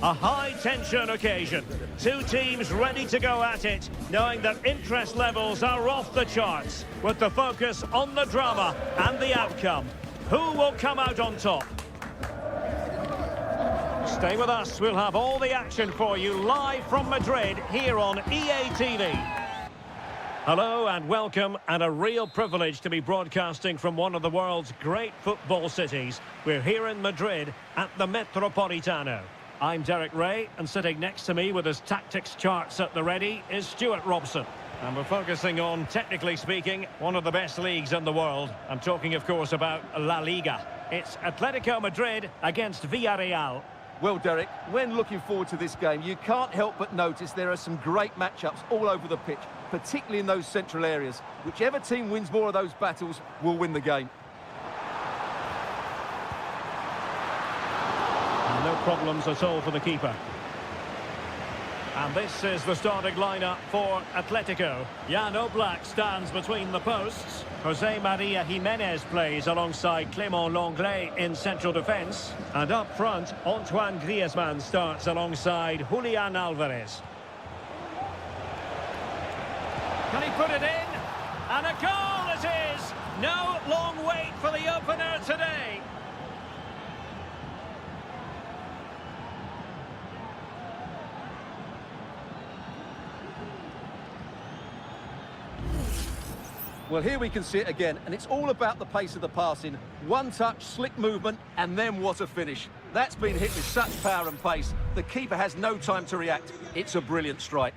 A high-tension occasion. Two teams ready to go at it, knowing that interest levels are off the charts, with the focus on the drama and the outcome. Who will come out on top? Stay with us. We'll have all the action for you live from Madrid here on EA TV. Hello and welcome, and a real privilege to be broadcasting from one of the world's great football cities. We're here in Madrid at the Metropolitano. I'm Derek Ray, and sitting next to me with his tactics charts at the ready is Stuart Robson. And we're focusing on, technically speaking, one of the best leagues in the world. I'm talking, of course, about La Liga. It's Atletico Madrid against Villarreal. Well, Derek, when looking forward to this game, you can't help but notice there are some great matchups all over the pitch, particularly in those central areas. Whichever team wins more of those battles will win the game. And no problems at all for the keeper. And this is the starting lineup for Atletico. Jan Oblak stands between the posts. Jose Maria Jimenez plays alongside Clément Lenglet in central defence. And up front, Antoine Griezmann starts alongside Julian Alvarez. Can he put it in? And a goal it is! No long wait for the opener today. Well, here we can see it again, and it's all about the pace of the passing. One touch, slick movement, and then what a finish. That's been hit with such power and pace. The keeper has no time to react. It's a brilliant strike.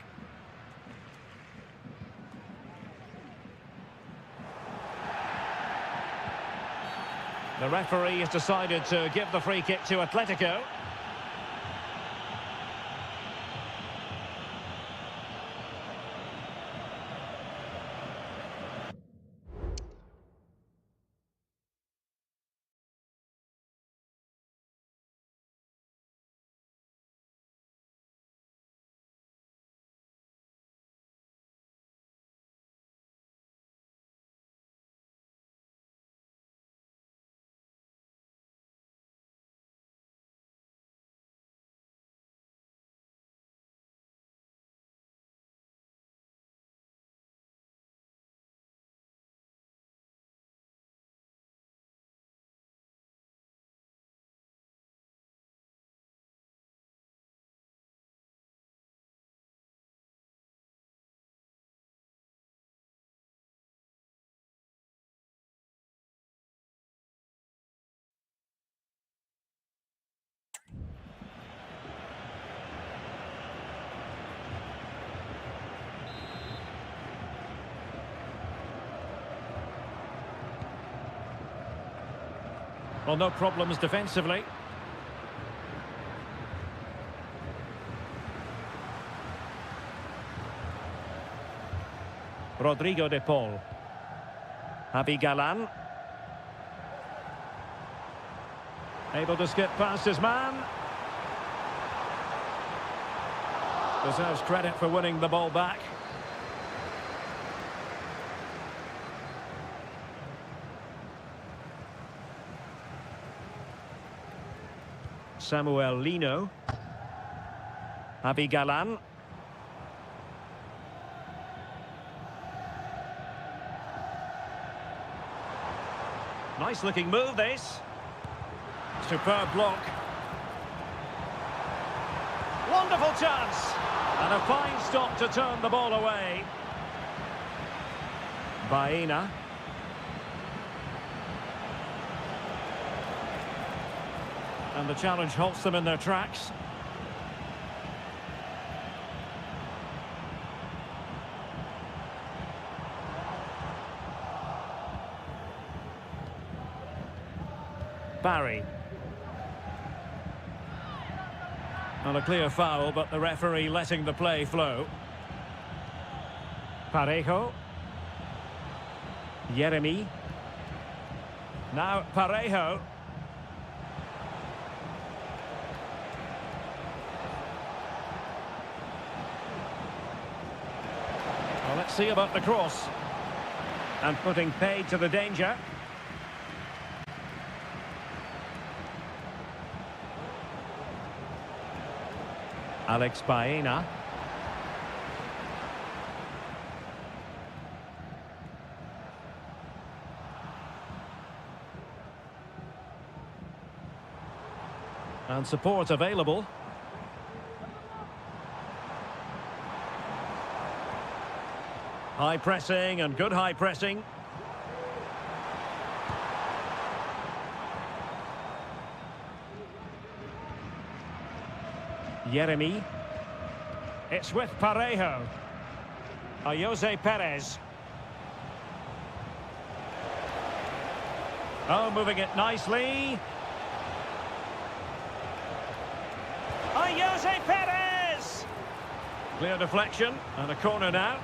The referee has decided to give the free kick to Atletico. Well, no problems defensively. Rodrigo de Paul. Javi Galán. Able to skip past his man. Deserves credit for winning the ball back. Samuel Lino. Javi Galán. Nice looking move this. Superb block. Wonderful chance. And a fine stop to turn the ball away. Baena. And the challenge halts them in their tracks. Barry. Not a clear foul, but the referee letting the play flow. Parejo. Yeremy. Now Parejo. Well, let's see about the cross. And putting paid to the danger. Alex Baena. And support available. High pressing and good high pressing. Jeremy. It's with Parejo. Jose Perez. Oh, moving it nicely. Jose Perez! Clear deflection and a corner now.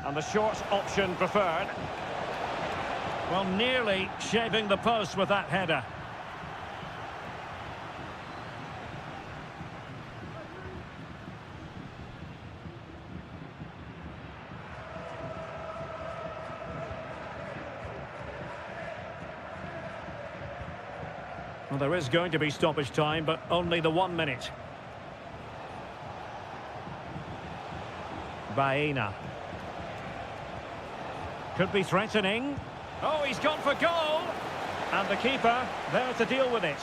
And the short option preferred. Well, nearly shaving the post with that header. Well, there is going to be stoppage time, but only the 1 minute. Baena. Could be threatening. Oh, he's gone for goal! And the keeper there to deal with it.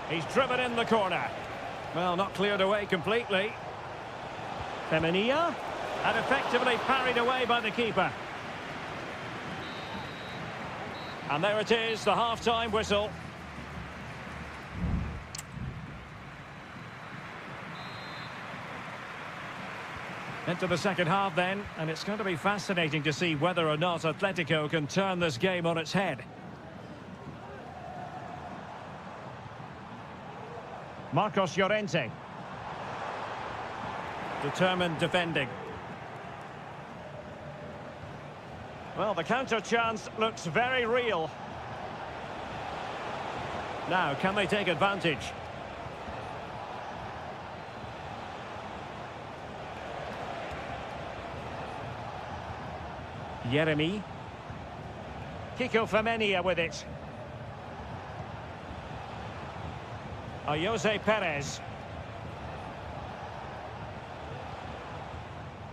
He's driven in the corner. Well, not cleared away completely. Femenia. And effectively parried away by the keeper. And there it is, the half-time whistle. Into the second half then, and it's going to be fascinating to see whether or not Atletico can turn this game on its head. Marcos Llorente. Determined defending. Well, the counter chance looks very real. Now, can they take advantage? Jeremy. Kiko Femenia with it. Jose Perez.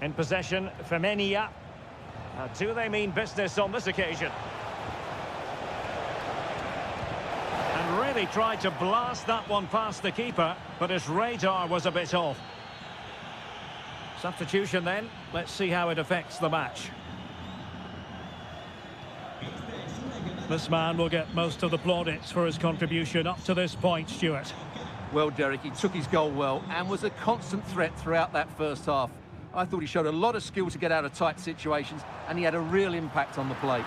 In possession, Femenia. Do they mean business on this occasion? And really tried to blast that one past the keeper, but his radar was a bit off. Substitution then. Let's see how it affects the match. This man will get most of the plaudits for his contribution up to this point, Stuart. Well, Derek, he took his goal well and was a constant threat throughout that first half. I thought he showed a lot of skill to get out of tight situations, and he had a real impact on the plate.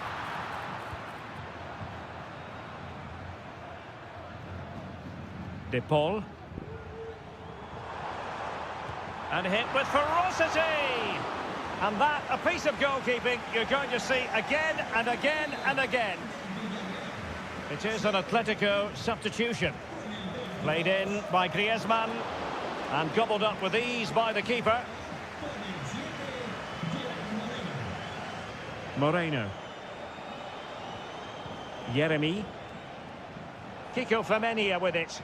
De Paul. And hit with ferocity! And that, a piece of goalkeeping you're going to see again and again and again. It is an Atletico substitution. Played in by Griezmann and gobbled up with ease by the keeper. Moreno. Jeremy. Kiko Femenia with it.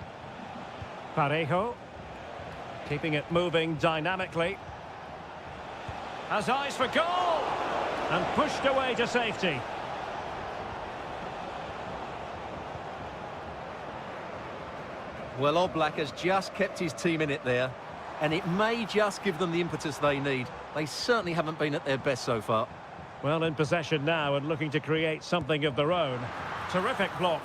Parejo. Keeping it moving dynamically. Has eyes for goal! And pushed away to safety. Well, Oblak has just kept his team in it there, and it may just give them the impetus they need. They certainly haven't been at their best so far. Well, in possession now and looking to create something of their own. Terrific block.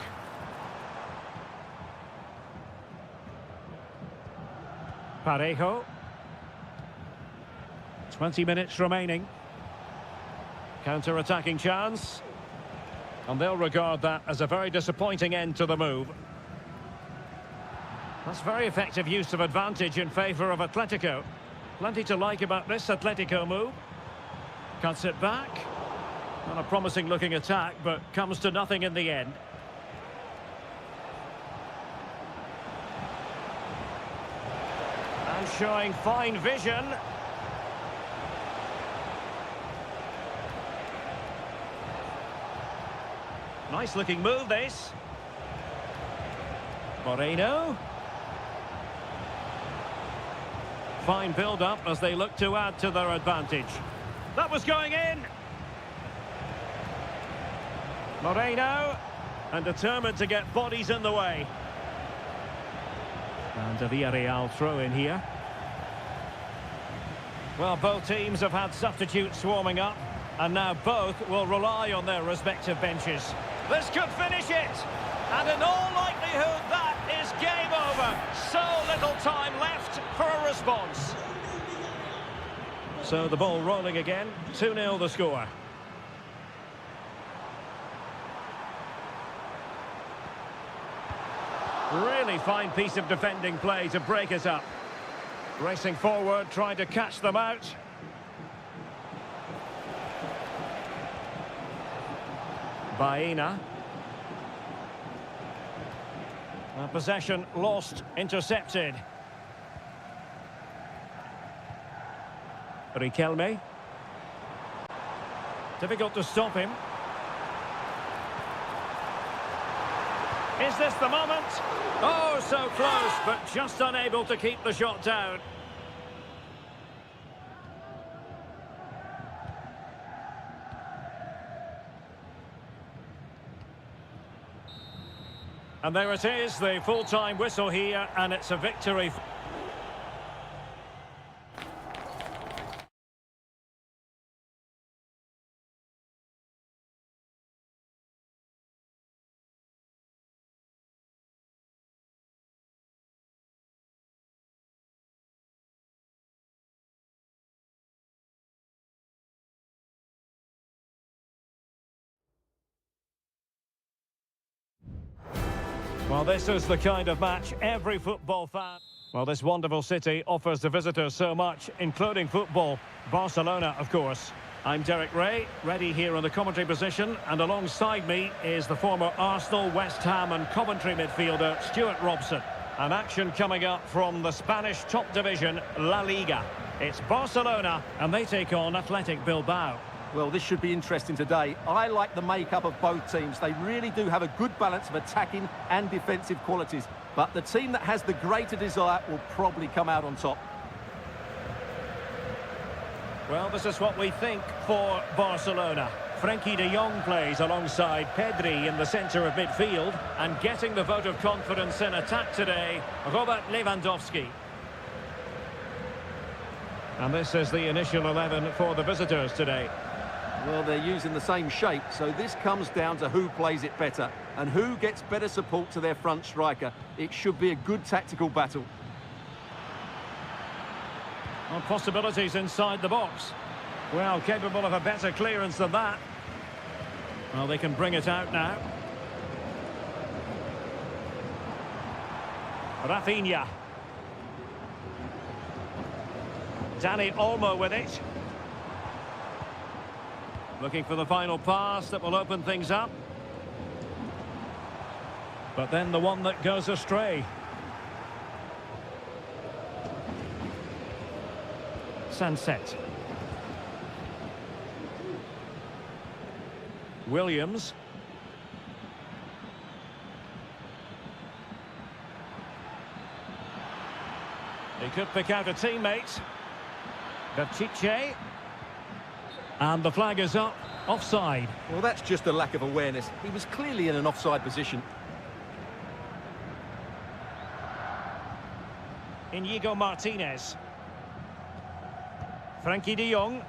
20 minutes remaining. Counter-attacking chance. And they'll regard that as a very disappointing end to the move. That's very effective use of advantage in favour of Atletico. Plenty to like about this Atletico move. Cuts it back. Not a promising looking attack, but comes to nothing in the end. And showing fine vision. Nice looking move, this. Moreno. Fine build-up as they look to add to their advantage. That was going in. Moreno. And determined to get bodies in the way. And a Villarreal throw in here. Well, both teams have had substitutes swarming up. And now both will rely on their respective benches. This could finish it. And in all likelihood, that is game over. So little time left for a response. So the ball rolling again. 2-0 the score. Really fine piece of defending play to break it up. Racing forward, trying to catch them out. Baena. Possession lost, intercepted. Riquelme. Difficult to stop him. Is this the moment? Oh, so close, but just unable to keep the shot down. And there it is, the full-time whistle here, and it's a victory. Well, this is the kind of match every football fan... Well, this wonderful city offers the visitors so much, including football. Barcelona, of course. I'm Derek Ray, ready here on the commentary position, and alongside me is the former Arsenal, West Ham and Coventry midfielder, Stuart Robson. An action coming up from the Spanish top division, La Liga. It's Barcelona, and they take on Athletic Bilbao. Well, this should be interesting today. I like the makeup of both teams. They really do have a good balance of attacking and defensive qualities. But the team that has the greater desire will probably come out on top. Well, this is what we think for Barcelona. Frenkie de Jong plays alongside Pedri in the centre of midfield. And getting the vote of confidence in attack today, Robert Lewandowski. And this is the initial 11 for the visitors today. Well, they're using the same shape, so this comes down to who plays it better and who gets better support to their front striker. It should be a good tactical battle. Well, possibilities inside the box. Well, capable of a better clearance than that. Well, they can bring it out now. Rafinha. Dani Olmo with it. Looking for the final pass that will open things up. But then the one that goes astray. Sunset. Williams. He could pick out a teammate. Pishit. And the flag is up, offside. Well, that's just a lack of awareness. He was clearly in an offside position. Inigo Martinez. Frenkie de Jong.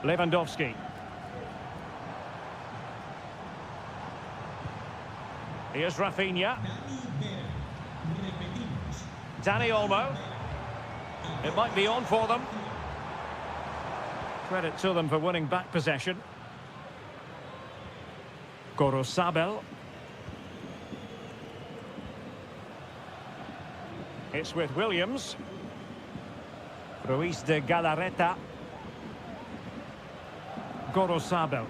Lewandowski. Here's Rafinha. Dani Olmo. It might be on for them. Credit to them for winning back possession. Gorosabel. It's with Williams. Ruiz de Galarreta. Gorosabel.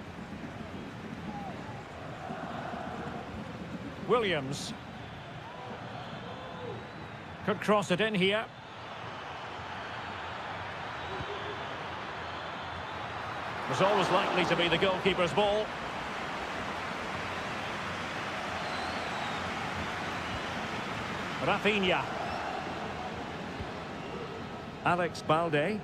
Williams. Could cross it in here. Was always likely to be the goalkeeper's ball. Rafinha. Alex Balde.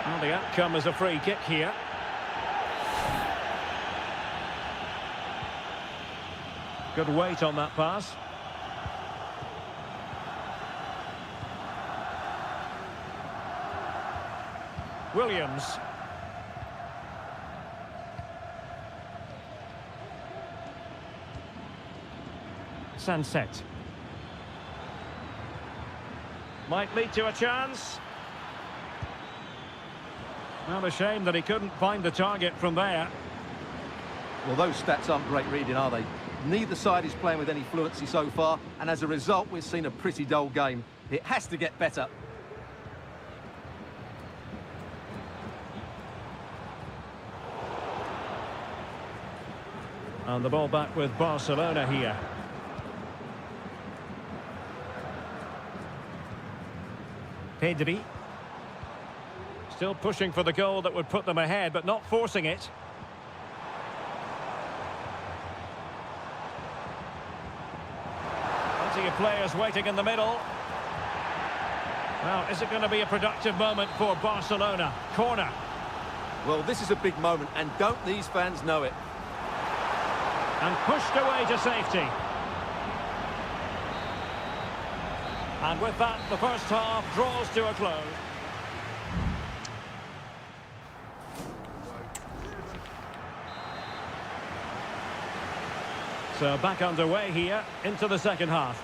Well, the outcome is a free kick here. Good weight on that pass. Williams. Sunset. Might lead to a chance. Well, a shame that he couldn't find the target from there. Well, those stats aren't great reading, are they? Neither side is playing with any fluency so far, and as a result, we've seen a pretty dull game. It has to get better. And the ball back with Barcelona here. Pedri. Still pushing for the goal that would put them ahead, but not forcing it. Plenty of players waiting in the middle. Well, is it going to be a productive moment for Barcelona? Corner. Well, this is a big moment, and don't these fans know it? And pushed away to safety. And with that, the first half draws to a close. So back underway here into the second half.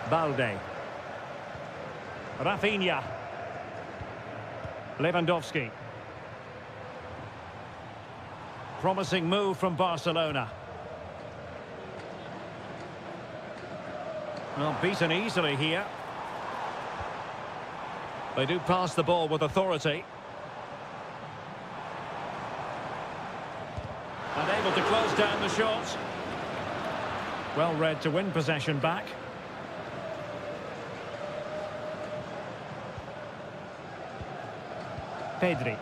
Balde. Rafinha. Lewandowski. Promising move from Barcelona. Well, beaten easily here. They do pass the ball with authority. And able to close down the shot. Well read to win possession back. Pedri.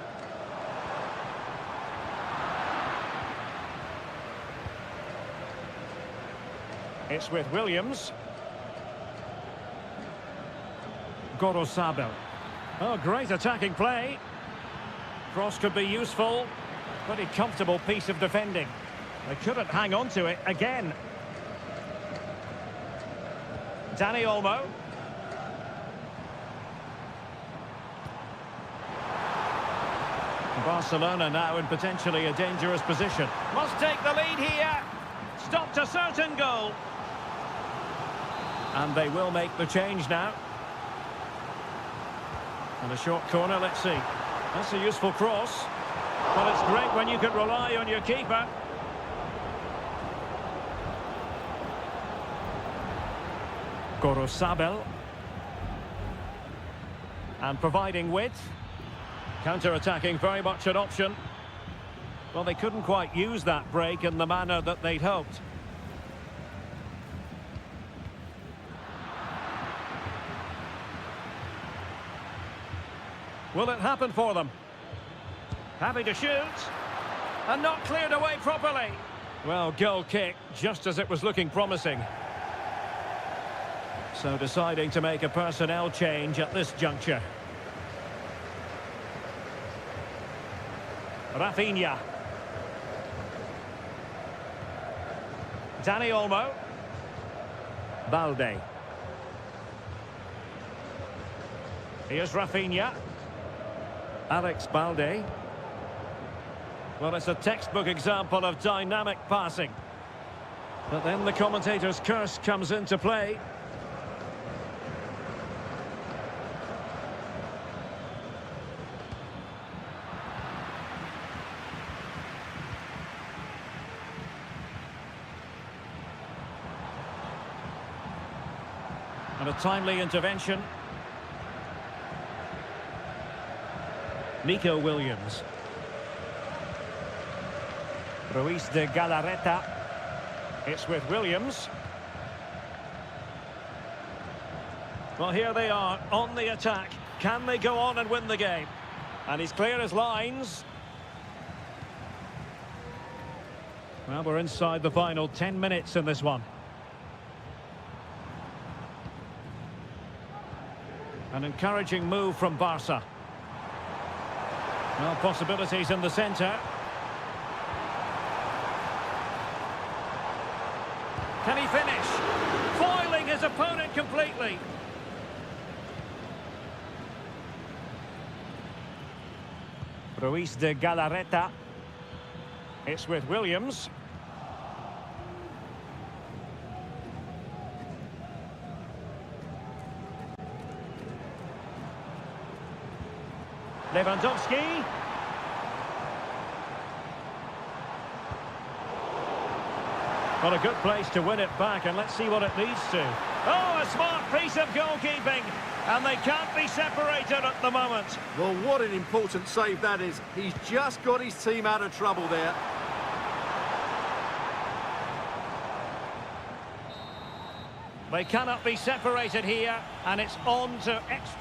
It's with Williams. Gorosabel. Oh, great attacking play. Cross could be useful. Pretty comfortable piece of defending. They couldn't hang on to it again. Dani Olmo. Barcelona now in potentially a dangerous position. Must take the lead here. Stopped a certain goal. And they will make the change now. And a short corner, let's see. That's a useful cross. Well, it's great when you can rely on your keeper. Gorosabel. And providing width. Counter-attacking, very much an option. Well, they couldn't quite use that break in the manner that they'd hoped. Will it happen for them? Happy to shoot. And not cleared away properly. Well, goal kick, just as it was looking promising. So deciding to make a personnel change at this juncture. Rafinha. Dani Olmo. Here's Rafinha. Alex Balde. Well, it's a textbook example of dynamic passing. But then the commentator's curse comes into play. And a timely intervention. Nico Williams. Ruiz de Galarreta. It's with Williams. Well, here they are on the attack. Can they go on and win the game? And he's clear as lines. Well, we're inside the final 10 minutes in this one. An encouraging move from Barca. Well, possibilities in the centre. Can he finish? Foiling his opponent completely. Ruiz de Galarreta. It's with Williams. Lewandowski. Well, a good place to win it back, and let's see what it leads to. Oh, a smart piece of goalkeeping, and they can't be separated at the moment. Well, what an important save that is. He's just got his team out of trouble there. They cannot be separated here, and it's on to extra.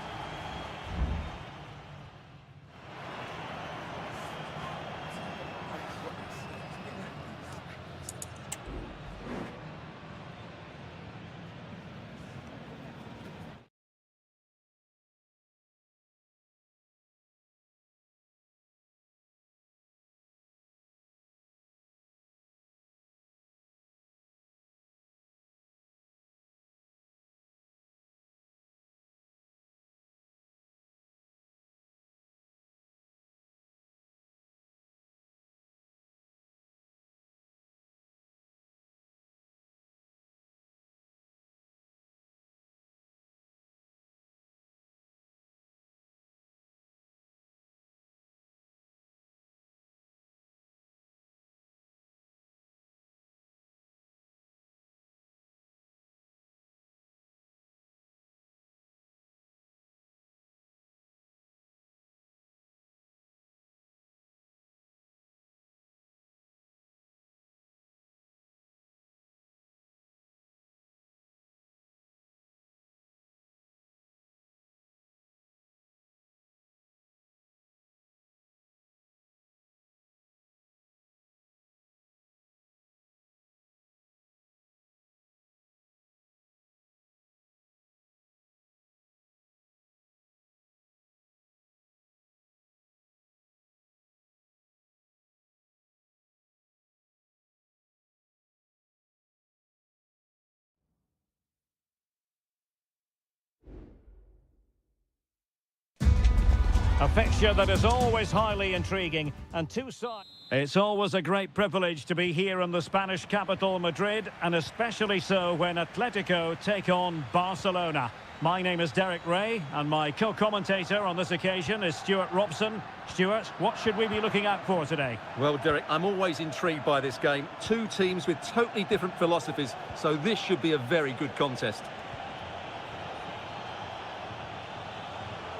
A fixture that is always highly intriguing, and two sides. It's always a great privilege to be here in the Spanish capital, Madrid, and especially so when Atletico take on Barcelona. My name is Derek Ray, and my co-commentator on this occasion is Stuart Robson. Stuart, what should we be looking out for today? Well, Derek, I'm always intrigued by this game. Two teams with totally different philosophies, so this should be a very good contest.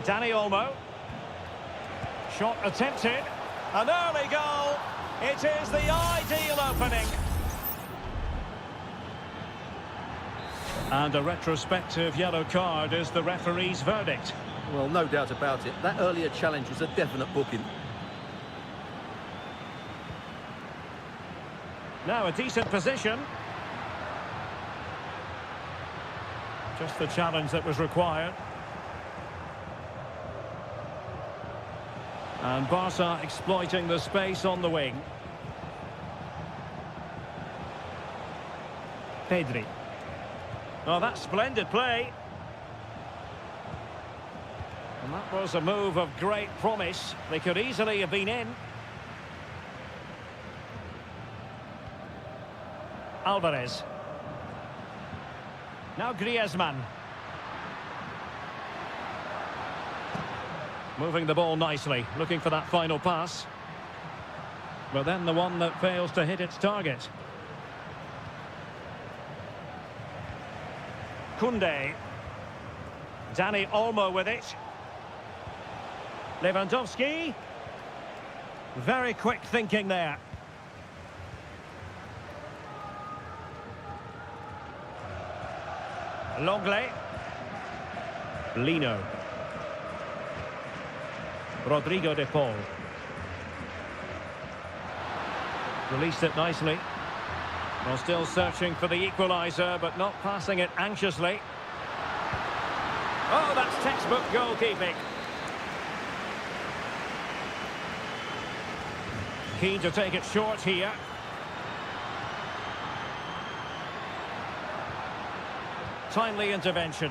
Dani Olmo. Shot attempted. An early goal. It is the ideal opening. And a retrospective yellow card is the referee's verdict. Well, no doubt about it. That earlier challenge was a definite booking. Now a decent position. Just the challenge that was required. And Barca exploiting the space on the wing. Pedri. Oh, that's splendid play. And that was a move of great promise. They could easily have been in. Alvarez. Now Griezmann. Moving the ball nicely, looking for that final pass. But then the one that fails to hit its target. Koundé. Dani Olmo with it. Lewandowski. Very quick thinking there. Longley. Lino. Rodrigo de Paul. Released it nicely. Well, still searching for the equaliser, but not passing it anxiously. Oh, that's textbook goalkeeping. Keen to take it short here. Timely intervention.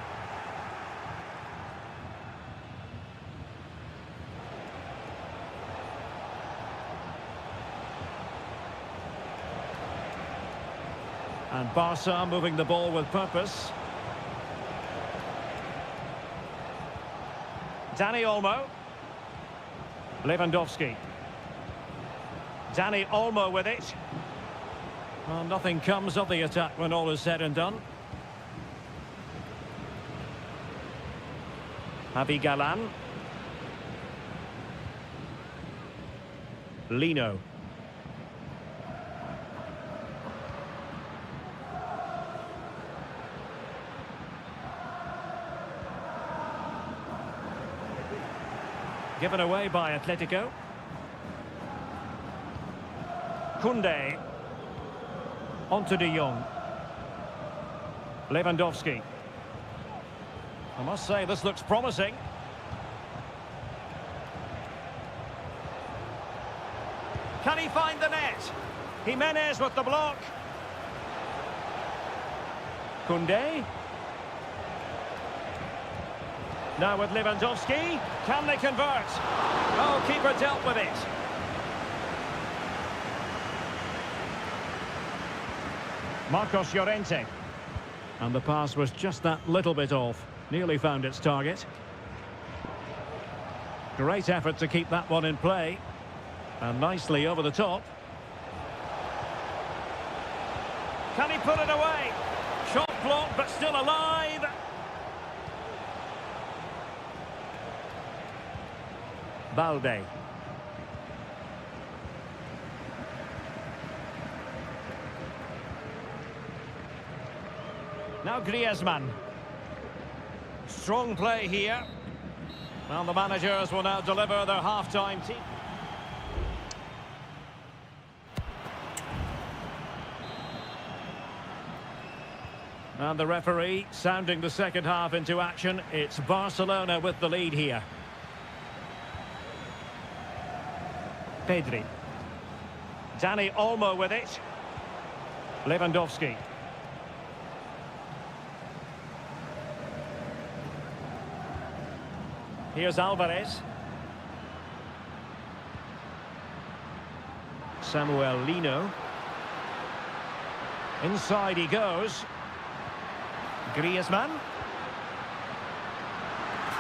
And Barca moving the ball with purpose. Dani Olmo. Lewandowski. Dani Olmo with it. Well, nothing comes of the attack when all is said and done. Javi Galan. Lino. Given away by Atletico. Koundé. Onto de Jong. Lewandowski. I must say, this looks promising. Can he find the net? Jimenez with the block. Koundé. Now with Lewandowski. Can they convert? Oh, keeper dealt with it. Marcos Llorente. And the pass was just that little bit off. Nearly found its target. Great effort to keep that one in play. And nicely over the top. Can he put it away? Shot blocked, but still alive. Balde. Now Griezmann. Strong play here. Well, the managers will now deliver their half-time team. And the referee sounding the second half into action. It's Barcelona with the lead here. Pedri. Dani Olmo with it. Lewandowski. Here's Alvarez. Samuel Lino. Inside he goes. Griezmann.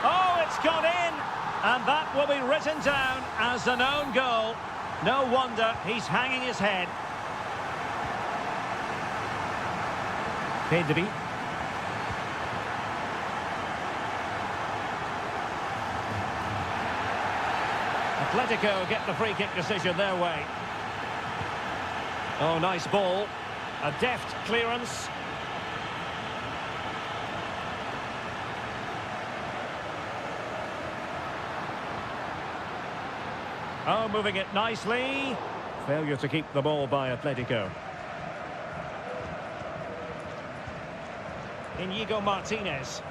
Oh, it's gone in! And that will be written down as an own goal. No wonder he's hanging his head. Pedri. Atletico get the free kick decision their way. Oh, nice ball. A deft clearance. Oh, moving it nicely. Failure to keep the ball by Atletico. Inigo Martinez.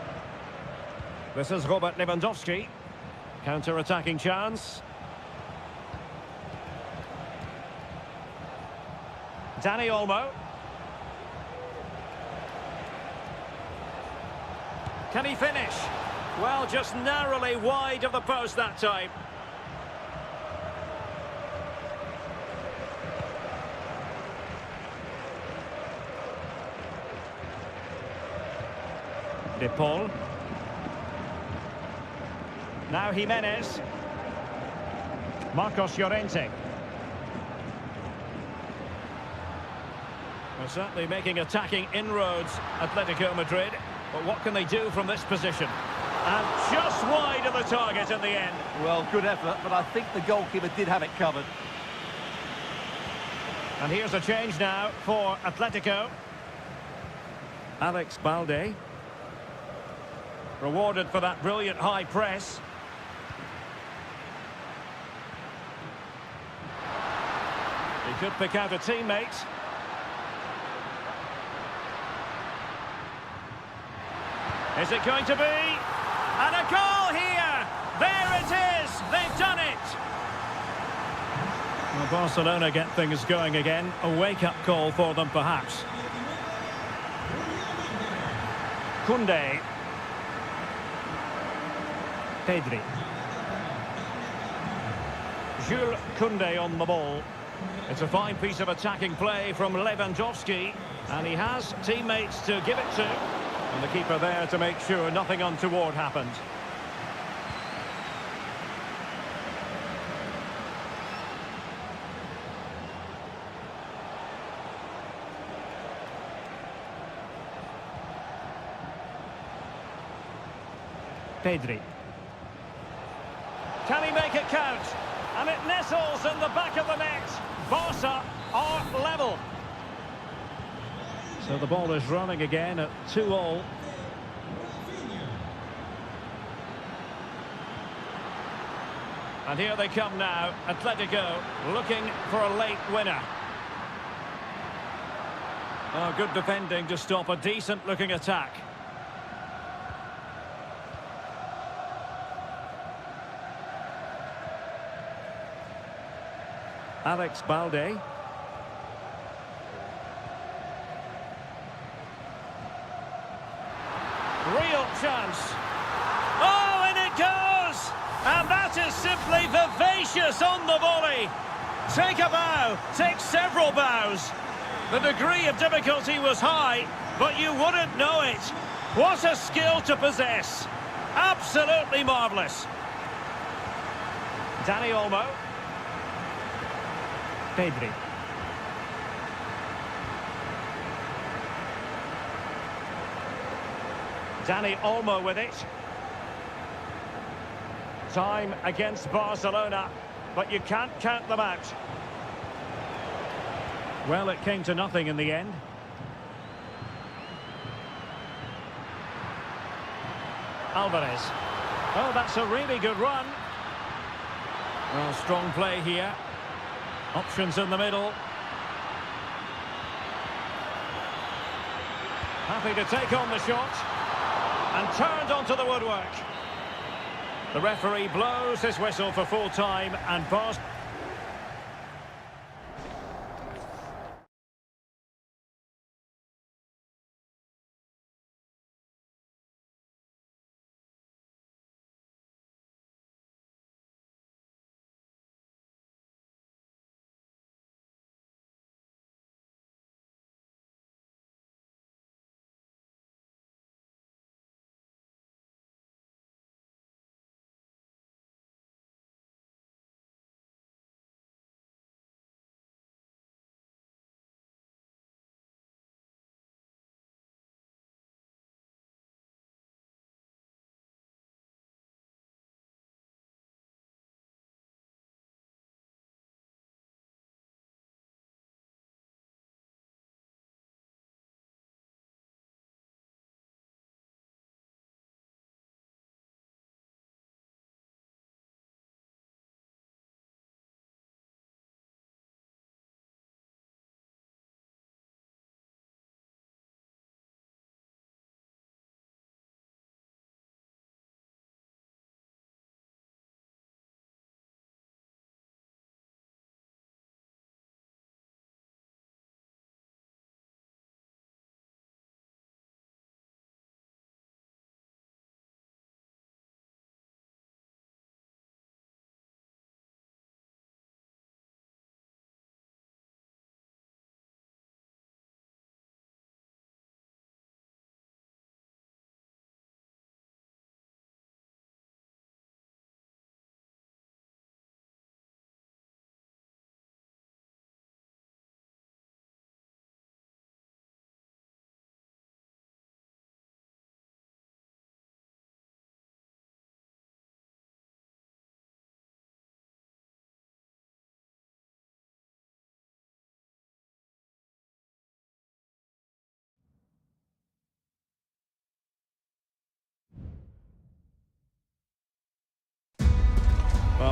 This is Robert Lewandowski. Counter-attacking chance. Dani Olmo. Can he finish? Well, just narrowly wide of the post that time. De Paul. Now Jimenez. Marcos Llorente. Well, certainly making attacking inroads, Atletico Madrid. But what can they do from this position? And just wide of the target in the end. Well, good effort, but I think the goalkeeper did have it covered. And here's a change now for Atletico. Alex Balde. Rewarded for that brilliant high press. He could pick out a teammate. Is it going to be? And a goal here! There it is! They've done it! Well, Barcelona get things going again. A wake-up call for them, perhaps. Koundé. Pedri. Jules Koundé on the ball. It's a fine piece of attacking play from Lewandowski, and he has teammates to give it to. And the keeper there to make sure nothing untoward happened. Pedri. Can he make it count? And it nestles in the back of the net. Barca are level. So the ball is running again at 2-2. And here they come now, Atletico looking for a late winner. Oh, good defending to stop a decent-looking attack. Alex Balde. Real chance. Oh, and it goes! And that is simply vivacious on the volley. Take a bow, take several bows. The degree of difficulty was high, but you wouldn't know it. What a skill to possess. Absolutely marvellous. Dani Olmo. Pedri. Dani Olmo with it. Time against Barcelona, but you can't count them out. Well, it came to nothing in the end. Alvarez. Oh, that's a really good run. Well, strong play here. Options in the middle. Happy to take on the shot. And turned onto the woodwork. The referee blows his whistle for full time and Barcelona.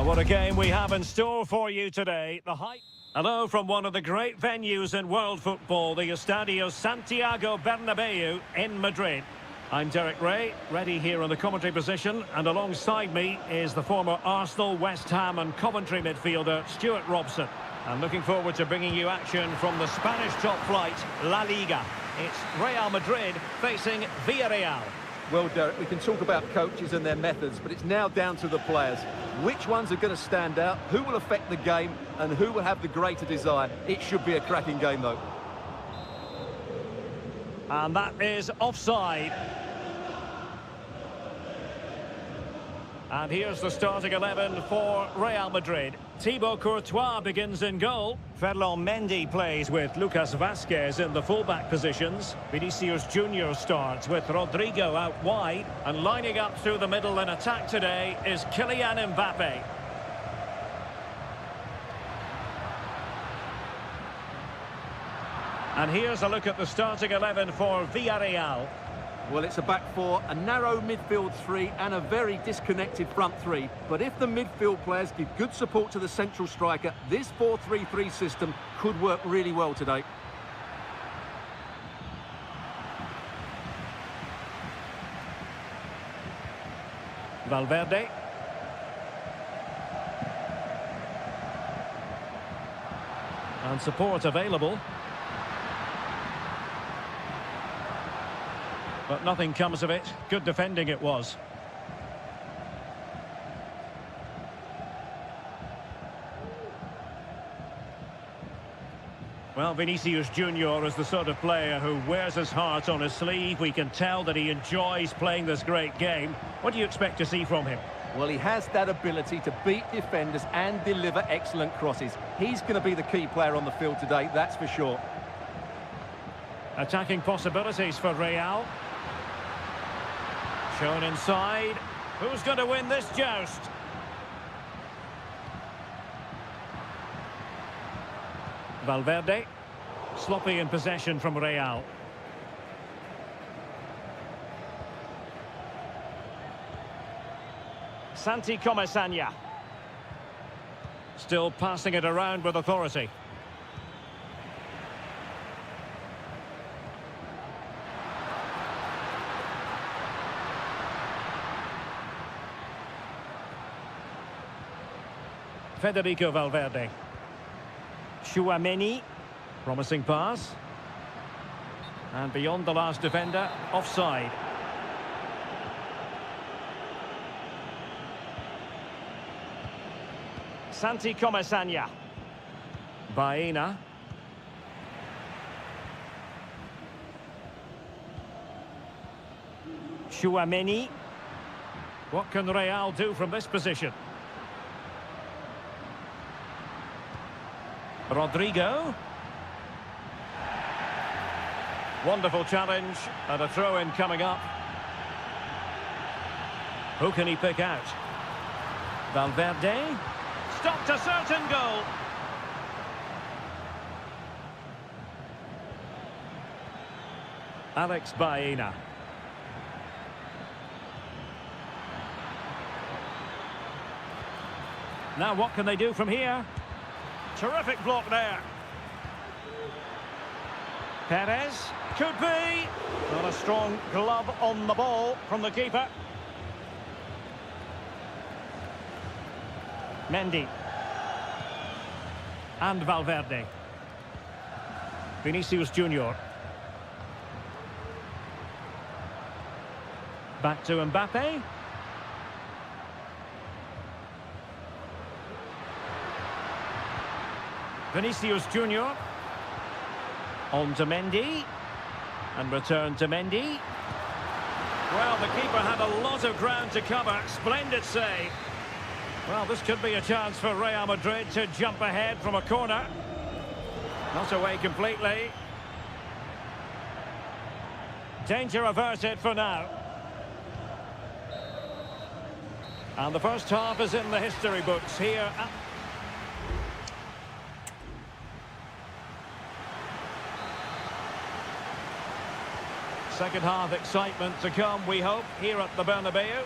Well, what a game we have in store for you today. The hype. Hello from one of the great venues in world football, the Estadio Santiago Bernabeu in Madrid. I'm Derek Ray, ready here in the commentary position, and alongside me is the former Arsenal, West Ham and Coventry midfielder, Stuart Robson. I'm looking forward to bringing you action from the Spanish top flight, La Liga. It's Real Madrid facing Villarreal. Well, Derek, we can talk about coaches and their methods, but it's now down to the players. Which ones are going to stand out, who will affect the game, and who will have the greater desire? It should be a cracking game, though. And that is offside. And here's the starting 11 for Real Madrid. Thibaut Courtois begins in goal. Ferland Mendy plays with Lucas Vazquez in the fullback positions. Vinicius Junior starts with Rodrigo out wide. And lining up through the middle in attack today is Kylian Mbappe. And here's a look at the starting 11 for Villarreal. Well, it's a back four, a narrow midfield three and a very disconnected front three. But if the midfield players give good support to the central striker, this 4-3-3 system could work really well today. Valverde. And support available. But nothing comes of it. Good defending it was. Well, Vinicius Junior is the sort of player who wears his heart on his sleeve. We can tell that he enjoys playing this great game. What do you expect to see from him? Well, he has that ability to beat defenders and deliver excellent crosses. He's going to be the key player on the field today, that's for sure. Attacking possibilities for Real. Shown inside. Who's going to win this joust? Valverde. Sloppy in possession from Real. Santi Comesaña. Still passing it around with authority. Federico Valverde. Tchouaméni. Promising pass. And beyond the last defender, offside. Santi Comesaña. Baena. Tchouaméni. What can Real do from this position? Rodrigo. Wonderful challenge, and a throw-in coming up. Who can he pick out? Valverde. Stopped a certain goal. Alex Baena. Now what can they do from here? Terrific block there. Perez. Could be. Not a strong glove on the ball from the keeper. Mendy. And Valverde. Vinicius Junior. Back to Mbappe. Vinicius Junior. On to Mendy. And return to Mendy. Well, the keeper had a lot of ground to cover. Splendid save. Well, this could be a chance for Real Madrid to jump ahead from a corner. Not away completely. Danger averted for now. And the first half is in the history books here at... Second half excitement to come, we hope, here at the Bernabeu.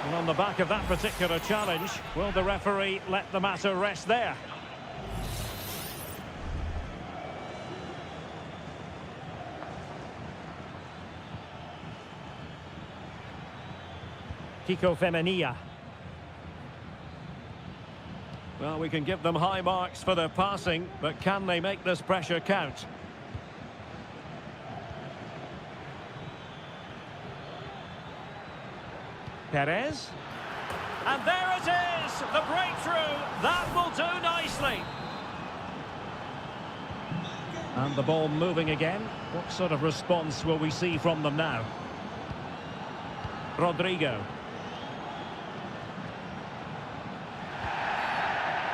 And on the back of that particular challenge, will the referee let the matter rest there? Kiko Femenia. Well, we can give them high marks for their passing, but can they make this pressure count? Perez. And there it is! The breakthrough! That will do nicely! And the ball moving again. What sort of response will we see from them now? Rodrigo.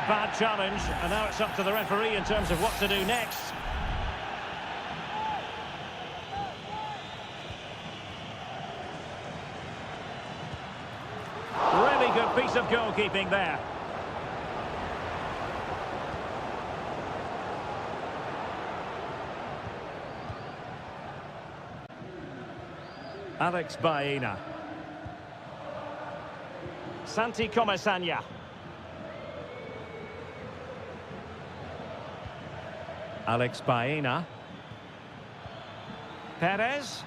Bad challenge, and now it's up to the referee in terms of what to do next. Really good piece of goalkeeping there. Alex Baena. Santi Comesaña. Alex Baena. Perez.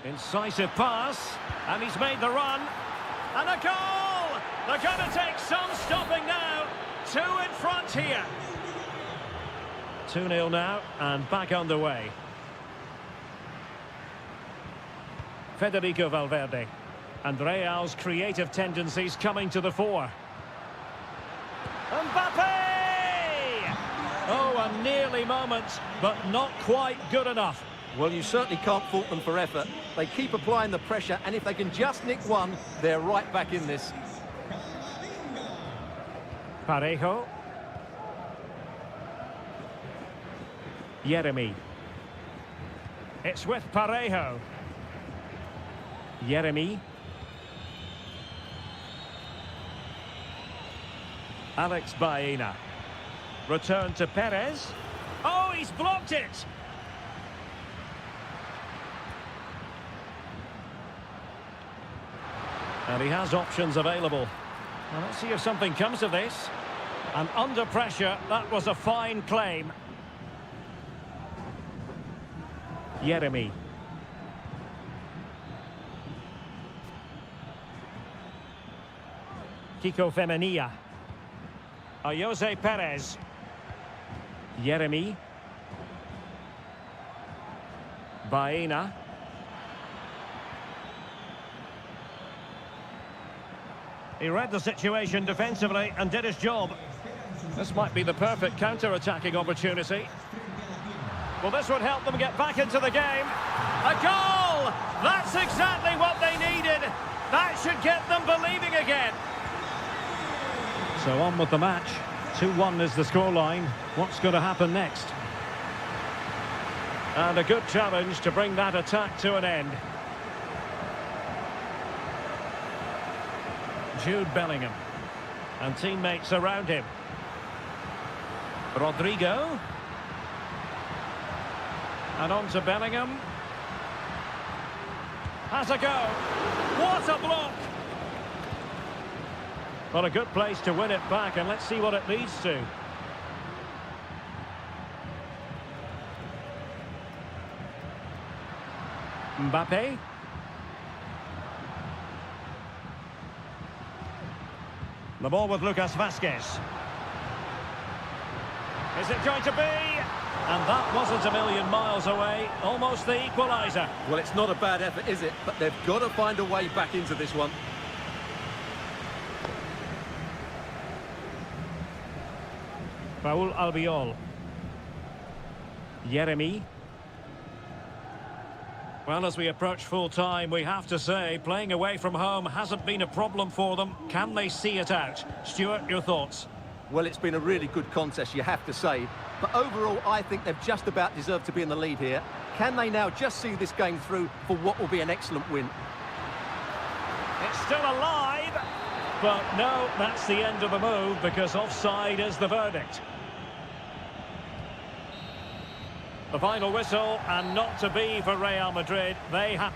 Incisive pass. And he's made the run. And a goal! They're going to take some stopping now. 2 in front here. 2-0 now and back underway. Federico Valverde. And Real's creative tendencies coming to the fore. Mbappe! Oh, a nearly moment, but not quite good enough. Well, you certainly can't fault them for effort. They keep applying the pressure, and if they can just nick one, they're right back in this. Parejo. Yeremy. It's with Parejo. Yeremy. Alex Baena. Return to Perez. Oh, he's blocked it! And he has options available. Well, let's see if something comes of this. And under pressure, that was a fine claim. Yeremy. Kiko Femenia. Jose Perez. Yeremy. Baena. He read the situation defensively and did his job. This might be the perfect counter-attacking opportunity. Well, this would help them get back into the game. A goal! That's exactly what they needed. That should get them believing again. So on with the match. 2-1 is the scoreline. What's going to happen next? And a good challenge to bring that attack to an end. Jude Bellingham. And teammates around him. Rodrigo. And on to Bellingham. Has a go. What a block! Well, a good place to win it back, and let's see what it leads to. Mbappe. The ball with Lucas Vázquez. Is it going to be? And that wasn't a million miles away. Almost the equaliser. Well, it's not a bad effort, is it? But they've got to find a way back into this one. Raúl Albiol. Yeremy. Well, as we approach full time, we have to say, playing away from home hasn't been a problem for them. Can they see it out? Stuart, your thoughts? Well, it's been a really good contest, you have to say. But overall, I think they've just about deserved to be in the lead here. Can they now just see this game through for what will be an excellent win? It's still alive. But no, that's the end of the move, because offside is the verdict. The final whistle, and not to be for Real Madrid. They have...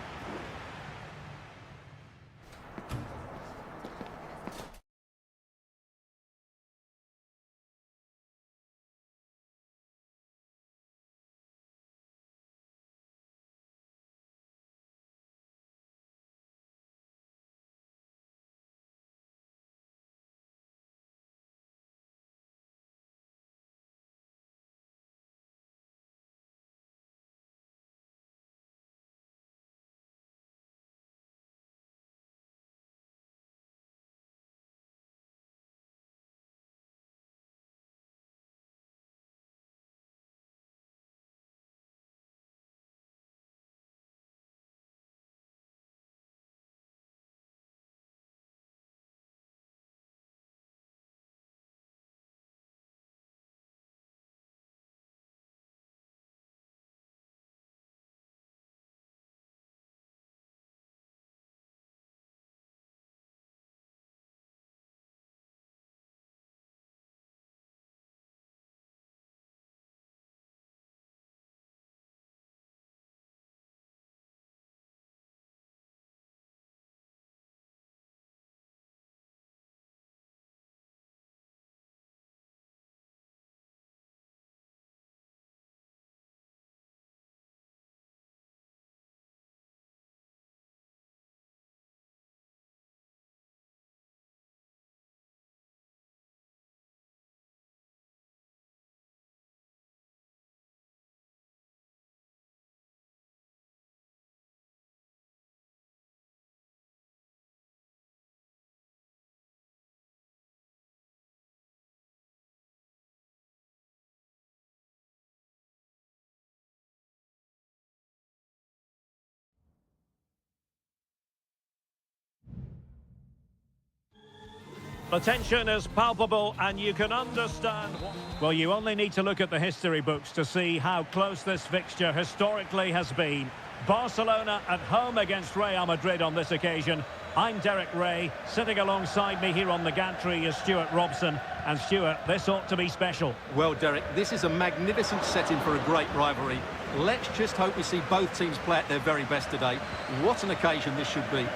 The tension is palpable and you can understand. Well, you only need to look at the history books to see how close this fixture historically has been. Barcelona at home against Real Madrid on this occasion. I'm Derek Ray. Sitting alongside me here on the gantry is Stuart Robson. And Stuart, this ought to be special. Well, Derek, this is a magnificent setting for a great rivalry. Let's just hope we see both teams play at their very best today. What an occasion this should be.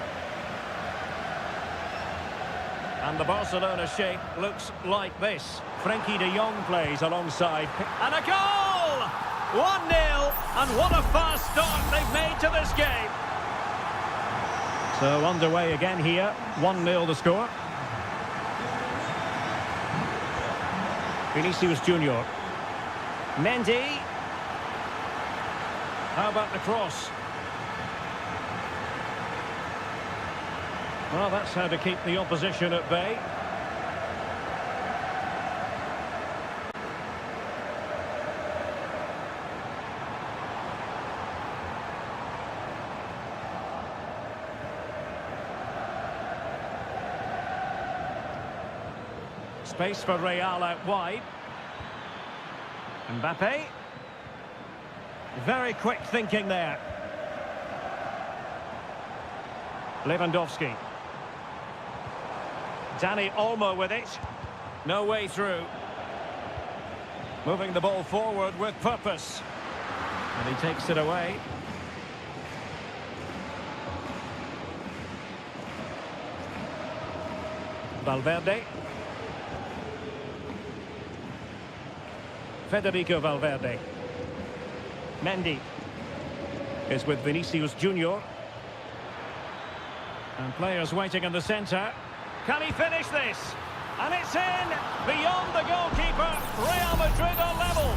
And the Barcelona shape looks like this. Frenkie de Jong plays alongside. And a goal! 1-0, and what a fast start they've made to this game. So underway again here, 1-0 the score. Vinicius Junior. Mendy. How about the cross? Well, that's how to keep the opposition at bay. Space for Real out wide. Mbappe. Very quick thinking there. Lewandowski. Dani Olmo with it. No way through. Moving the ball forward with purpose. And he takes it away. Valverde. Federico Valverde. Mendy is with Vinicius Junior. And players waiting in the centre. Can he finish this? And it's in! Beyond the goalkeeper, Real Madrid are level.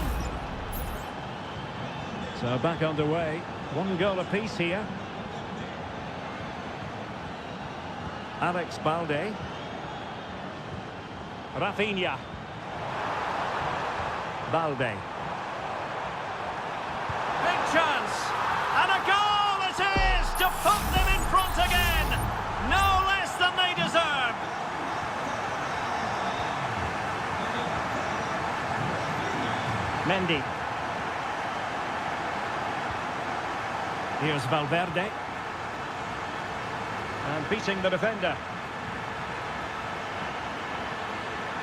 So back underway. 1 goal apiece here. Alex Balde. Rafinha. Balde. Big chance. And a goal it is to put them in front again. No less than they deserve. Mendy. Here's Valverde. And beating the defender.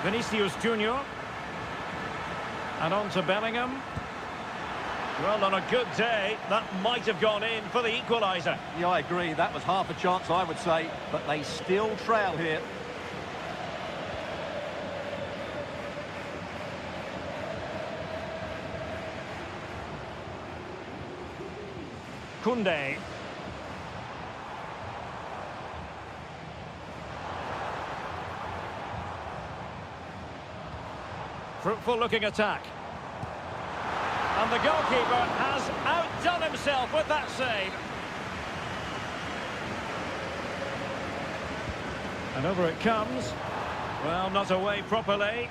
Vinicius Junior. And on to Bellingham. Well, on a good day, that might have gone in for the equaliser. Yeah, I agree. That was half a chance, I would say. But they still trail here. Koundé. Fruitful looking attack. And the goalkeeper has outdone himself with that save. And over it comes. Well, not away properly.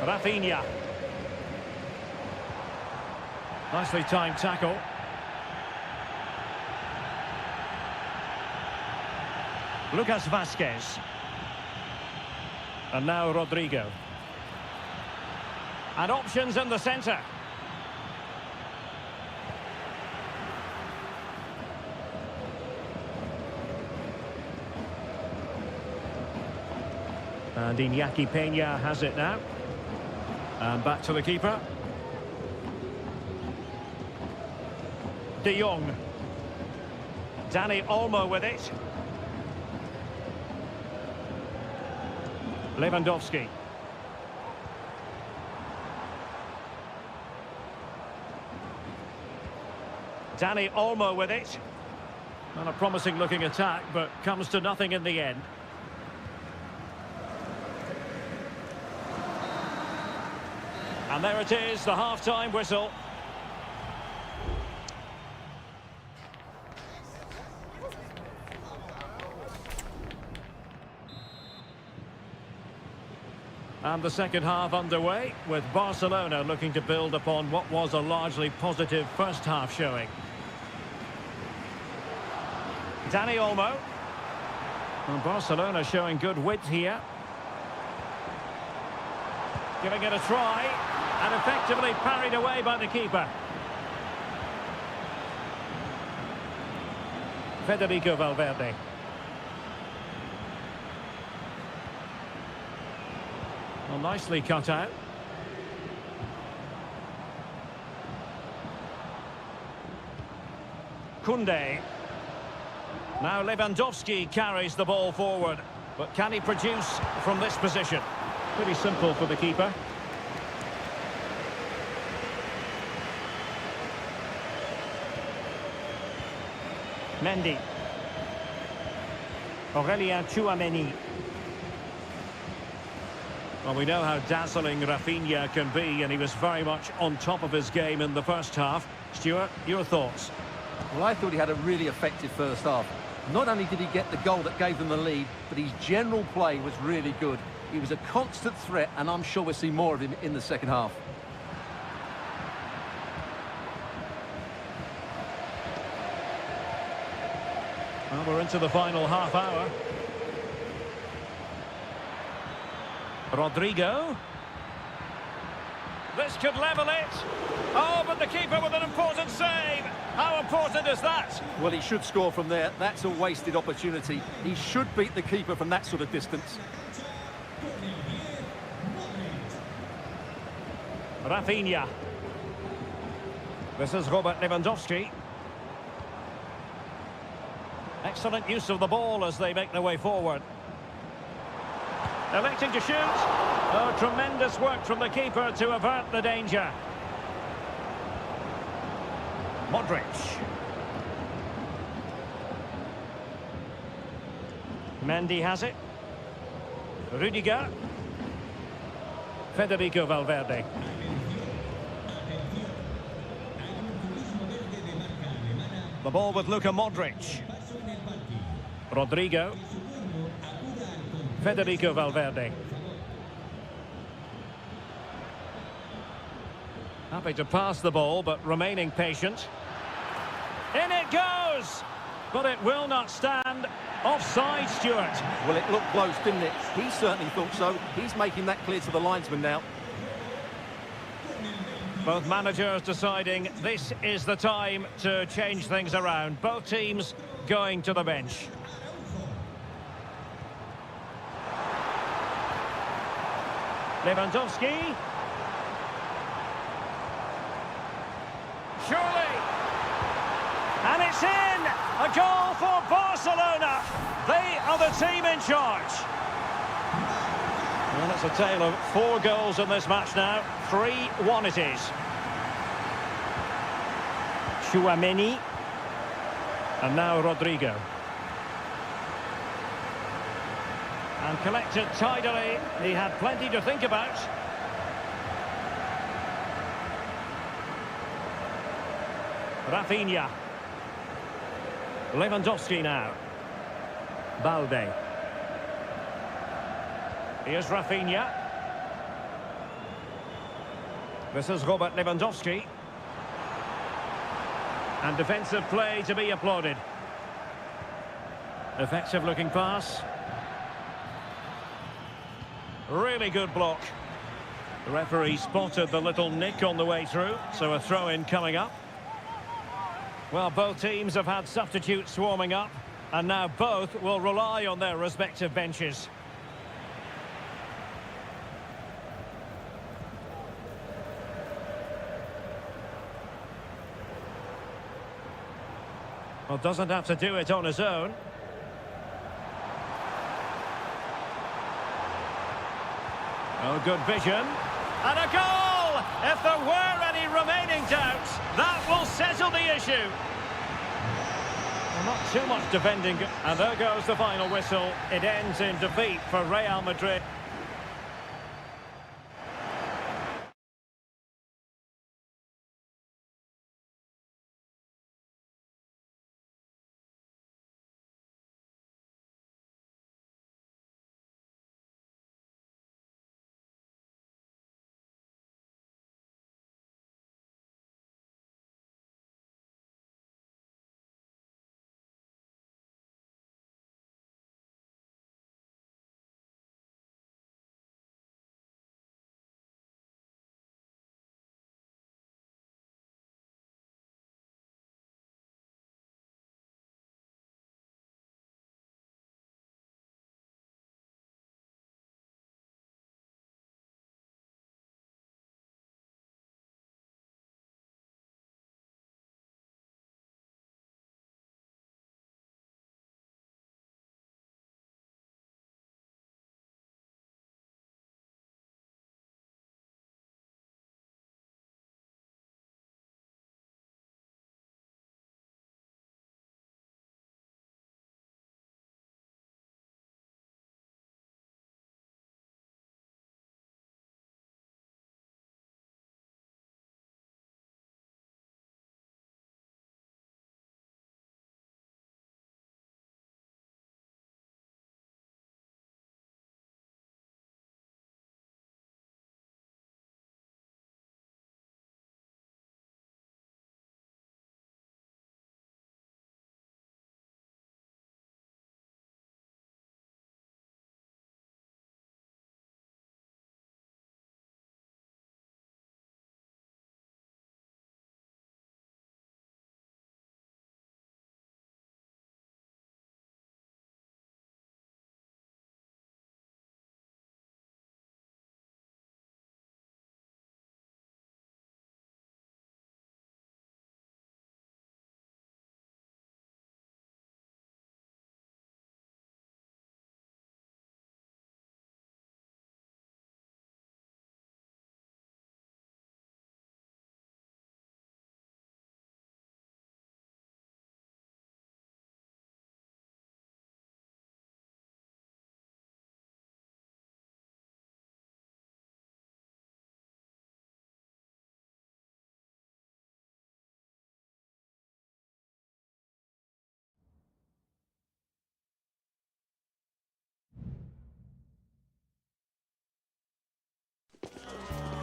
Rafinha. Nicely timed tackle. Lucas Vazquez. And now Rodrigo. And options in the centre. And Iñaki Peña has it now. And back to the keeper. De Jong. Dani Olmo with it. Lewandowski. Dani Olmo with it. Not a promising looking attack, but comes to nothing in the end. And there it is, the half-time whistle. And the second half underway, with Barcelona looking to build upon what was a largely positive first half showing. Danny Olmo. And Barcelona showing good width here. Giving it a try. And effectively parried away by the keeper. Federico Valverde. Well, nicely cut out. Koundé. Now Lewandowski carries the ball forward. But can he produce from this position? Pretty simple for the keeper. Mendy. Aurélien Tchouameni. Well, we know how dazzling Rafinha can be, and he was very much on top of his game in the first half. Stuart, your thoughts? Well, I thought he had a really effective first half. Not only did he get the goal that gave them the lead, but his general play was really good. He was a constant threat, and I'm sure we'll see more of him in the second half. Well, we're into the final half hour. Rodrigo. This could level it. Oh, but the keeper with an important save. How important is that? Well, he should score from there. That's a wasted opportunity. He should beat the keeper from that sort of distance. Rafinha. This is Robert Lewandowski. Excellent use of the ball as they make their way forward. Electing to shoot. Oh, tremendous work from the keeper to avert the danger. Modric. Mendy has it. Rudiger. Federico Valverde. The ball with Luka Modric. Rodrigo. Federico Valverde. Happy to pass the ball, but remaining patient. In it goes! But it will not stand. Offside, Stuart. Well, it looked close, didn't it? He certainly thought so. He's making that clear to the linesman now. Both managers deciding this is the time to change things around. Both teams going to the bench. Lewandowski. Surely. And it's in! A goal for Barcelona. They are the team in charge. Well, it's a tale of 4 goals in this match now. 3-1 it is. Tchouameni. And now Rodrigo. And collected tidily. He had plenty to think about. Rafinha. Lewandowski now. Balde. Here's Rafinha. This is Robert Lewandowski. And defensive play to be applauded. Effective looking pass. Really good block. The referee spotted the little nick on the way through, so a throw-in coming up. Well, both teams have had substitutes warming up, and now both will rely on their respective benches. Well, doesn't have to do it on his own. Oh, good vision. And a goal! If there were any remaining doubts, that will settle the issue. Well, not too much defending. And there goes the final whistle. It ends in defeat for Real Madrid.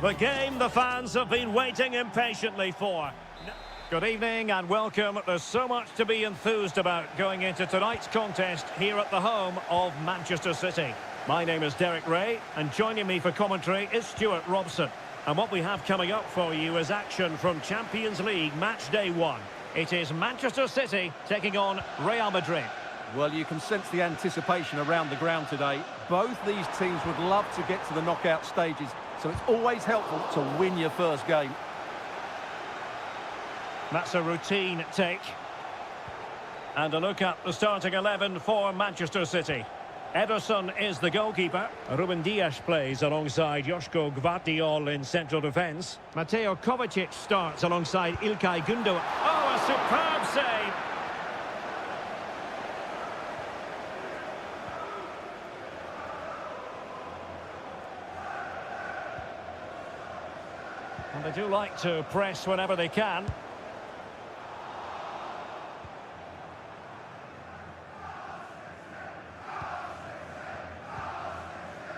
The game the fans have been waiting impatiently for. Good evening and welcome. There's so much to be enthused about going into tonight's contest here at the home of Manchester City. My name is Derek Ray, and joining me for commentary is Stuart Robson. And what we have coming up for you is action from Champions League Match Day 1. It is Manchester City taking on Real Madrid. Well, you can sense the anticipation around the ground today. Both these teams would love to get to the knockout stages, so it's always helpful to win your first game. That's a routine take. And a look at the starting 11 for Manchester City. Ederson is the goalkeeper. Ruben Dias plays alongside Joško Gvardiol in central defence. Mateo Kovacic starts alongside İlkay Gündoğan. Oh, a superb save! And they do like to press whenever they can.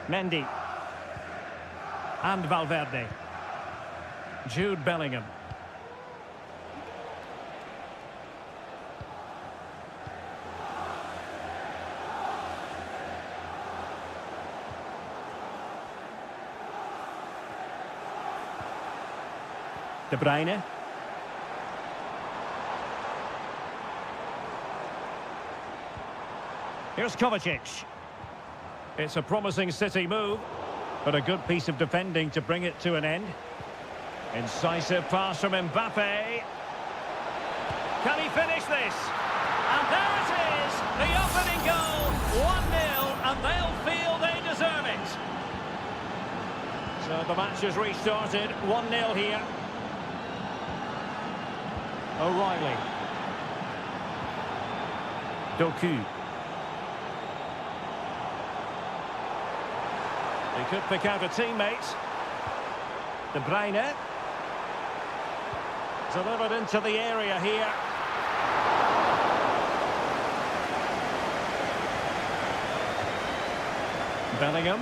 Mendy. And Valverde. Jude Bellingham. De Bruyne. Here's Kovacic. It's a promising City move, but a good piece of defending to bring it to an end. Incisive pass from Mbappe. Can he finish this? And there it is, the opening goal, 1-0, and they'll feel they deserve it. So the match has restarted, 1-0 here. O'Reilly. Doku. He could pick out a teammate. De Bruyne. Delivered into the area here. Bellingham.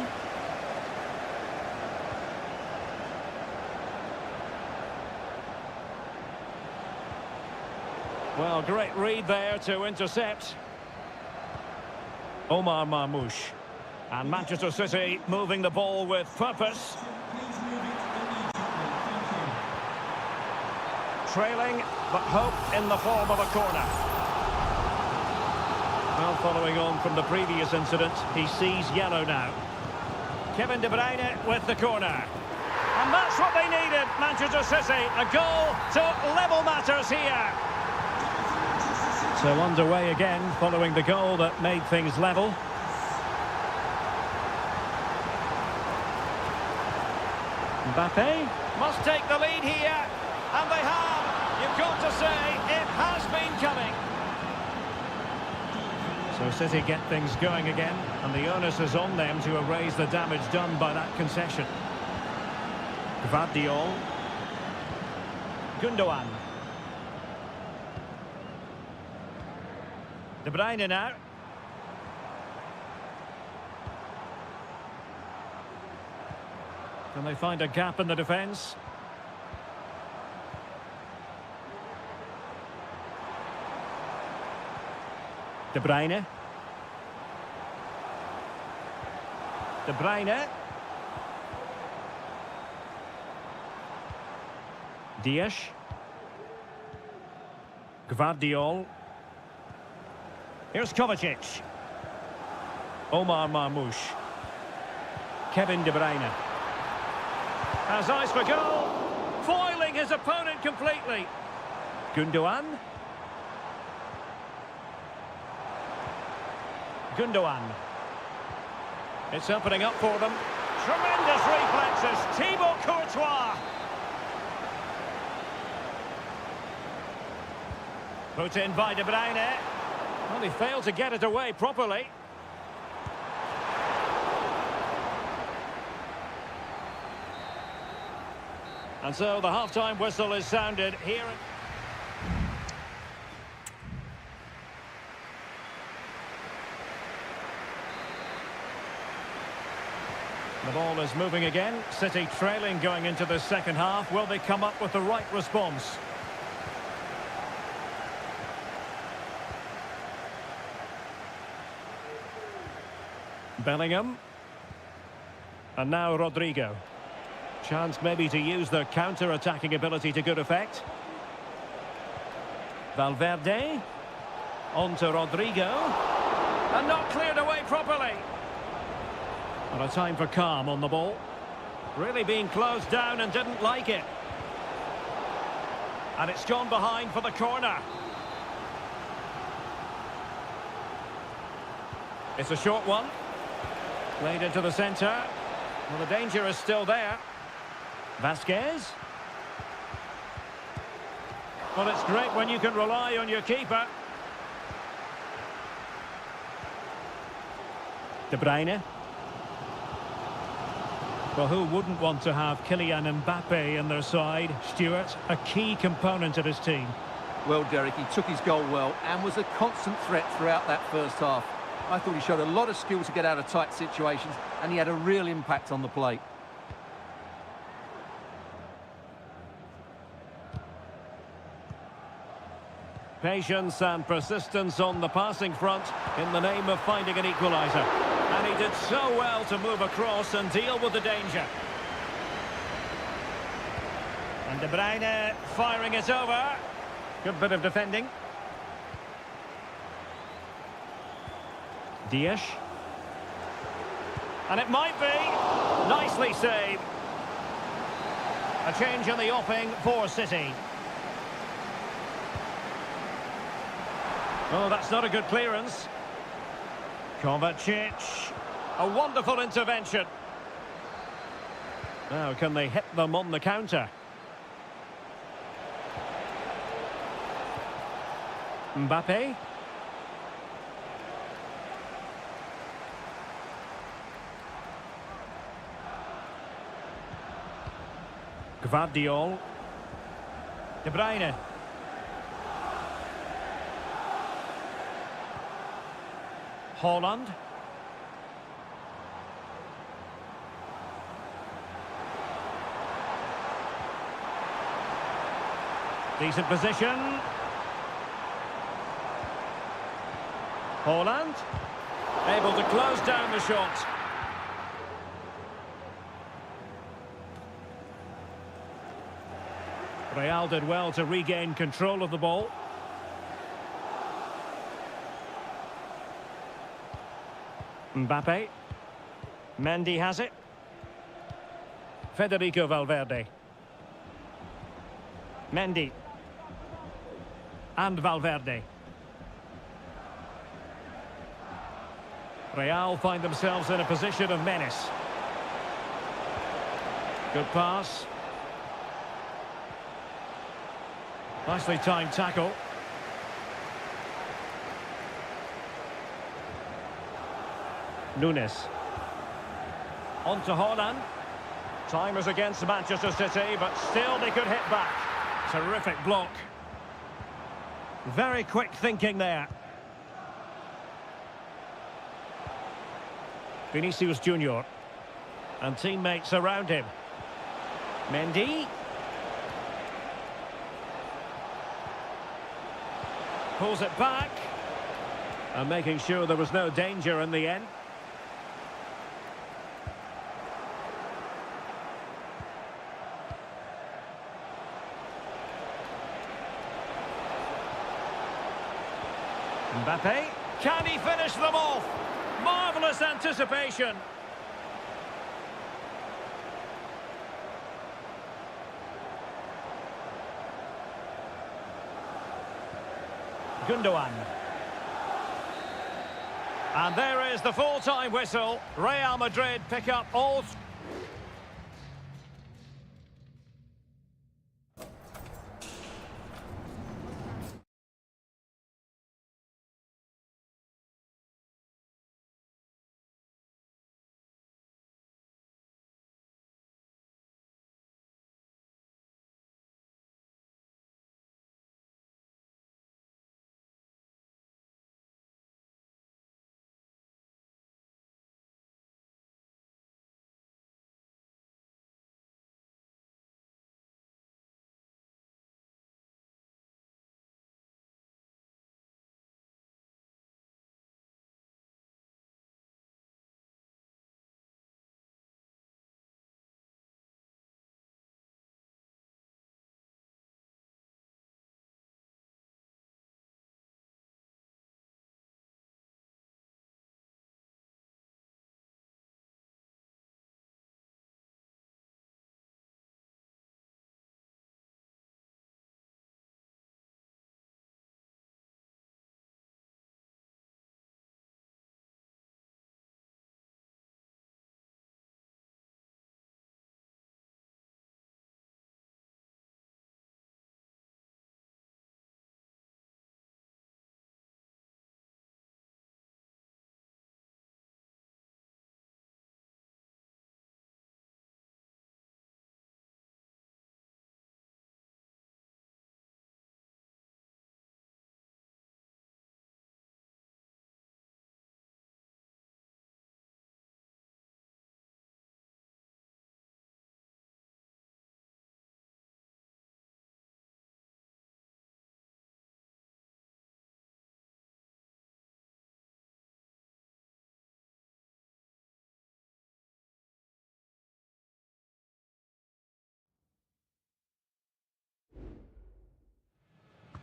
Well, great read there to intercept. Omar Marmoush. And Manchester City moving the ball with purpose. Trailing, but hope in the form of a corner. Well, following on from the previous incident, he sees yellow now. Kevin De Bruyne with the corner. And that's what they needed, Manchester City. A goal to level matters here. So underway again, following the goal that made things level. Mbappe must take the lead here, and they have. You've got to say, it has been coming. So City get things going again, and the onus is on them to erase the damage done by that concession. Gvardiol. Gündoğan. De Bruyne now. Can they find a gap in the defence? De Bruyne. De Bruyne. Dias. Gvardiol. Here's Kovacic. Omar Marmoush. Kevin De Bruyne. Has eyes for goal. Foiling his opponent completely. Gündoğan. Gündoğan. It's opening up for them. Tremendous reflexes. Thibaut Courtois. Put in by De Bruyne. Well, he failed to get it away properly. And so the half-time whistle is sounded here. The ball is moving again. City trailing going into the second half. Will they come up with the right response? Bellingham. And now Rodrigo. Chance maybe to use their counter-attacking ability to good effect. Valverde. On to Rodrigo. And not cleared away properly. And a time for calm on the ball. Really being closed down and didn't like it. And it's gone behind for the corner. It's a short one. Played into the centre. Well, the danger is still there. Vasquez. Well, it's great when you can rely on your keeper. De Bruyne. Well, who wouldn't want to have Kylian Mbappe in their side? Stuart, a key component of his team. Well, Derek, he took his goal well and was a constant threat throughout that first half. I thought he showed a lot of skill to get out of tight situations, and he had a real impact on the plate. Patience and persistence on the passing front in the name of finding an equaliser. And he did so well to move across and deal with the danger. And De Bruyne firing it over. Good bit of defending. Dias. And it might be. Nicely saved. A change in the offing for City. Oh, that's not a good clearance. Kovacic. A wonderful intervention. Now, can they hit them on the counter? Mbappe. Gvardiol. De Bruyne. Haaland. Decent position. Haaland. Able to close down the shot. Real did well to regain control of the ball. Mbappe. Mendy has it. Federico Valverde. Mendy. And Valverde. Real find themselves in a position of menace. Good pass. Nicely timed tackle. Nunes. On to Haaland. Time is against Manchester City, but still they could hit back. Terrific block. Very quick thinking there. Vinicius Junior. And teammates around him. Mendy. Pulls it back. And making sure there was no danger in the end. Mbappe, can he finish them off? Marvellous anticipation. Gundogan. And there is the full-time whistle. Real Madrid pick up all...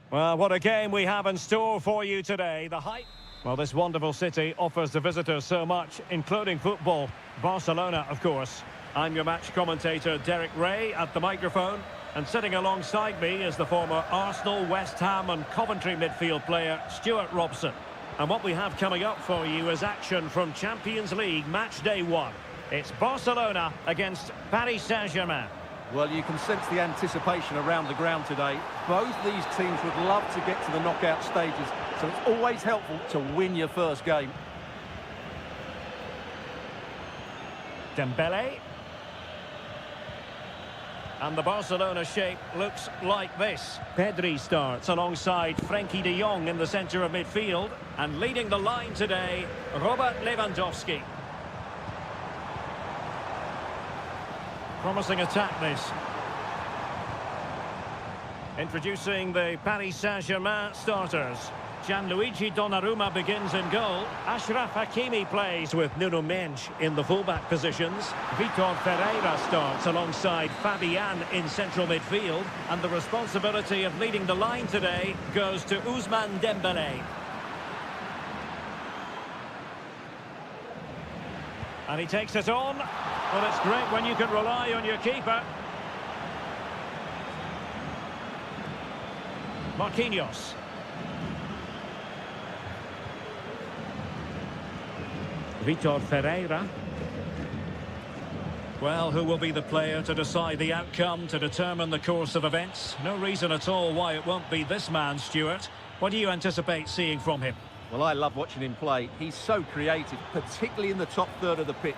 Well, what a game we have in store for you today. The hype. Well, this wonderful city offers the visitors so much, including football. Barcelona, of course. I'm your match commentator, Derek Ray, at the microphone. And sitting alongside me is the former Arsenal, West Ham and Coventry midfield player, Stuart Robson. And what we have coming up for you is action from Champions League match day 1. It's Barcelona against Paris Saint-Germain. Well, you can sense the anticipation around the ground today. Both these teams would love to get to the knockout stages, so it's always helpful to win your first game. Dembele. And the Barcelona shape looks like this. Pedri starts alongside Frenkie de Jong in the centre of midfield. And leading the line today, Robert Lewandowski. Promising attack, this. Introducing the Paris Saint-Germain starters. Gianluigi Donnarumma begins in goal. Achraf Hakimi plays with Nuno Mendes in the fullback positions. Vitor Ferreira starts alongside Fabian in central midfield. And the responsibility of leading the line today goes to Ousmane Dembele. And he takes it on. Well, it's great when you can rely on your keeper. Marquinhos. Vitor Ferreira. Well, who will be the player to decide the outcome, to determine the course of events? No reason at all why it won't be this man, Stuart. What do you anticipate seeing from him? Well, I love watching him play. He's so creative, particularly in the top third of the pitch.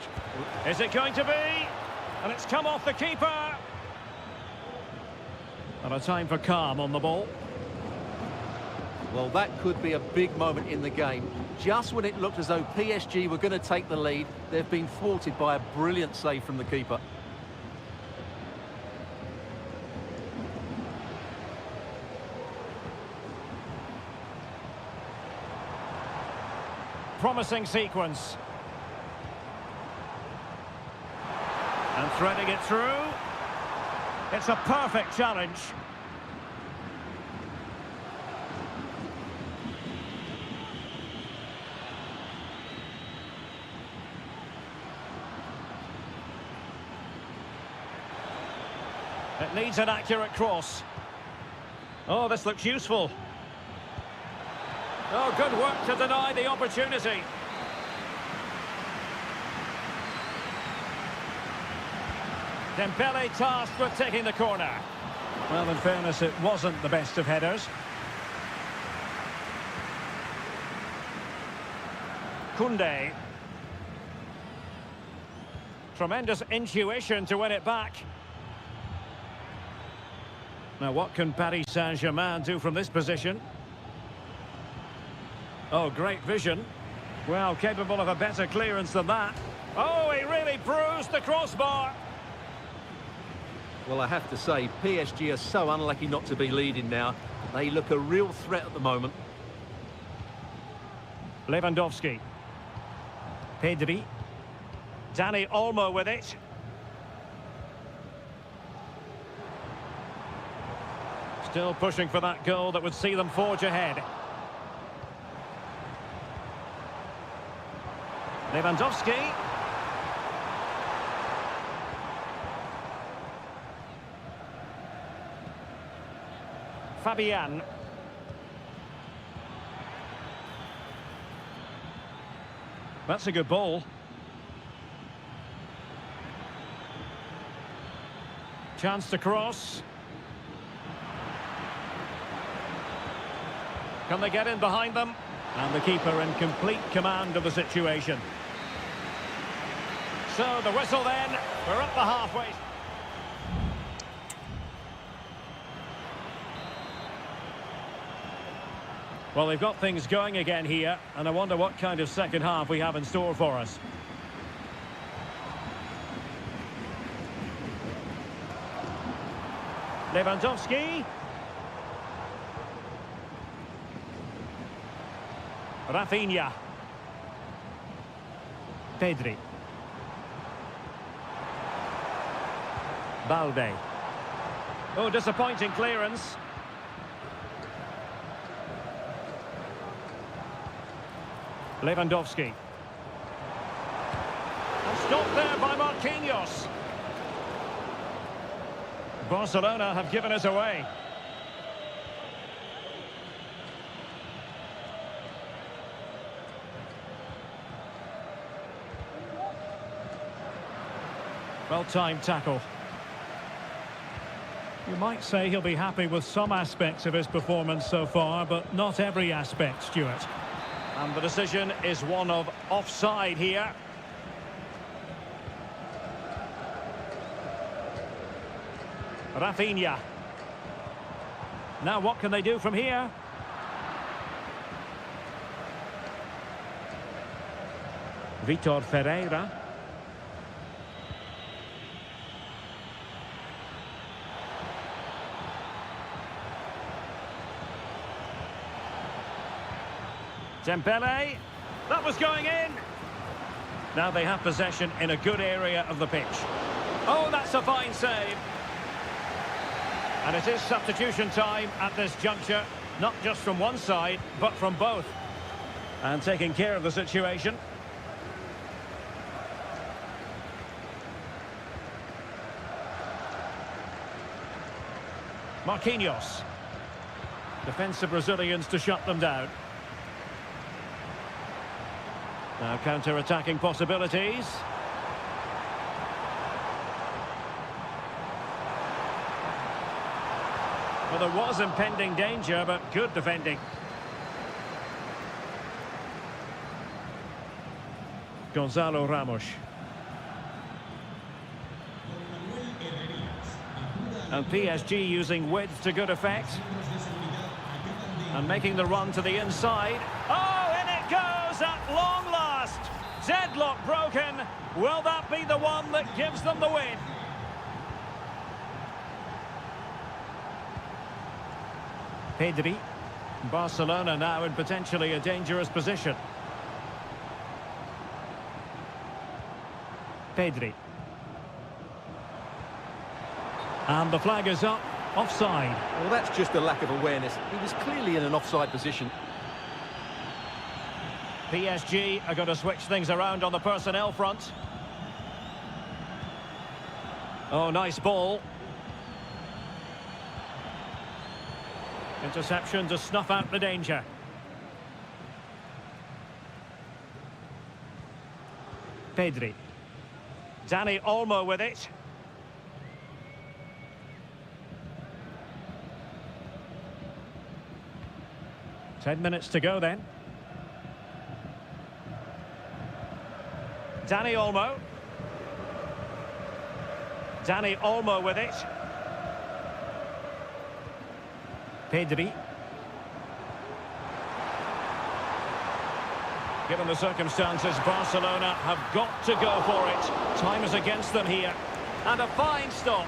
Is it going to be? And it's come off the keeper. And a time for calm on the ball. Well, that could be a big moment in the game. Just when it looked as though PSG were going to take the lead, they've been thwarted by a brilliant save from the keeper. Promising sequence. And threading it through. It's a perfect challenge. It needs an accurate cross. Oh, this looks useful. Oh, good work to deny the opportunity. Dembele tasked with taking the corner. Well, in fairness, it wasn't the best of headers. Koundé. Tremendous intuition to win it back. Now, what can Paris Saint-Germain do from this position? Oh, great vision. Well, capable of a better clearance than that. Oh, he really bruised the crossbar. Well, I have to say, PSG are so unlucky not to be leading now. They look a real threat at the moment. Lewandowski. Pedri. Dani Olmo with it. Still pushing for that goal that would see them forge ahead. Lewandowski. Fabian. That's a good ball. Chance to cross. Can they get in behind them? And the keeper in complete command of the situation. So the whistle then. We're at the halfway. Well, they've got things going again here, and I wonder what kind of second half we have in store for us. Lewandowski. Rafinha. Pedri. Balde. Oh, disappointing clearance. Lewandowski. And stopped there by Marquinhos. Barcelona have given us away. Well-timed tackle. You might say he'll be happy with some aspects of his performance so far, but not every aspect, Stuart. And the decision is one of offside here. Rafinha. Now what can they do from here? Vitor Ferreira. Dembele. That was going in. Now they have possession in a good area of the pitch. Oh, that's a fine save. And it is substitution time at this juncture, not just from one side, but from both. And taking care of the situation. Marquinhos. Defensive Brazilians to shut them down. Now counter-attacking possibilities. Well, there was impending danger, but good defending. Gonzalo Ramos. And PSG using width to good effect. And making the run to the inside. Oh, in it goes at long last. Deadlock broken. Will that be the one that gives them the win? Pedri. Barcelona now in potentially a dangerous position. Pedri. And the flag is up. Offside. Well, that's just a lack of awareness. He was clearly in an offside position. PSG are going to switch things around on the personnel front. Oh, nice ball. Interception to snuff out the danger. Pedri. Dani Olmo with it. Ten minutes to go then. Dani Olmo. Dani Olmo with it. Pedri. Given the circumstances, Barcelona have got to go for it. Time is against them here. And a fine stop.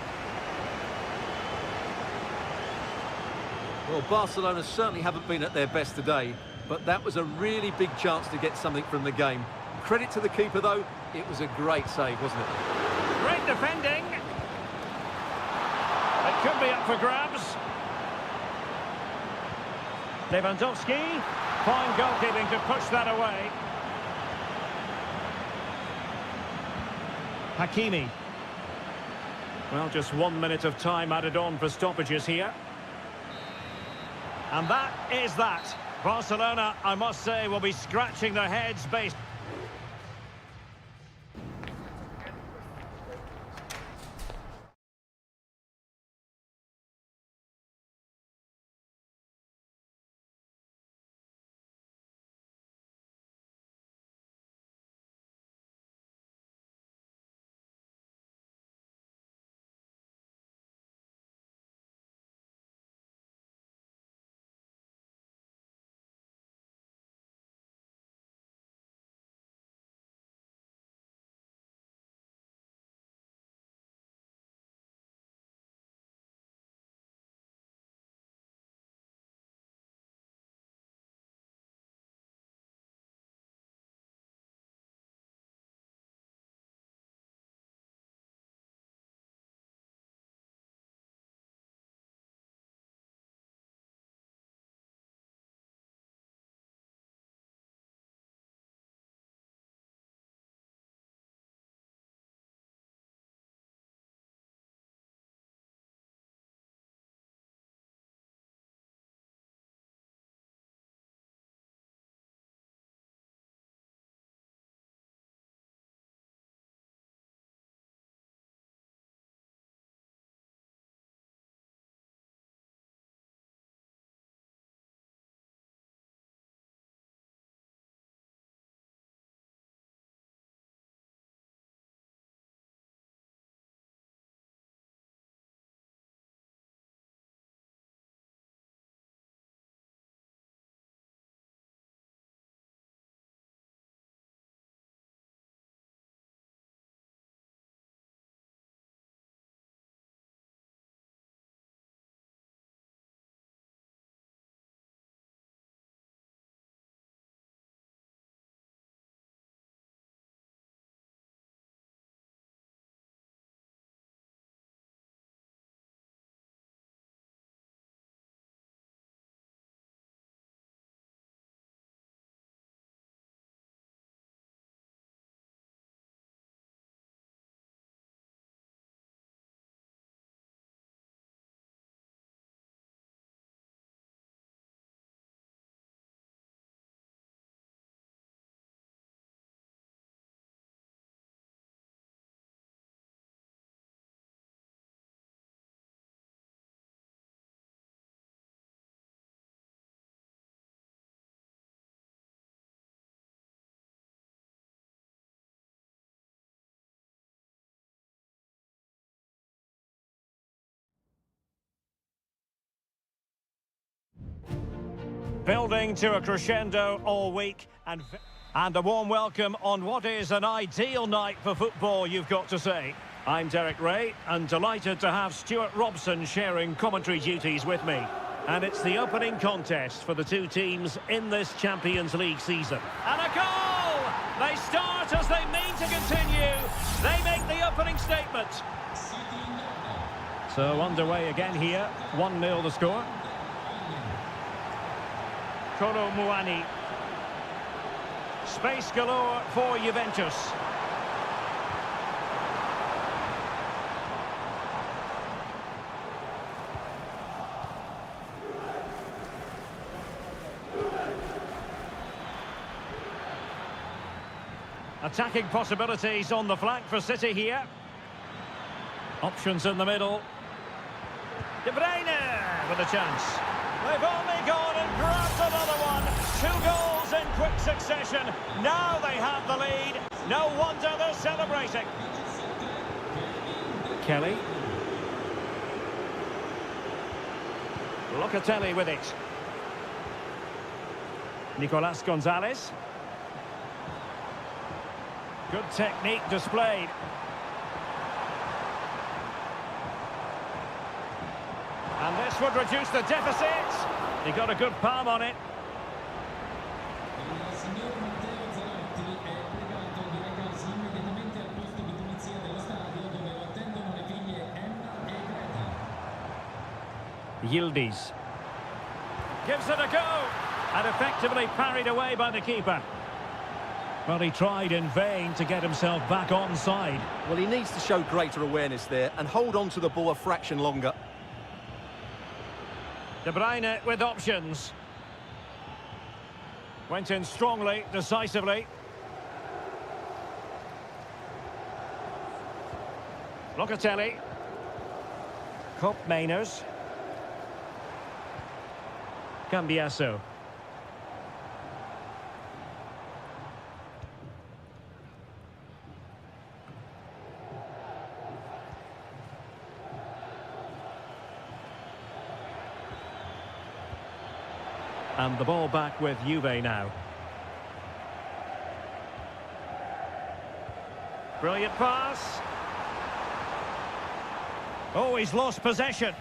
Well, Barcelona certainly haven't been at their best today, but that was a really big chance to get something from the game. Credit to the keeper, though. It was a great save, wasn't it? Great defending. It could be up for grabs. Lewandowski. Fine goalkeeping to push that away. Hakimi. Well, just 1 minute of time added on for stoppages here. And that is that. Barcelona, I must say, will be scratching their heads based Building to a crescendo all week and a warm welcome on what is an ideal night for football, you've got to say. I'm Derek Ray and delighted to have Stuart Robson sharing commentary duties with me. And it's the opening contest for the two teams in this Champions League season. And a goal! They start as they mean to continue. They make the opening statement. So underway again here, 1-0 the score. Kolo Muani. Space galore for Juventus. Attacking possibilities on the flank for City here. Options in the middle. De Bruyne with a chance. They've only gone and grabbed another one. 2 goals in quick succession. Now they have the lead. No wonder they're celebrating. Kelly. Locatelli with it. Nicolas Gonzalez. Good technique displayed. And this would reduce the deficit. He got a good palm on it. Yildiz. Gives it a go. And effectively parried away by the keeper. Well, he tried in vain to get himself back onside. Well, he needs to show greater awareness there and hold on to the ball a fraction longer. De Bruyne with options. Went in strongly, decisively. Locatelli. Mainers. Cambiasso. And the ball back with Juve now. Brilliant pass. Oh, he's lost possession.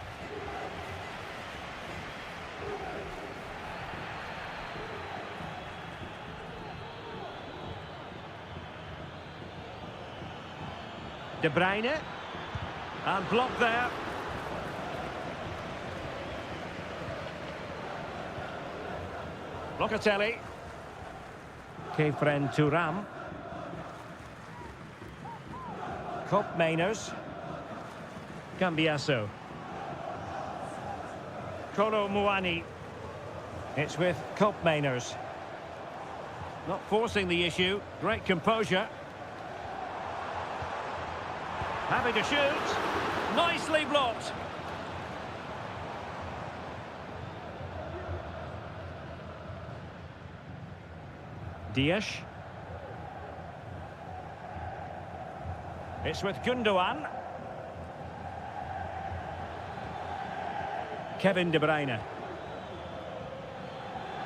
De Bruyne. And blocked there. Locatelli. Kefren Turam. Mainers. Cambiasso. Kolo Muani. It's with Mainers. Not forcing the issue. Great composure. Happy to shoot. Nicely blocked. Dias. It's with Gundogan. Kevin De Bruyne.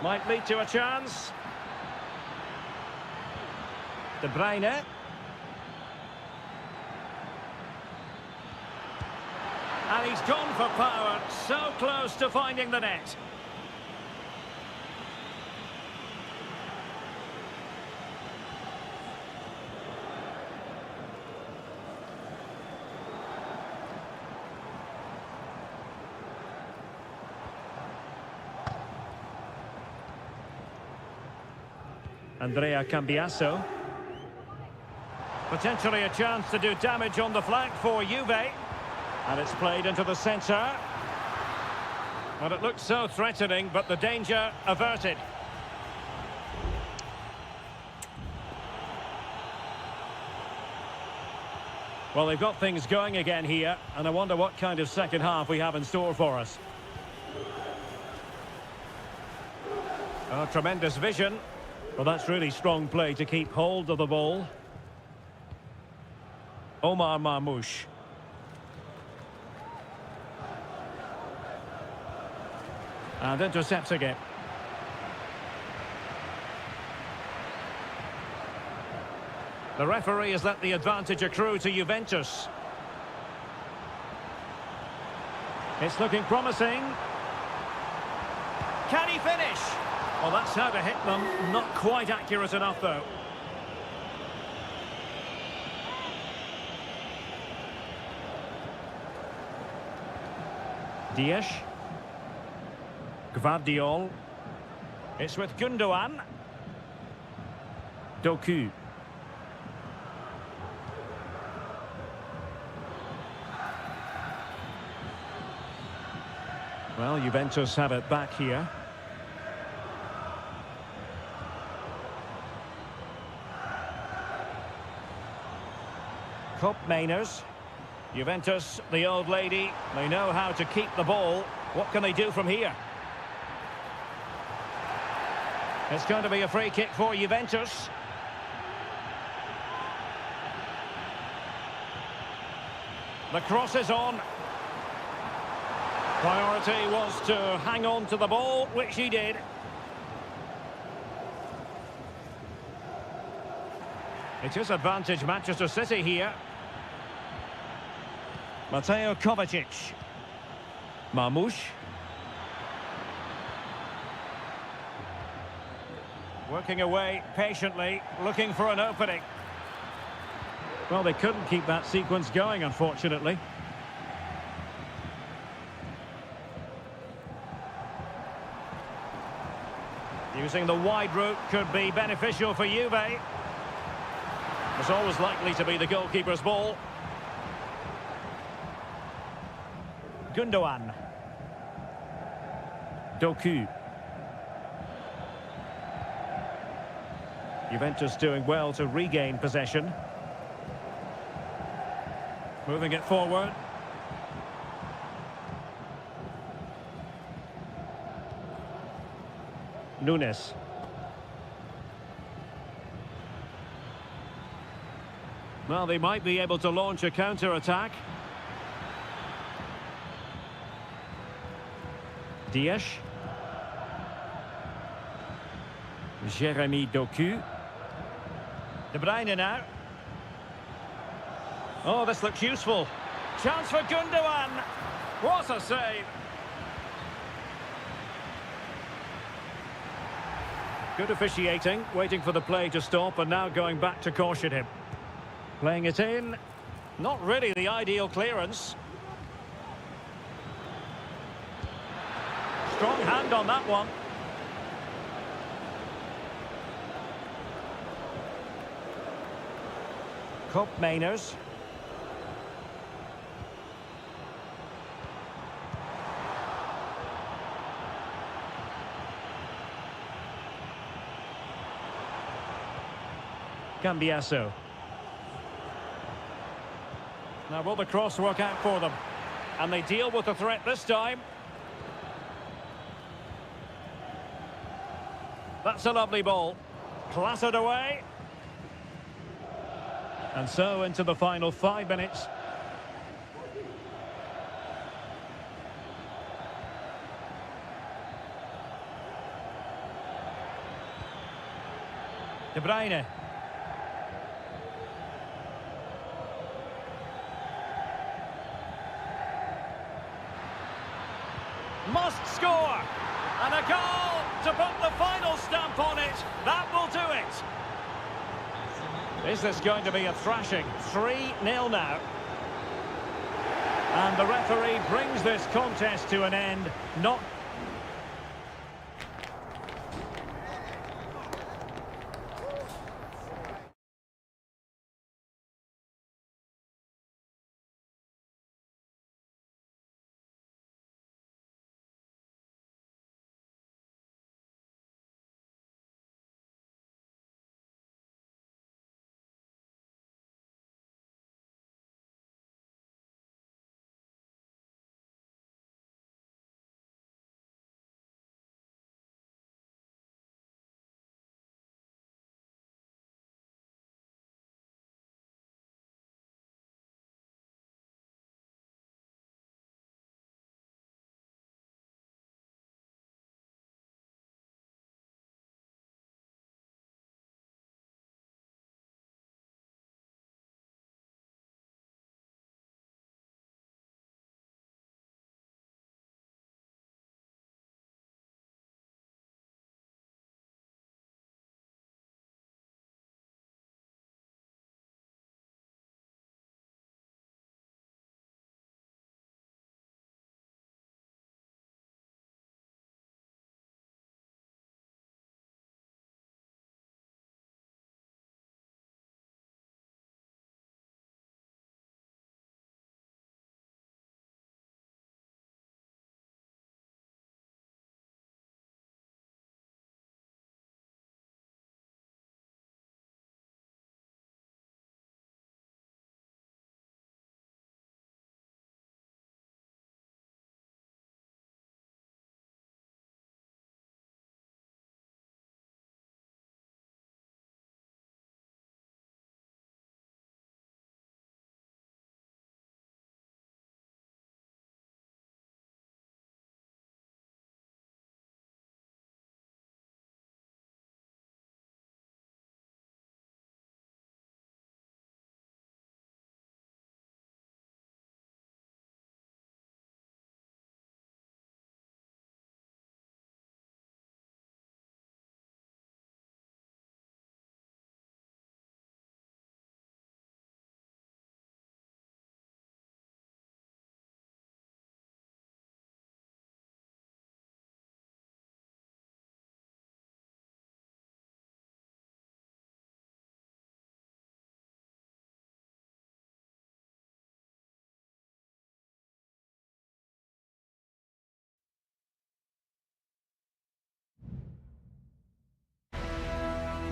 Might lead to a chance. De Bruyne. And he's gone for power. So close to finding the net. Andrea Cambiasso. Potentially a chance to do damage on the flank for Juve. And it's played into the centre. Well, it looked so threatening, but the danger averted. Well, they've got things going again here, and I wonder what kind of second half we have in store for us. Oh, tremendous vision. Well, that's really strong play to keep hold of the ball. Omar Marmoush. And intercepts again. The referee has let the advantage accrue to Juventus. It's looking promising. Can he finish? Well, that's how to hit them. Not quite accurate enough, though. Dias. Gvardiol. It's with Gundogan. Doku. Well, Juventus have it back here. Cup Mainers. Juventus, the old lady, they know how to keep the ball. What can they do from here? It's going to be a free kick for Juventus. The cross is on. Priority was to hang on to the ball, which he did. It is advantage Manchester City here. Mateo Kovacic. Marmoush. Working away patiently, looking for an opening. Well, they couldn't keep that sequence going, unfortunately. Using the wide route could be beneficial for Juve. It's always likely to be the goalkeeper's ball. Gundogan. Doku. Juventus doing well to regain possession. Moving it forward. Nunes. Well, they might be able to launch a counter-attack. Dias. Jeremy Doku. De Bruyne now. Oh, this looks useful. Chance for Gundogan. What a save. Good officiating, waiting for the play to stop and now going back to caution him. Playing it in. Not really the ideal clearance. Strong hand on that one. Cup Mainers. Cambiasso. Now will the cross work out for them? And they deal with the threat this time. That's a lovely ball. Clattered away. And so into the final 5 minutes. De Bruyne. Must score! And a goal to put the final stamp on it. That will do it. Is this going to be a thrashing? 3-0 now. And the referee brings this contest to an end. Not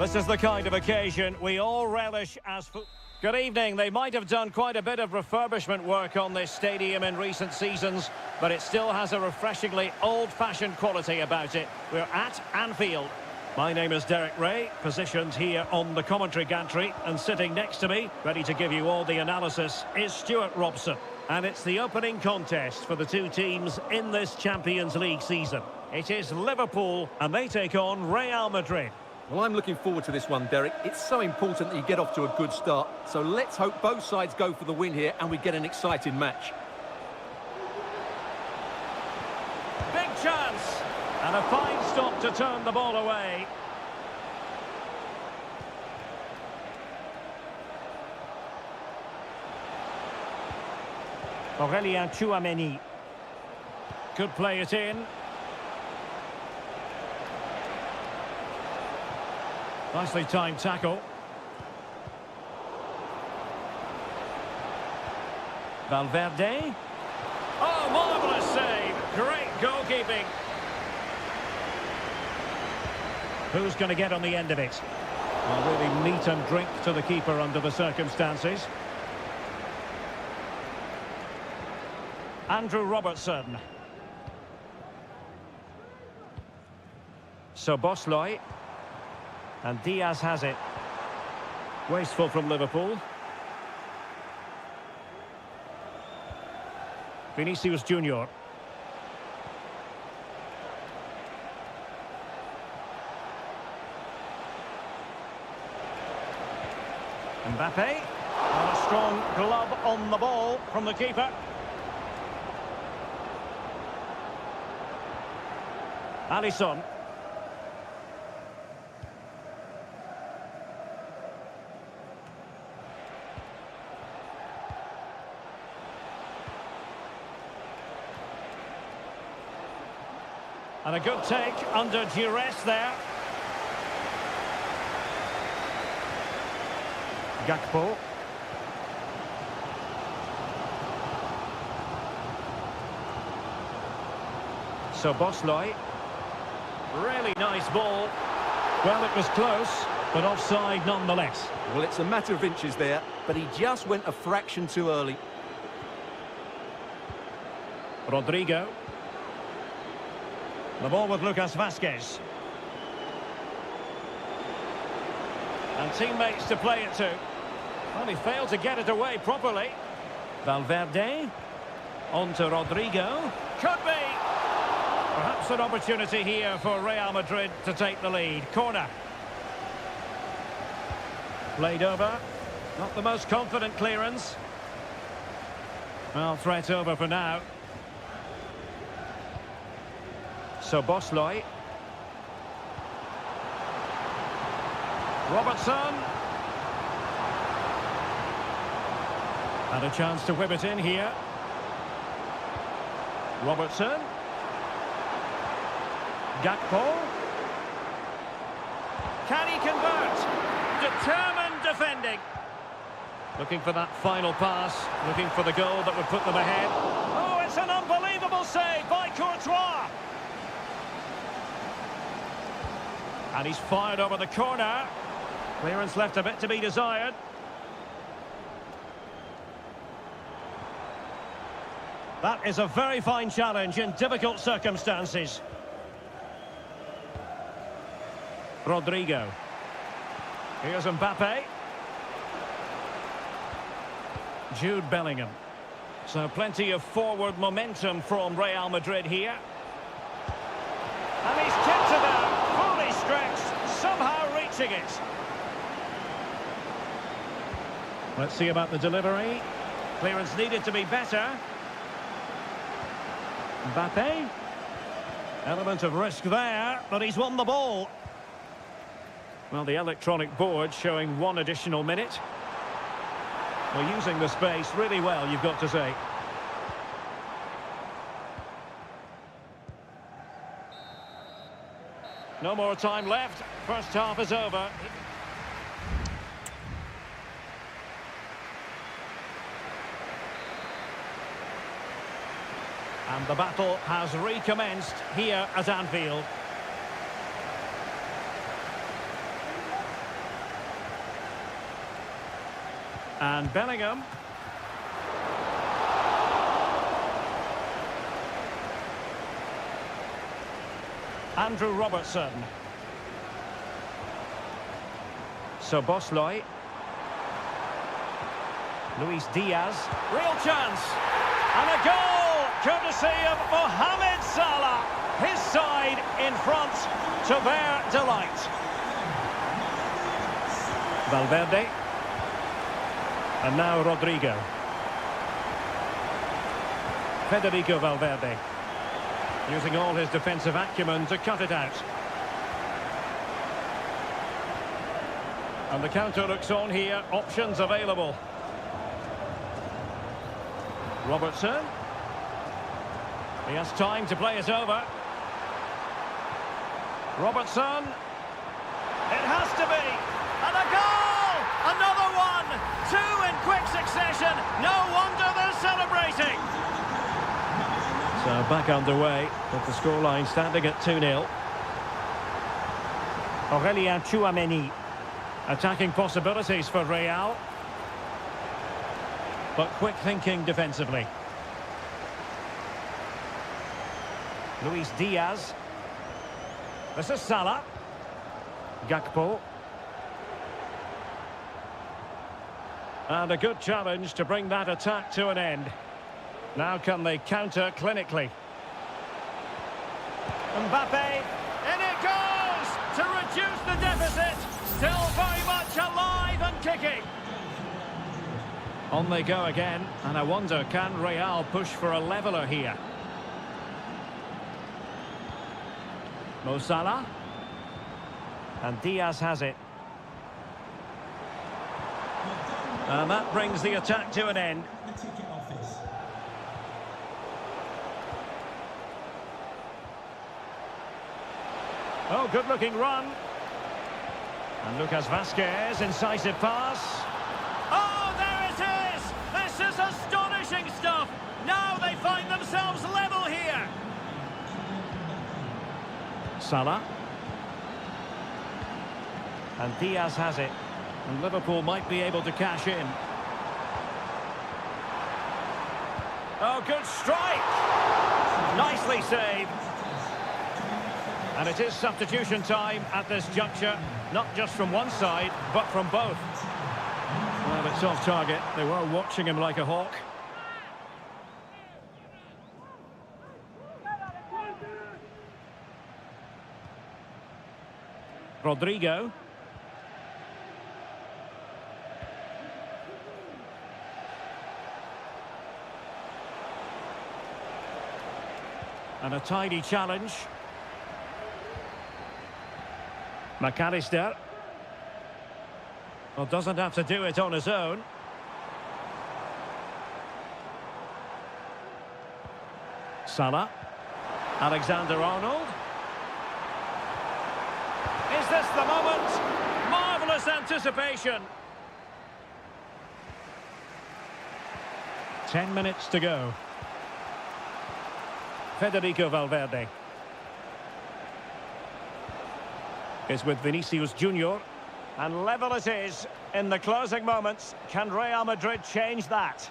This is the kind of occasion we all relish as... Good evening. They might have done quite a bit of refurbishment work on this stadium in recent seasons, but it still has a refreshingly old-fashioned quality about it. We're at Anfield. My name is Derek Ray, positioned here on the commentary gantry, and sitting next to me, ready to give you all the analysis, is Stuart Robson. And it's the opening contest for the two teams in this Champions League season. It is Liverpool, and they take on Real Madrid. Well, I'm looking forward to this one, Derek. It's so important that you get off to a good start. So let's hope both sides go for the win here and we get an exciting match. Big chance! And a fine stop to turn the ball away. Aurelien Tchouameni could play it in. Nicely timed tackle. Valverde. Oh, marvellous save. Great goalkeeping. Who's going to get on the end of it? Well, really meat and drink to the keeper under the circumstances. Andrew Robertson. So Bosloy. And Diaz has it. Wasteful from Liverpool. Vinicius Junior. Mbappe. And a strong glove on the ball from the keeper. Alisson. And a good take under duress there. Gakpo. So Bosloy. Really nice ball. Well, it was close, but offside nonetheless. Well, it's a matter of inches there, but he just went a fraction too early. Rodrigo. The ball with Lucas Vazquez. And teammates to play it to. Well, he failed to get it away properly. Valverde. On to Rodrigo. Could be. Perhaps an opportunity here for Real Madrid to take the lead. Corner. Played over. Not the most confident clearance. Well, threat over for now. So Bosloy. Robertson. And a chance to whip it in here. Robertson. Gakpo. Can he convert? Determined defending. Looking for that final pass. Looking for the goal that would put them ahead. Oh, it's an unbelievable save by Courtois. And he's fired over the corner. Clearance left a bit to be desired. That is a very fine challenge in difficult circumstances. Rodrigo. Here's Mbappe. Jude Bellingham. So plenty of forward momentum from Real Madrid here. And he's kicked it out, fully stretched, somehow reaching it. Let's see about the delivery. Clearance needed to be better. Mbappe. Element of risk there, but he's won the ball. Well, the electronic board showing one additional minute. Well, using the space really well, you've got to say. No more time left. First half is over. And the battle has recommenced here at Anfield. And Bellingham. Andrew Robertson. Sobosloy. Luis Diaz. Real chance. And a goal, courtesy of Mohamed Salah. His side in front to their delight. Valverde. And now Rodrigo. Federico Valverde. Using all his defensive acumen to cut it out. And the counter looks on here. Options available. Robertson. He has time to play it over. Robertson. It has to be. And a goal! Another one! Two in quick succession. No wonder they're celebrating. So back underway with the scoreline standing at 2-0. Aurélien Tchouaméni. Attacking possibilities for Real. But quick thinking defensively. Luis Diaz. This is Salah. Gakpo. And a good challenge to bring that attack to an end. Now can they counter clinically? Mbappe. In it goes! To reduce the deficit. Still very much alive and kicking. On they go again, and I wonder, can Real push for a leveller here? Mo Salah. And Diaz has it. And that brings the attack to an end. Oh, good-looking run. And Lucas Vazquez, incisive pass. Oh, there it is! This is astonishing stuff! Now they find themselves level here! Salah. And Diaz has it. And Liverpool might be able to cash in. Oh, good strike! Nicely saved. And it is substitution time at this juncture. Not just from one side, but from both. Well, it's off target. They were watching him like a hawk. Rodrigo. And a tidy challenge. McAllister. Well, doesn't have to do it on his own. Salah. Alexander-Arnold. Is this the moment? Marvellous anticipation. 10 minutes to go. Federico Valverde is with Vinicius Junior. And level it is in the closing moments. Can Real Madrid change that?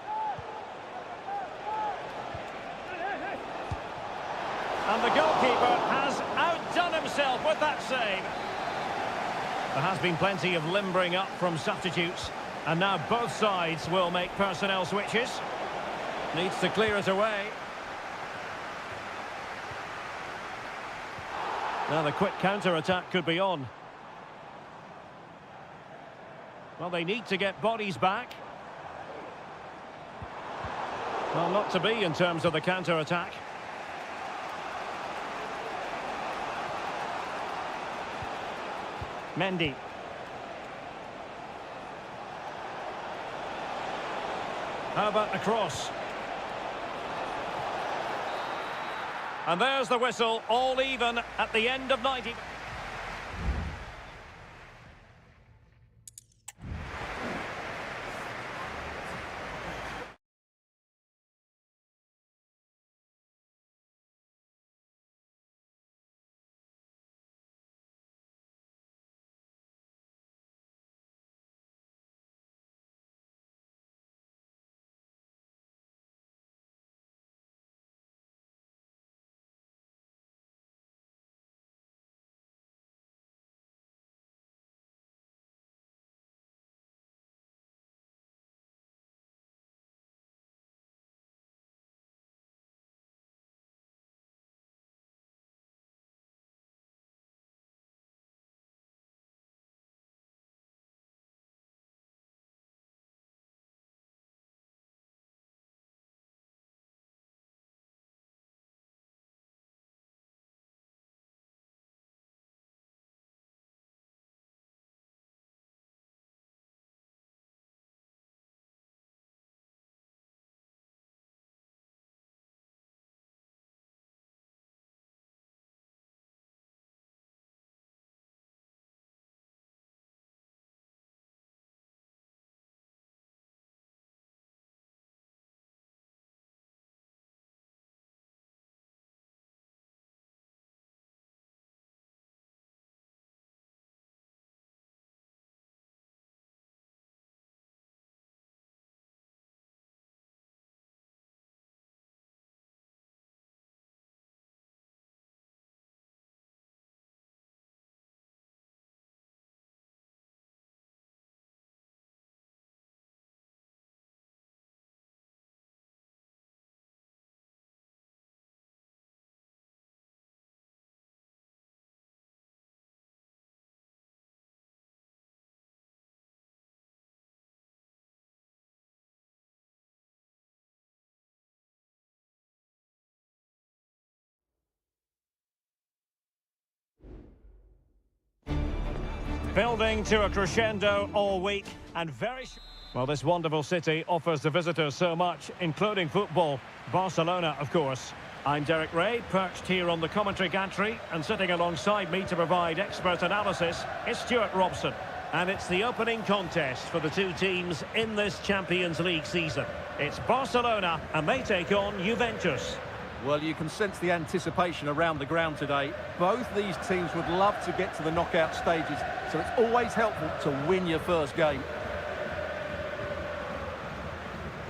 And the goalkeeper has outdone himself with that save. There has been plenty of limbering up from substitutes. And now both sides will make personnel switches. Needs to clear it away. Now the quick counter-attack could be on. Well, they need to get bodies back. Well, not to be in terms of the counter-attack. Mendy. How about the cross? And there's the whistle, all even at the end of 90. Building to a crescendo all week and very... Well, this wonderful city offers the visitors so much, including football. Barcelona, of course. I'm Derek Ray, perched here on the commentary gantry, and sitting alongside me to provide expert analysis is Stuart Robson. And it's the opening contest for the two teams in this Champions League season. It's Barcelona, and they take on Juventus. Well, you can sense the anticipation around the ground today. Both these teams would love to get to the knockout stages, so it's always helpful to win your first game.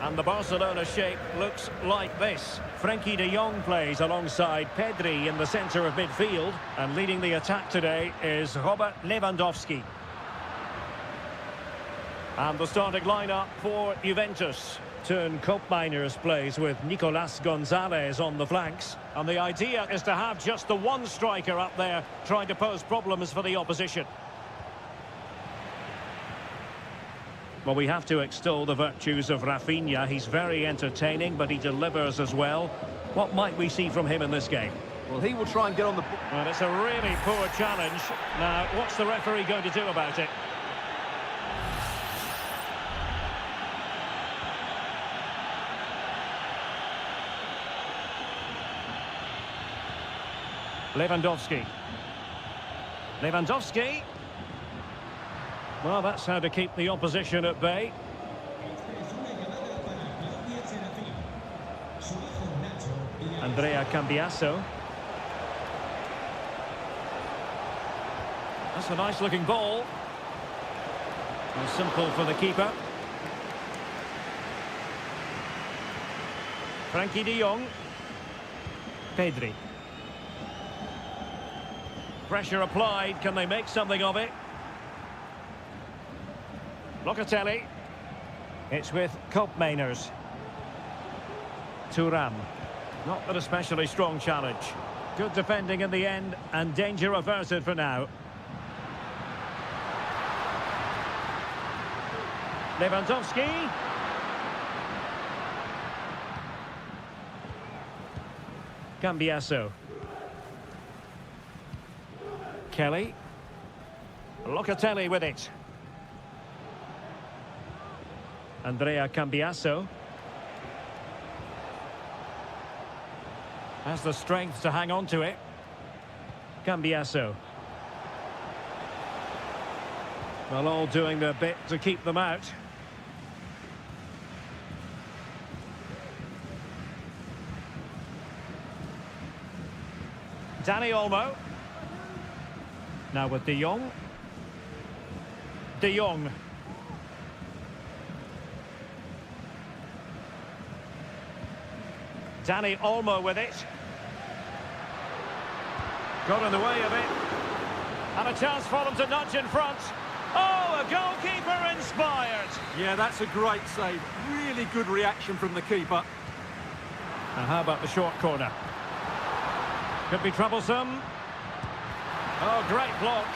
And the Barcelona shape looks like this. Frenkie de Jong plays alongside Pedri in the centre of midfield. And leading the attack today is Robert Lewandowski. And the starting lineup for Juventus. Turn Koopmeiners plays with Nicolas Gonzalez on the flanks. And the idea is to have just the one striker up there trying to pose problems for the opposition. Well, we have to extol the virtues of Rafinha. He's very entertaining, but he delivers as well. What might we see from him in this game? Well, he will try and get on the... Well, it's a really poor challenge. Now, what's the referee going to do about it? Lewandowski. Lewandowski. Well, that's how to keep the opposition at bay. Andrea Cambiasso. That's a nice-looking ball. And simple for the keeper. Frenkie de Jong. Pedri. Pressure applied. Can they make something of it? Locatelli. It's with Koopmeiners. Thuram. Not an especially strong challenge. Good defending in the end, and danger averted for now. Lewandowski. Cambiasso. Kelly. Locatelli with it. Andrea Cambiasso has the strength to hang on to it. Cambiasso. Well, all doing their bit to keep them out. Dani Olmo. Now with De Jong. De Jong. Dani Olmo with it. Got in the way of it. And a chance for them to nudge in front. Oh, a goalkeeper inspired. Yeah, that's a great save. Really good reaction from the keeper. And how about the short corner? Could be troublesome. Oh, great block.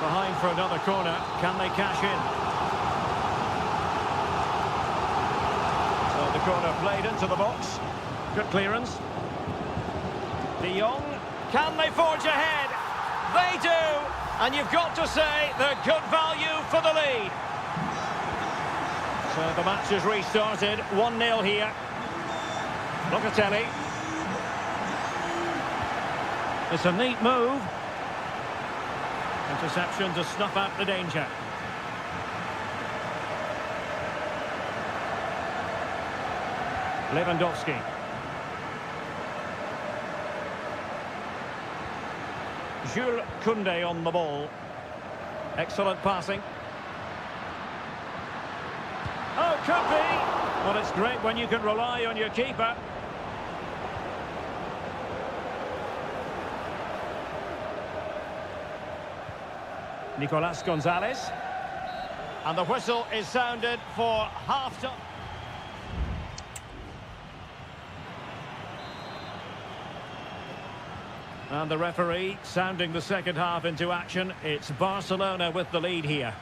Behind for another corner. Can they cash in? So the corner played into the box. Good clearance. De Jong. Can they forge ahead? They do. And you've got to say they're good value for the lead. So the match has restarted. 1-0 here. Locatelli. It's a neat move. Interception to snuff out the danger. Lewandowski. Jules Koundé on the ball. Excellent passing. Oh, could be. Well, it's great when you can rely on your keeper. Nicolas Gonzalez. And the whistle is sounded for half-time. And the referee sounding the second half into action. It's Barcelona with the lead here.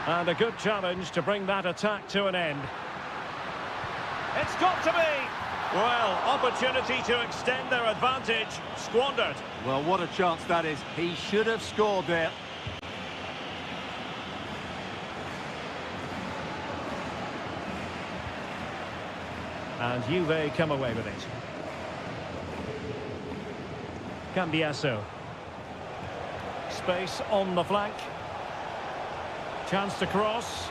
And a good challenge to bring that attack to an end. It's got to be! Well, opportunity to extend their advantage, squandered. Well, what a chance that is. He should have scored there. And Juve come away with it. Cambiasso. Space on the flank. Chance to cross.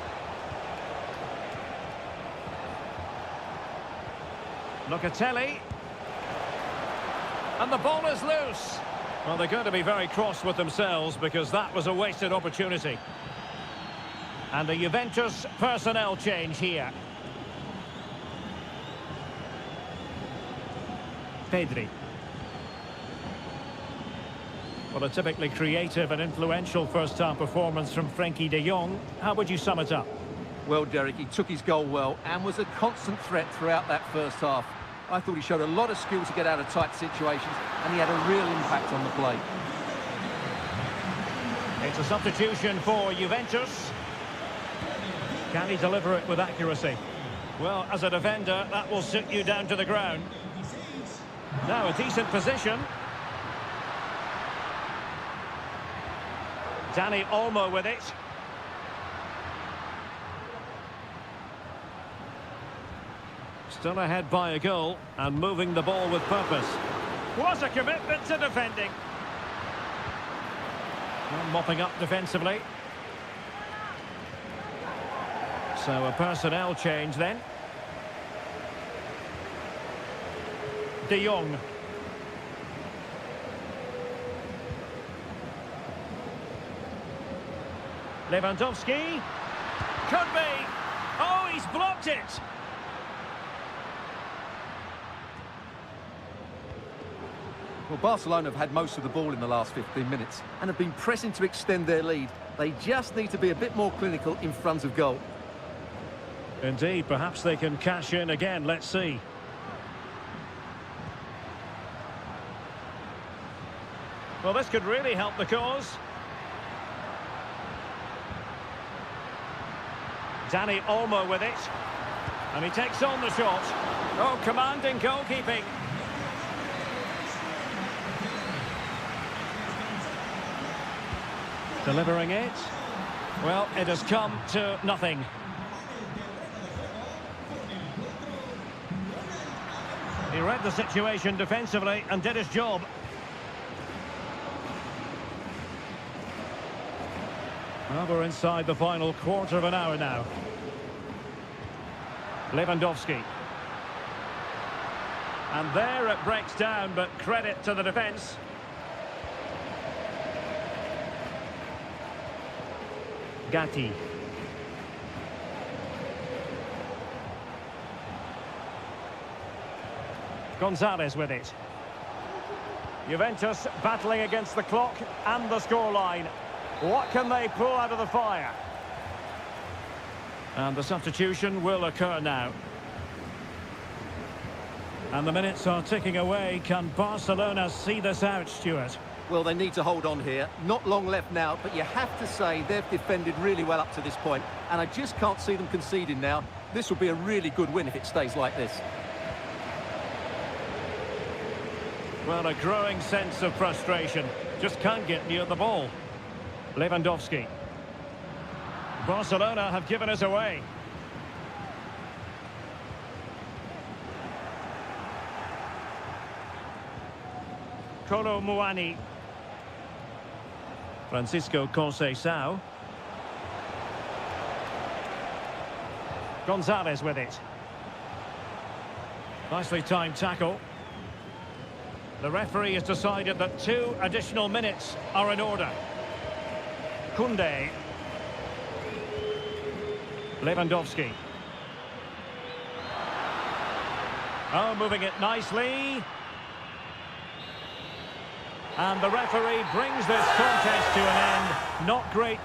Locatelli. And the ball is loose. Well, they're going to be very cross with themselves because that was a wasted opportunity. And a Juventus personnel change here. Pedri. Well, a typically creative and influential first-half performance from Frenkie de Jong. How would you sum it up? Well, Derek, he took his goal well and was a constant threat throughout that first half. I thought he showed a lot of skill to get out of tight situations, and he had a real impact on the play. It's a substitution for Juventus. Can he deliver it with accuracy? Well, as a defender, that will sit you down to the ground. Now a decent position. Dani Olmo with it. Still ahead by a goal and moving the ball with purpose. What a commitment to defending. Well, mopping up defensively. So a personnel change then. De Jong. Lewandowski. Could be. Oh, he's blocked it. Well, Barcelona have had most of the ball in the last 15 minutes and have been pressing to extend their lead. They just need to be a bit more clinical in front of goal. Indeed, perhaps they can cash in again. Let's see. Well, this could really help the cause. Dani Olmo with it. And he takes on the shot. Oh, commanding goalkeeping. Delivering it. Well, it has come to nothing. He read the situation defensively and did his job. Well, we're inside the final quarter of an hour now. Lewandowski. And there it breaks down, but credit to the defence. Gatti. Gonzalez with it. Juventus battling against the clock and the scoreline. What can they pull out of the fire? And the substitution will occur now. And the minutes are ticking away. Can Barcelona see this out, Stuart? Well, they need to hold on here. Not long left now, but you have to say they've defended really well up to this point, and I just can't see them conceding now. This will be a really good win if it stays like this. Well, a growing sense of frustration. Just can't get near the ball. Lewandowski. Barcelona have given us away. Kolo Muani. Francisco Conceição. Gonzalez with it. Nicely timed tackle. The referee has decided that 2 additional minutes are in order. Koundé. Lewandowski. Oh, moving it nicely. And the referee brings this contest to an end. Not great.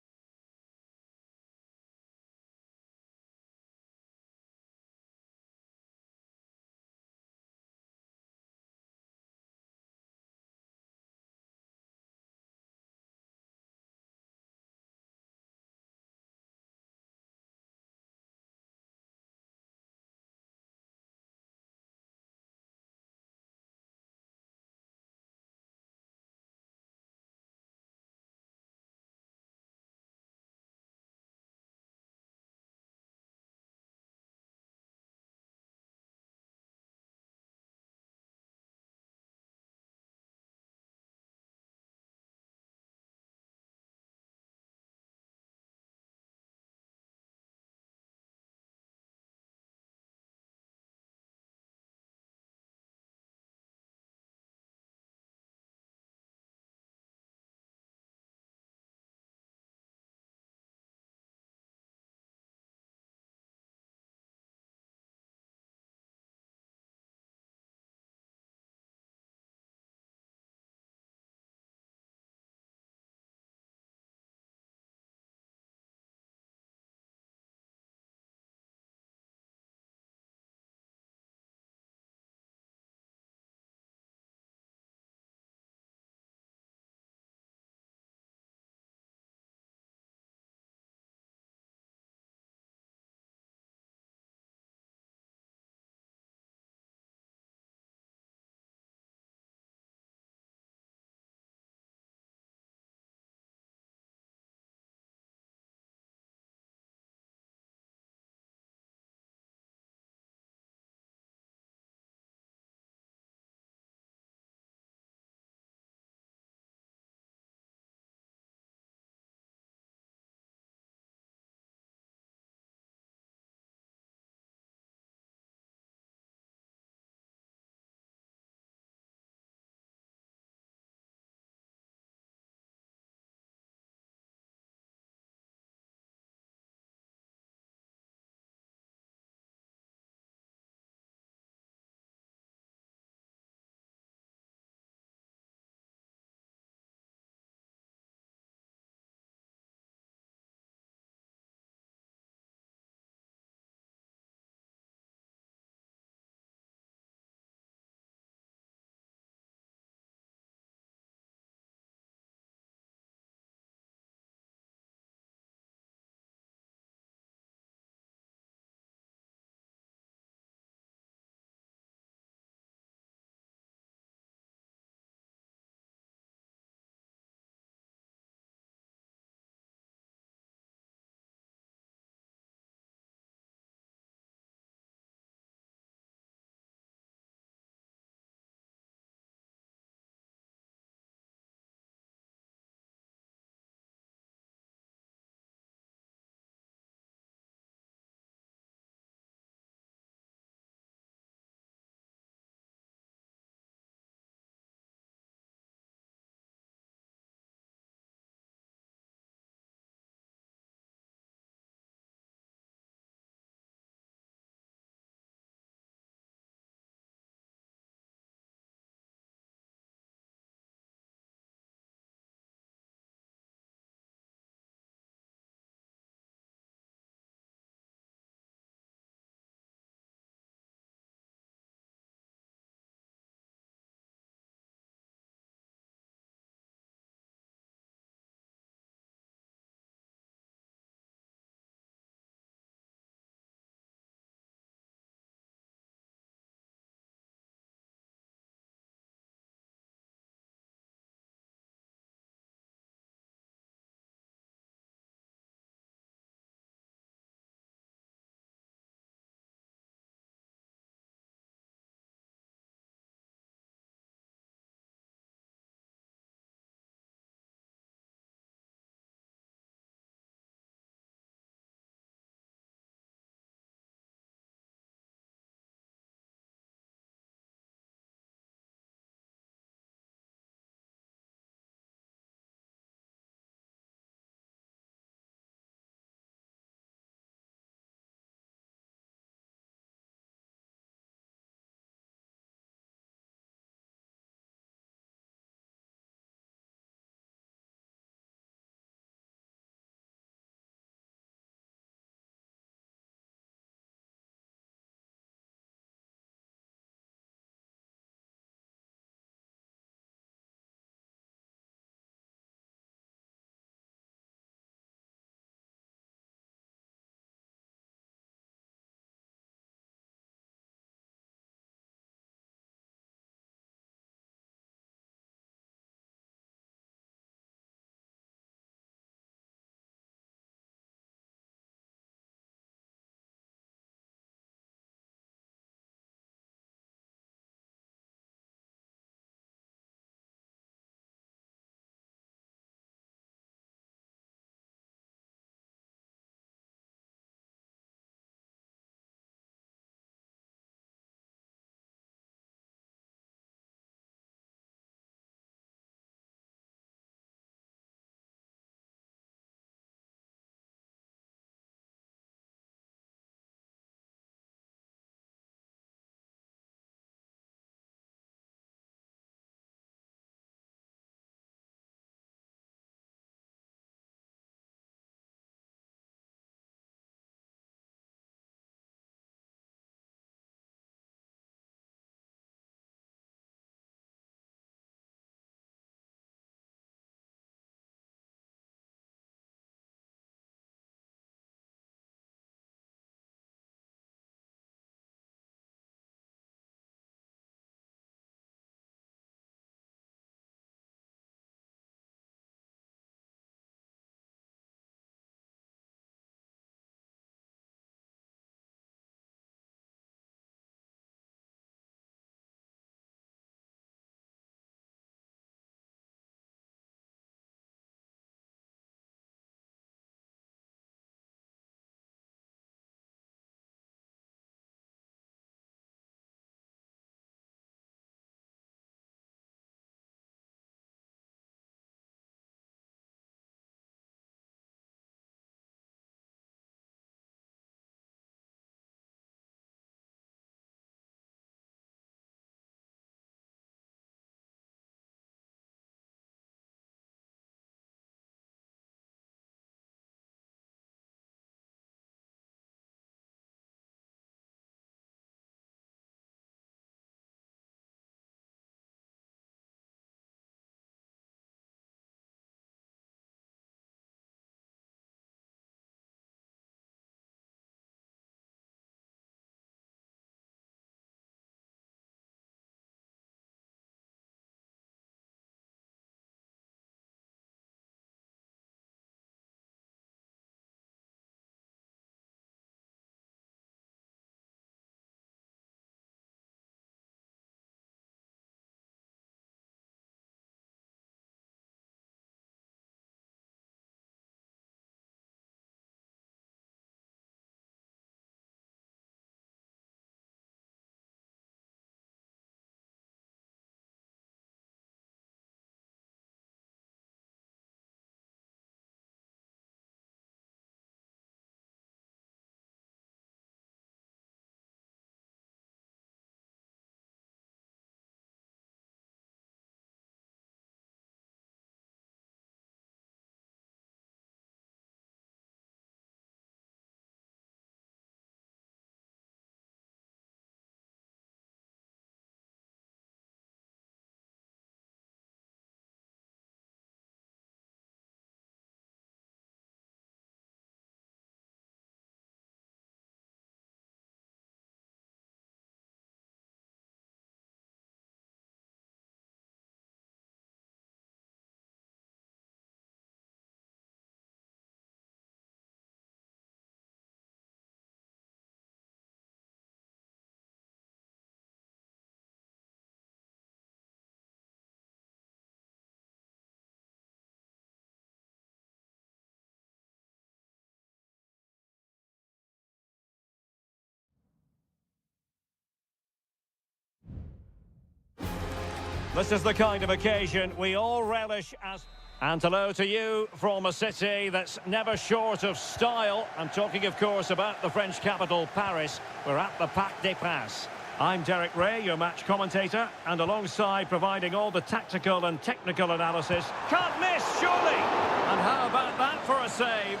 This is the kind of occasion we all relish as... And hello to you from a city that's never short of style. I'm talking, of course, about the French capital, Paris. We're at the Parc des Princes. I'm Derek Ray, your match commentator, and alongside providing all the tactical and technical analysis. Can't miss, surely! And how about that for a save?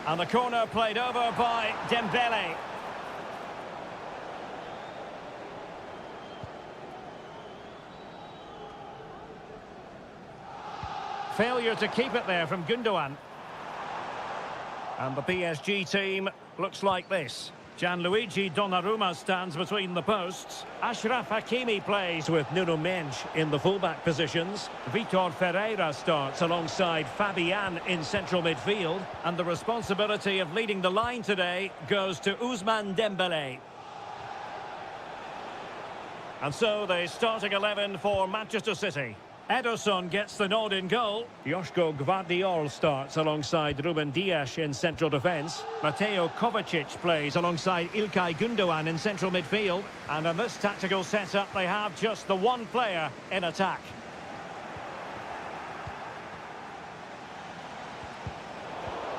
And the corner played over by Dembele. Failure to keep it there from Gundogan. And the PSG team looks like this. Gianluigi Donnarumma stands between the posts. Achraf Hakimi plays with Nuno Mendes in the fullback positions. Vitor Ferreira starts alongside Fabian in central midfield. And the responsibility of leading the line today goes to Ousmane Dembele. And so the starting 11 for Manchester City. Ederson gets the nod in goal. Joško Gvardiol starts alongside Ruben Dias in central defence. Mateo Kovacic plays alongside Ilkay Gundogan in central midfield. And in this tactical setup, they have just the one player in attack.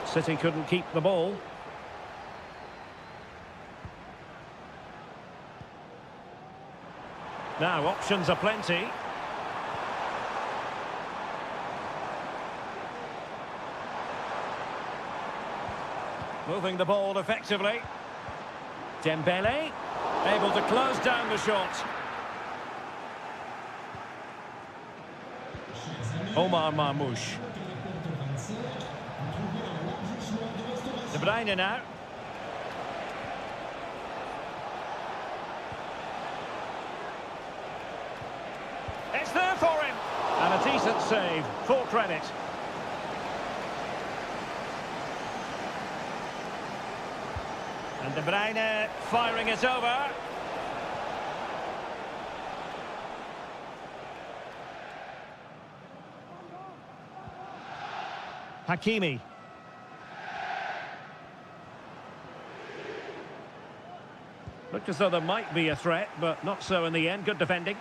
City couldn't keep the ball. Now, options are plenty. Moving the ball effectively. Dembele, able to close down the shot. Omar Marmoush. De Bruyne now. It's there for him. And a decent save, full credit. And De Bruyne firing it over. Hakimi. Looked as though there might be a threat, but not so in the end. Good defending.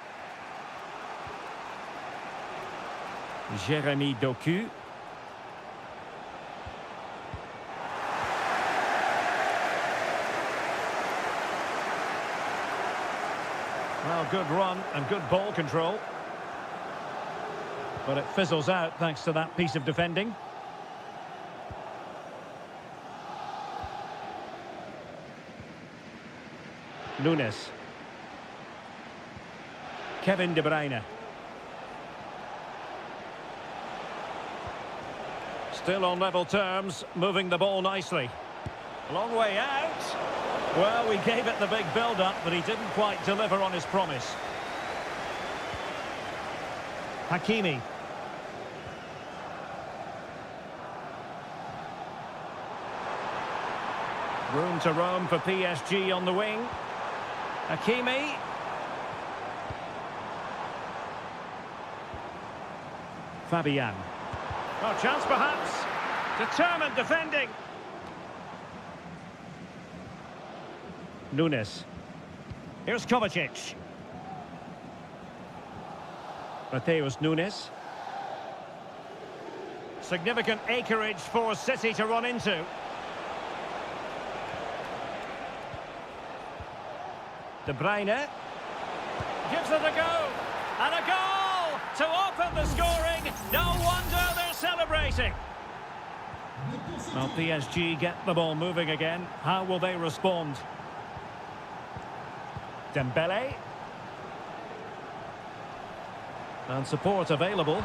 Jérémy Doku. Well, good run and good ball control. But it fizzles out thanks to that piece of defending. Nunes. Kevin De Bruyne. Still on level terms, moving the ball nicely. Long way out. Well, we gave it the big build-up, but he didn't quite deliver on his promise. Hakimi. Room to roam for PSG on the wing. Hakimi. Fabian. Oh, chance perhaps. Determined defending. Nunes. Here's Kovacic. Mateus Nunes. Significant acreage for City to run into. De Bruyne. Gives it a go. And a goal to open the scoring. No wonder they're celebrating. Well, PSG get the ball moving again. How will they respond? Dembele. And support available.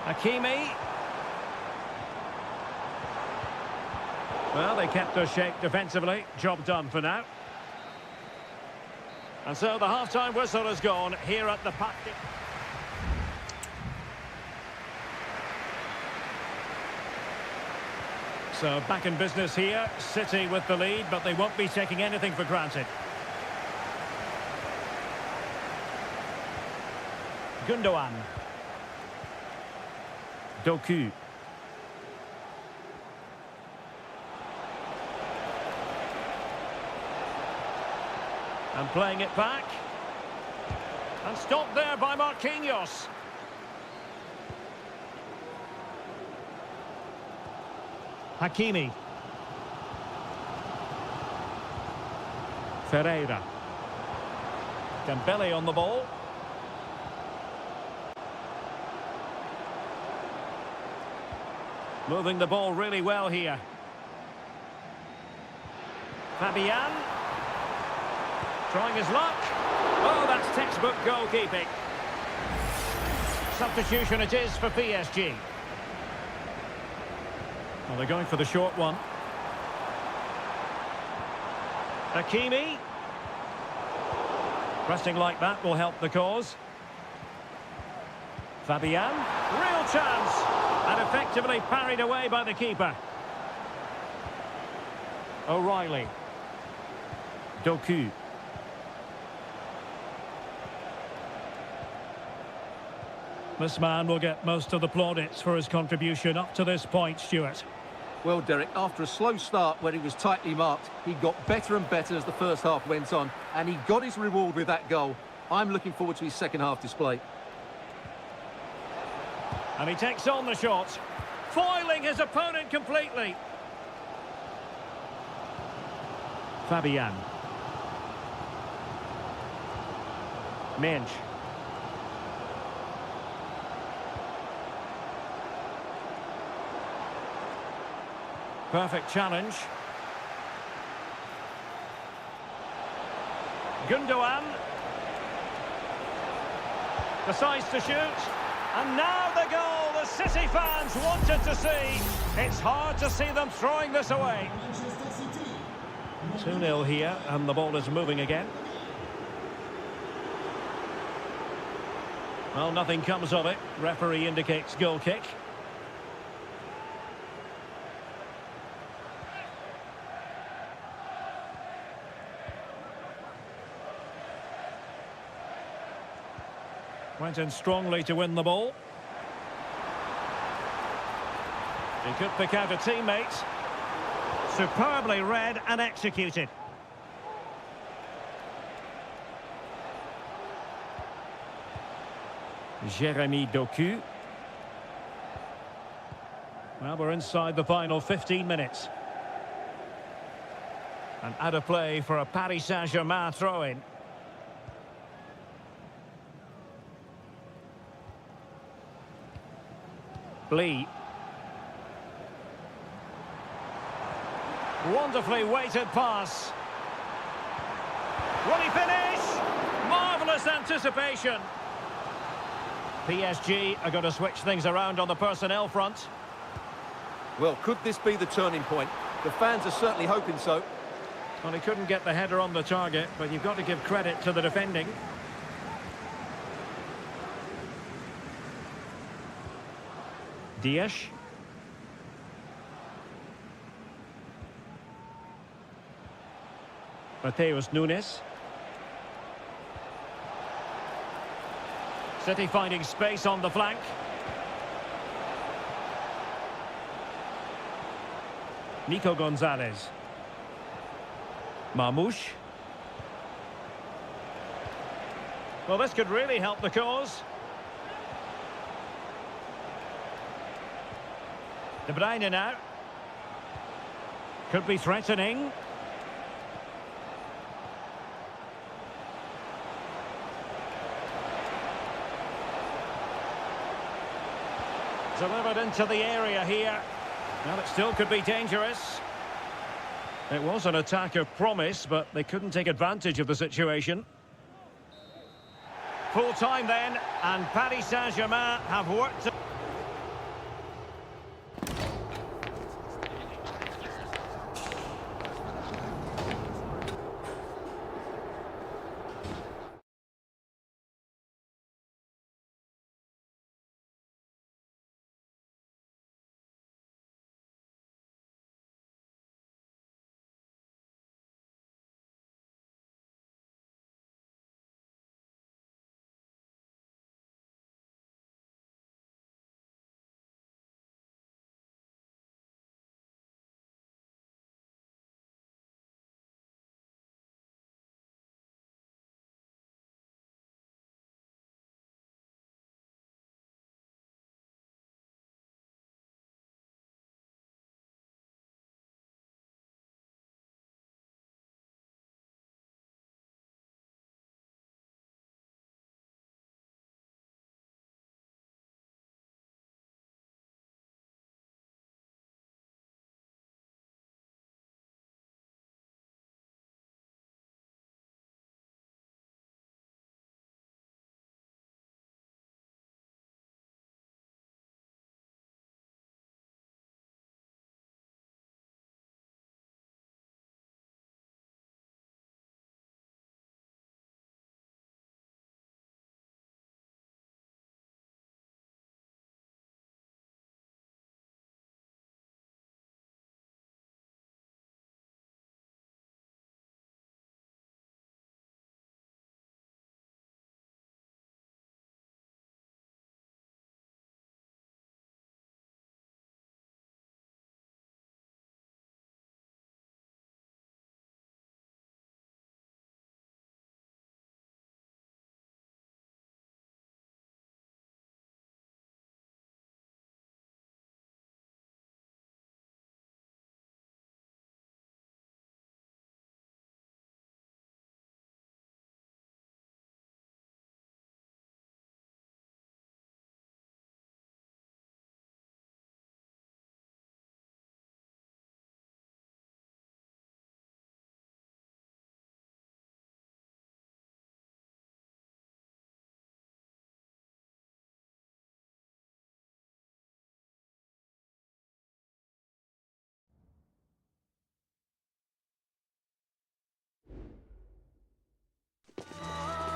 Hakimi. Well, they kept their shape defensively. Job done for now. And so the half-time whistle has gone here at the Parc. So back in business here. City with the lead, but they won't be taking anything for granted. Gundogan. Doku. And playing it back. And stopped there by Marquinhos. Hakimi. Ferreira. Dembele on the ball. Moving the ball really well here. Fabian. Trying his luck. Oh, that's textbook goalkeeping. Substitution it is for PSG. Well, they're going for the short one. Hakimi. Pressing like that will help the cause. Fabian. Real chance. And effectively parried away by the keeper. O'Reilly. Doku. This man will get most of the plaudits for his contribution up to this point, Stuart. Well, Derek, after a slow start where he was tightly marked, he got better and better as the first half went on, and he got his reward with that goal. I'm looking forward to his second half display. And he takes on the shot, foiling his opponent completely. Fabian. Minch. Perfect challenge. Gundogan. Decides to shoot. And now the goal the City fans wanted to see. It's hard to see them throwing this away. 2-0 here, and the ball is moving again. Well, nothing comes of it. Referee indicates goal kick. Went in strongly to win the ball. He could pick out a teammate. Superbly read and executed. Jeremy Doku. Well, we're inside the final 15 minutes. And out of play for a Paris Saint-Germain throw-in. Lee. Wonderfully weighted pass. Will he finish? Marvellous anticipation. PSG are going to switch things around on the personnel front. Well, could this be the turning point? The fans are certainly hoping so. Well, he couldn't get the header on the target, but you've got to give credit to the defending. Dias. Mateus Nunes. City finding space on the flank. Nico Gonzalez. Marmoush. Well, this could really help the cause. De Bruyne now. Could be threatening. Delivered into the area here. Well, it still could be dangerous. It was an attack of promise, but they couldn't take advantage of the situation. Full time then, and Paris Saint-Germain have worked...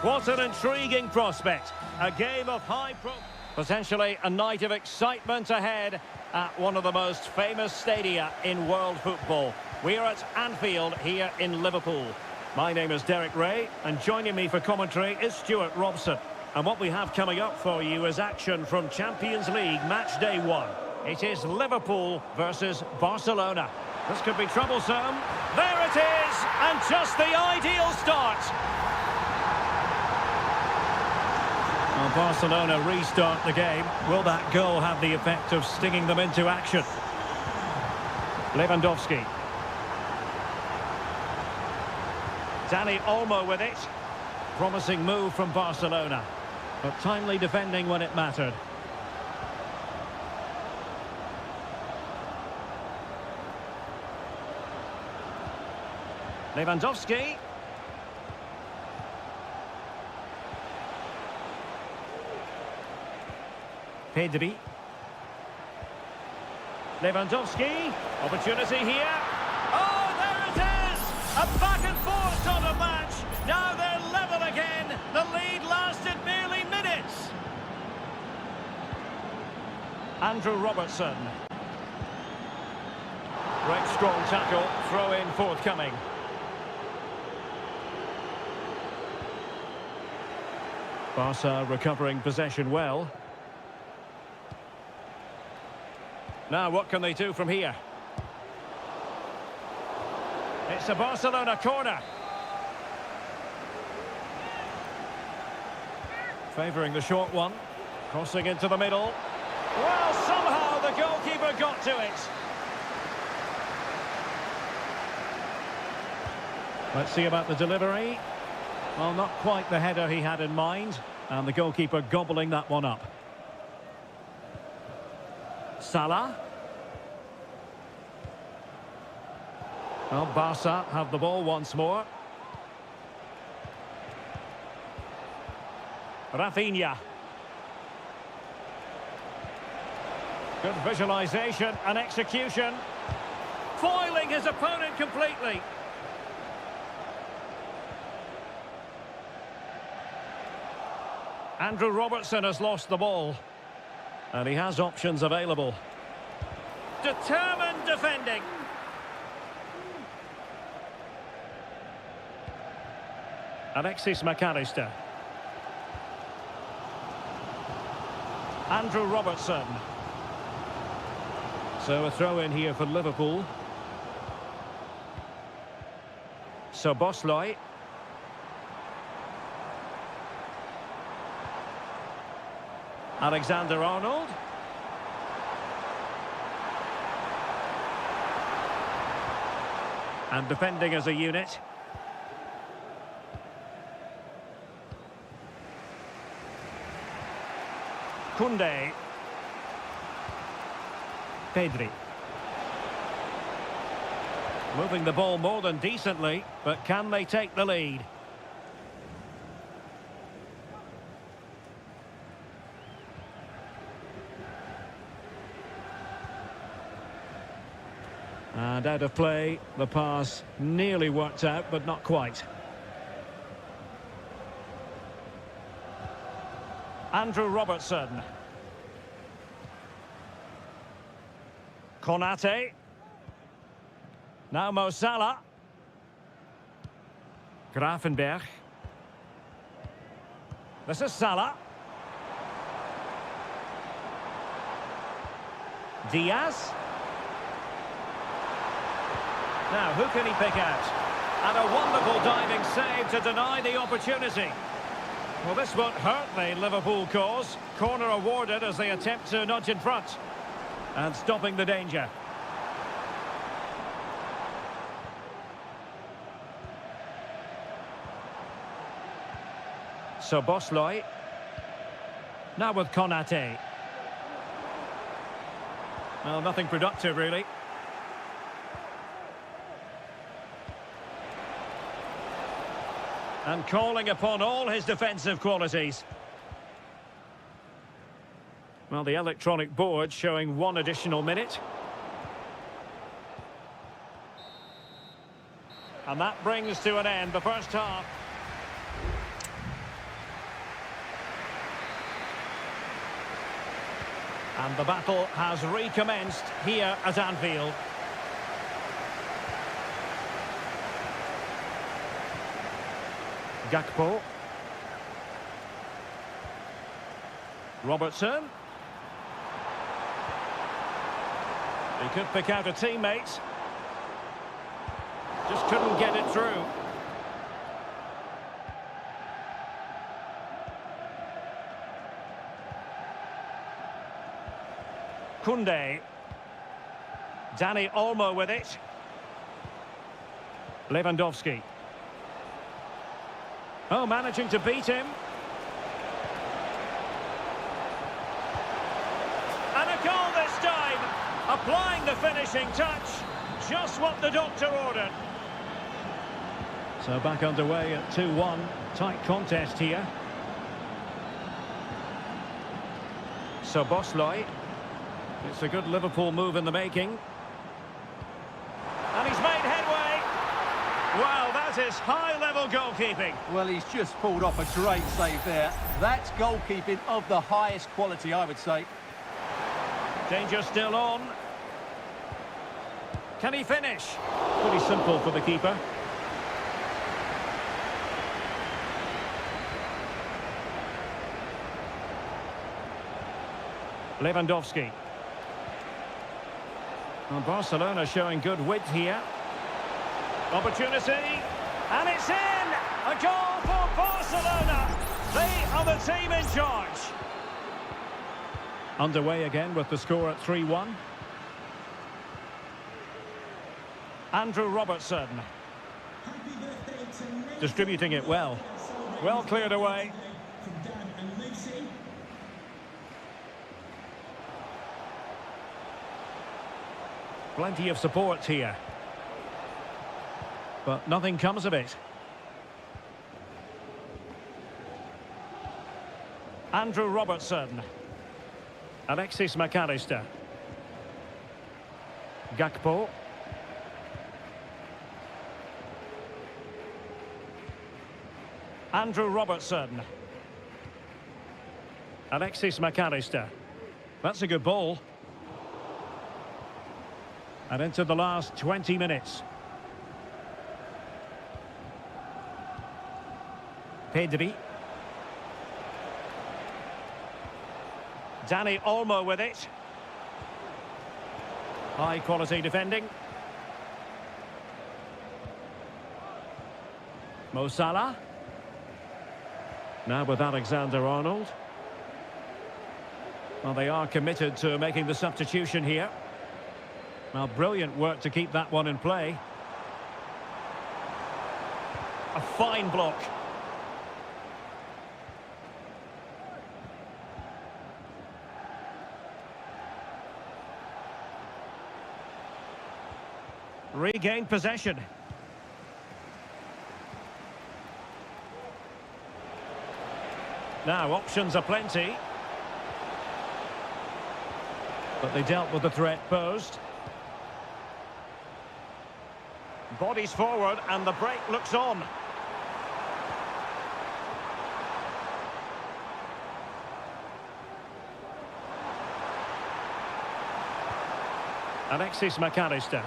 What an intriguing prospect. A game of potentially a night of excitement ahead at one of the most famous stadia in world football. We are at Anfield here in Liverpool. My name is Derek Ray, and joining me for commentary is Stuart Robson. And what we have coming up for you is action from Champions League match day 1. It is Liverpool versus Barcelona. This could be troublesome. There it is, and just the ideal start. Well, Barcelona restart the game. Will that goal have the effect of stinging them into action? Lewandowski. Dani Olmo with it. Promising move from Barcelona, but timely defending when it mattered. Lewandowski. Pedri. Lewandowski. Opportunity here. Oh, there it is! A back and forth sort of match. Now they're level again. The lead lasted merely minutes. Andrew Robertson. Great strong tackle. Throw in forthcoming. Barca recovering possession well. Now what can they do from here? It's a Barcelona corner. Favouring the short one. Crossing into the middle. Well, somehow the goalkeeper got to it. Let's see about the delivery. Well, not quite the header he had in mind. And the goalkeeper gobbling that one up. Salah. Well, Barca have the ball once more. Rafinha. Good visualisation and execution. Foiling his opponent completely. Andrew Robertson has lost the ball. And he has options available. Determined defending. Alexis McAllister. Andrew Robertson. So a throw in here for Liverpool. Szoboszlai. Alexander-Arnold. And defending as a unit. Koundé. Pedri. Moving the ball more than decently, but can they take the lead? And out of play, the pass nearly worked out, but not quite. Andrew Robertson. Konate. Now Mo Salah. Gravenberch. This is Salah. Diaz. Now, who can he pick out? And a wonderful diving save to deny the opportunity. Well, this won't hurt the Liverpool cause. Corner awarded as they attempt to nudge in front. And stopping the danger. Szoboszlai. Now with Konate. Well, nothing productive, really. And calling upon all his defensive qualities. Well, the electronic board showing 1 additional minute. And that brings to an end the first half. And the battle has recommenced here at Anfield. Gakpo. Robertson. He could pick out a teammate. Just couldn't get it through. Koundé. Dani Olmo with it. Lewandowski. Oh, managing to beat him. And a goal this time. Applying the finishing touch. Just what the doctor ordered. So back underway at 2-1. Tight contest here. Szoboszlai. It's a good Liverpool move in the making. And he's made headway. Well, that is high-level goalkeeping. Well, he's just pulled off a great save there. That's goalkeeping of the highest quality, I would say. Danger still on. Can he finish? Pretty simple for the keeper. Lewandowski. Well, Barcelona showing good width here. Opportunity. And it's in! A goal for Barcelona! They are the team in charge. Underway again with the score at 3-1. Andrew Robertson. Distributing it well. Well cleared away. Plenty of support here. But nothing comes of it. Andrew Robertson. Alexis McAllister. Gakpo. Andrew Robertson. Alexis McAllister. That's a good ball. And into the last 20 minutes. Pedri. Dani Olmo with it. High quality defending. Mo Salah. Now with Alexander-Arnold. Well, they are committed to making the substitution here. Well, brilliant work to keep that one in play. A fine block. Regained possession. Now, options are plenty. But they dealt with the threat posed. Bodies forward and the break looks on. Alexis McAllister.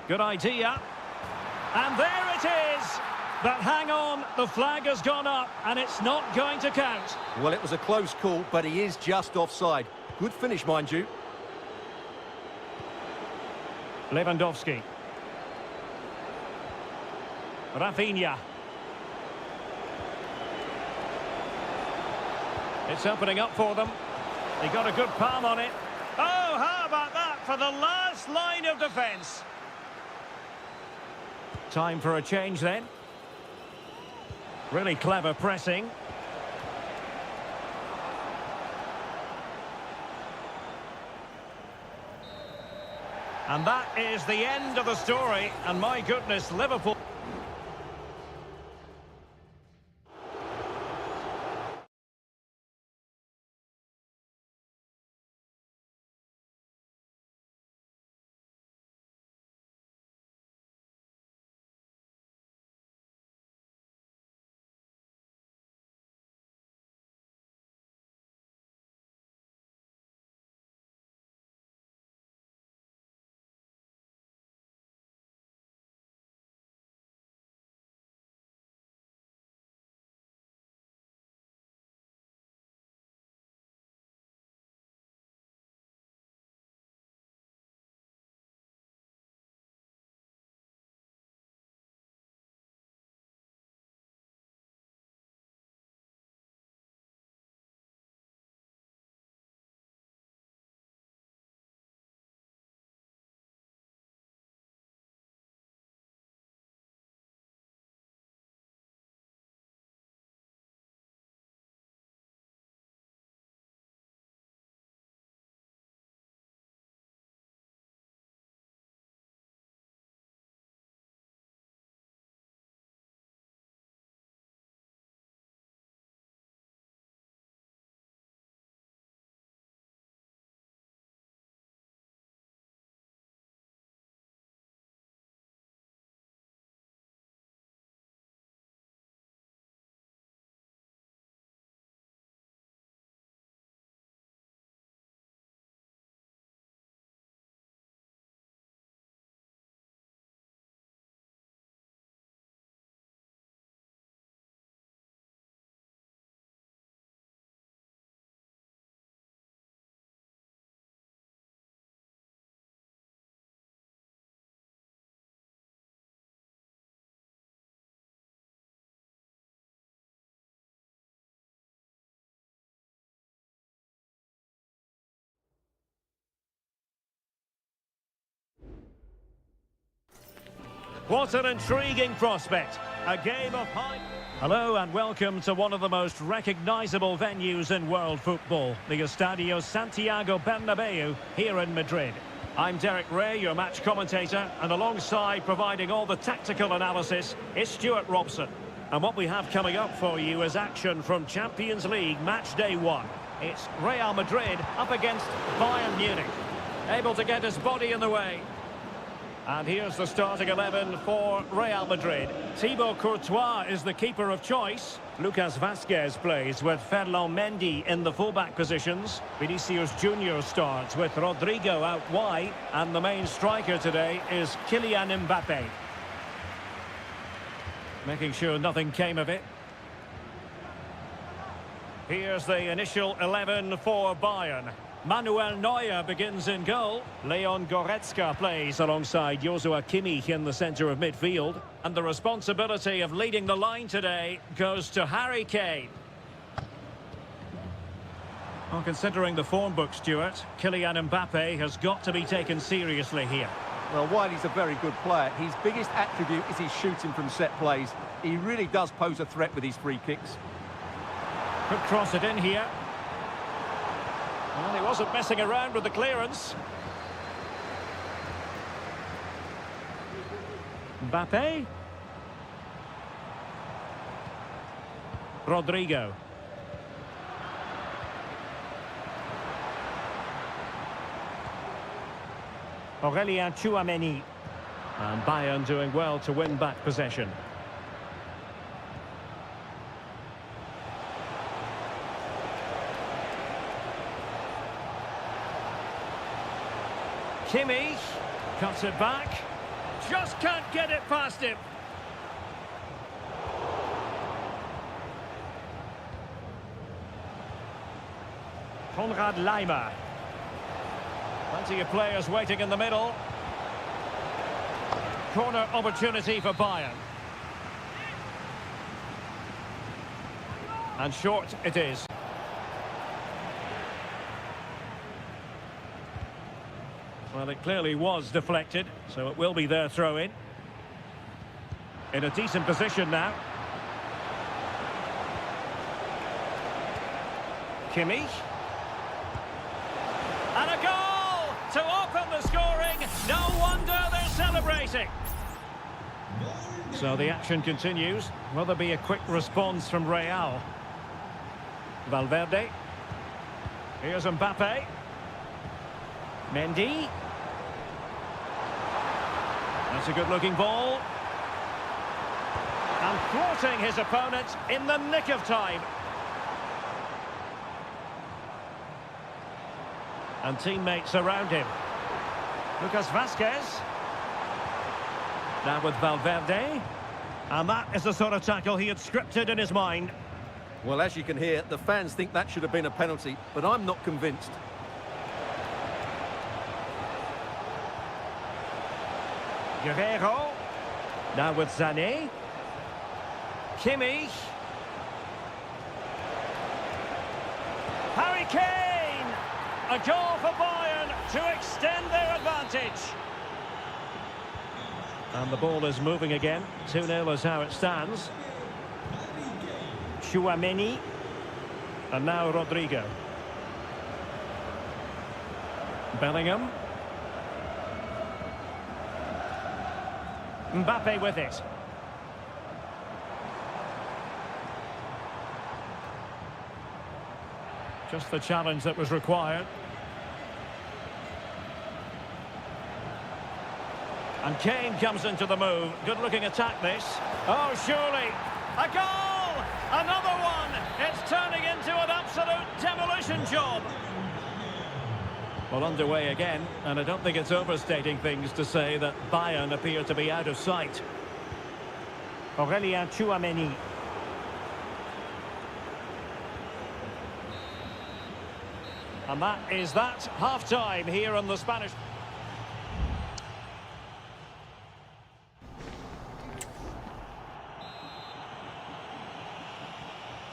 Good idea. And there it is. But hang on, the flag has gone up and it's not going to count. Well, it was a close call, but he is just offside. Good finish, mind you. Lewandowski. Rafinha. It's opening up for them. He got a good palm on it. Oh, how about that for the last line of defence? Time for a change then. Really clever pressing. And that is the end of the story. And my goodness, Liverpool... What an intriguing prospect. A game of high... Hello and welcome to one of the most recognisable venues in world football, the Estadio Santiago Bernabeu here in Madrid. I'm Derek Ray, your match commentator, and alongside providing all the tactical analysis is Stuart Robson. And what we have coming up for you is action from Champions League match day 1. It's Real Madrid up against Bayern Munich. Able to get his body in the way. And here's the starting 11 for Real Madrid. Thibaut Courtois is the keeper of choice. Lucas Vazquez plays with Ferland Mendy in the fullback positions. Vinicius Junior starts with Rodrigo out wide. And the main striker today is Kylian Mbappe. Making sure nothing came of it. Here's the initial 11 for Bayern. Manuel Neuer begins in goal. Leon Goretzka plays alongside Joshua Kimmich in the centre of midfield. And the responsibility of leading the line today goes to Harry Kane. Well, considering the form book, Stuart, Kylian Mbappe has got to be taken seriously here. Well, while he's a very good player, his biggest attribute is his shooting from set plays. He really does pose a threat with his free kicks. Could cross it in here. Well, he wasn't messing around with the clearance. Mbappe. Rodrigo. Aurélien Tchouameni. And Bayern doing well to win back possession. Kimmich cuts it back. Just can't get it past him. Konrad Laimer. Plenty of players waiting in the middle. Corner opportunity for Bayern. And short it is. Well, it clearly was deflected, so it will be their throw-in. In a decent position now. Kimmich. And a goal to open the scoring. No wonder they're celebrating. So the action continues. Will there be a quick response from Real? Valverde. Here's Mbappe. Mendy. That's a good-looking ball. And thwarting his opponent in the nick of time. And teammates around him. Lucas Vazquez. Now with Valverde. And that is the sort of tackle he had scripted in his mind. Well, as you can hear, the fans think that should have been a penalty, but I'm not convinced. Guerrero. Now with Sané. Kimmich. Harry Kane. A goal for Bayern to extend their advantage. And the ball is moving again. 2-0 is how it stands. Tchouameni. And now Rodrigo. Bellingham. Mbappe with it. Just the challenge that was required. And Kane comes into the move. Good-looking attack, this. Oh, surely. A goal! Another one! It's turning into an absolute demolition job. Well, underway again, and I don't think it's overstating things to say that Bayern appear to be out of sight. Aurélien Tchouameni. And that is that. Half-time here on the Spanish...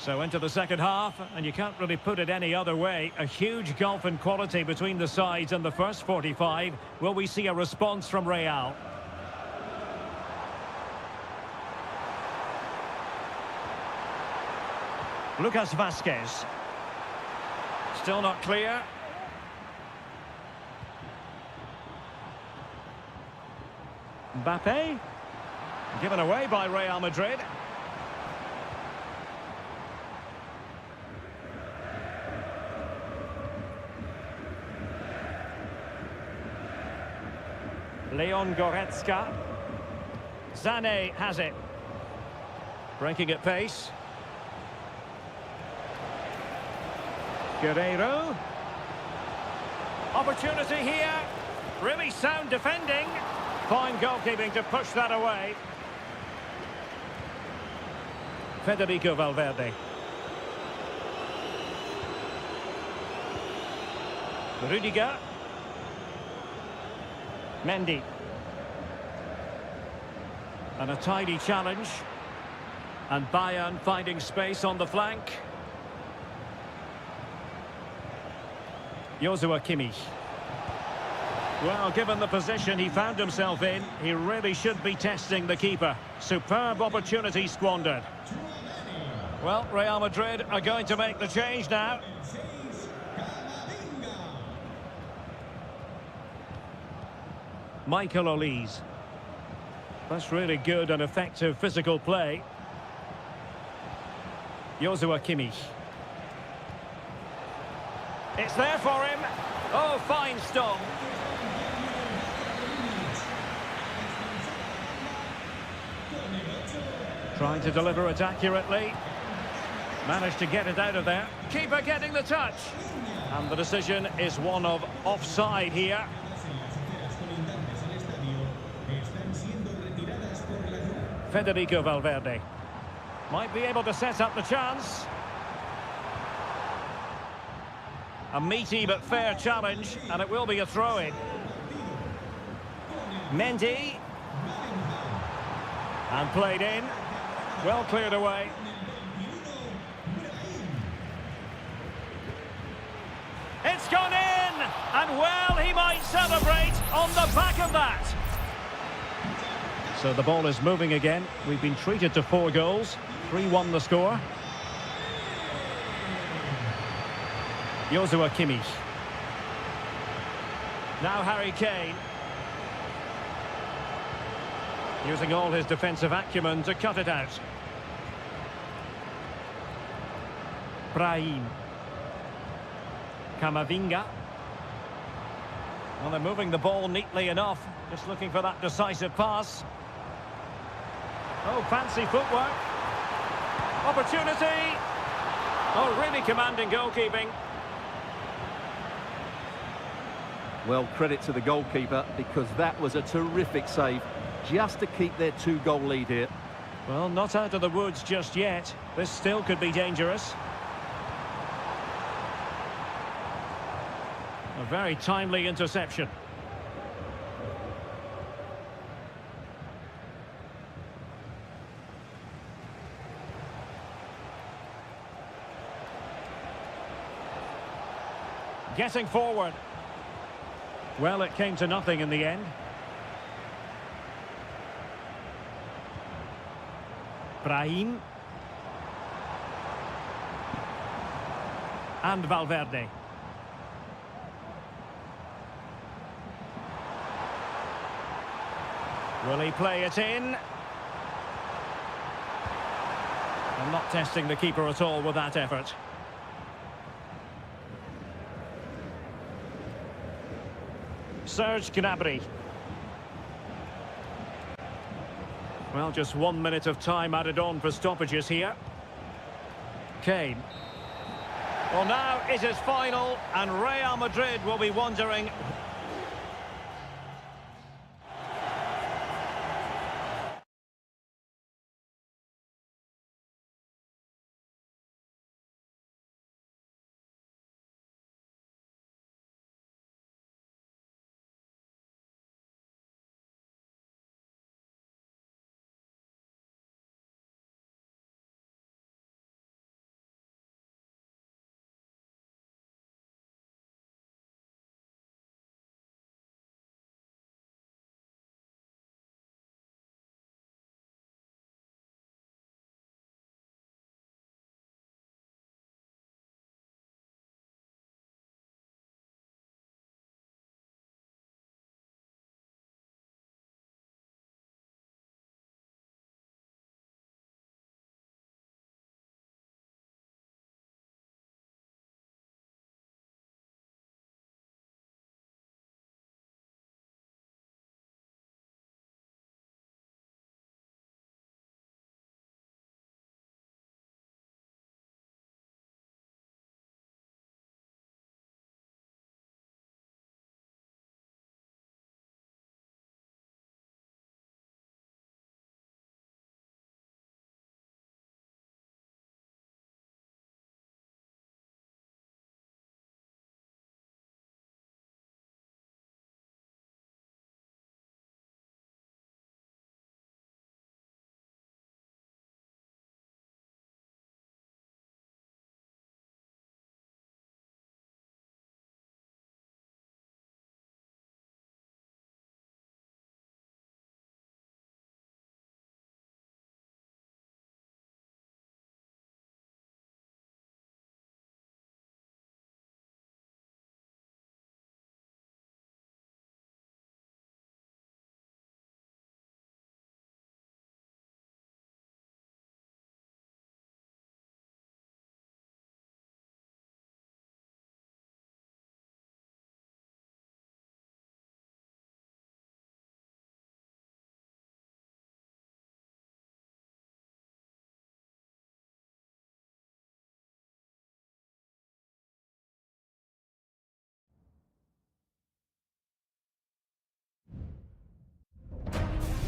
So into the second half, and you can't really put it any other way. A huge gulf in quality between the sides in the first 45. Will we see a response from Real? Lucas Vasquez. Still not clear. Mbappe. Given away by Real Madrid. Leon Goretzka. Sané has it. Breaking at pace. Guerreiro. Opportunity here. Really sound defending. Fine goalkeeping to push that away. Federico Valverde. Rudiger. Mendy. And a tidy challenge. And Bayern finding space on the flank. Joshua Kimmich. Well, given the position he found himself in, he really should be testing the keeper. Superb opportunity squandered. Well, Real Madrid are going to make the change now. Michael Olise. That's really good and effective physical play. Joshua Kimmich. It's there for him. Oh, fine stop. Trying to deliver it accurately. Managed to get it out of there. Keeper getting the touch. And the decision is one of offside here. Federico Valverde. Might be able to set up the chance. A meaty but fair challenge, and it will be a throw-in. Mendy. And played in. Well cleared away. It's gone in! And well, he might celebrate on the back of that. So the ball is moving again. We've been treated to 4 goals. 3-1 the score. Joshua Kimmich. Now Harry Kane. Using all his defensive acumen to cut it out. Brahim. Camavinga. Well, they're moving the ball neatly enough. Just looking for that decisive pass. Oh, fancy footwork. Opportunity. Oh, really commanding goalkeeping. Well, credit to the goalkeeper, because that was a terrific save, just to keep their 2-goal lead here. Well, not out of the woods just yet. This still could be dangerous. A very timely interception. Getting forward. Well, it came to nothing in the end. Brahim. And Valverde. Will he play it in? I'm not testing the keeper at all with that effort. Serge Gnabry. Well, just 1 minute of time added on for stoppages here. Kane. Well, now it is final, and Real Madrid will be wondering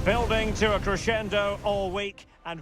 Building to a crescendo all week, and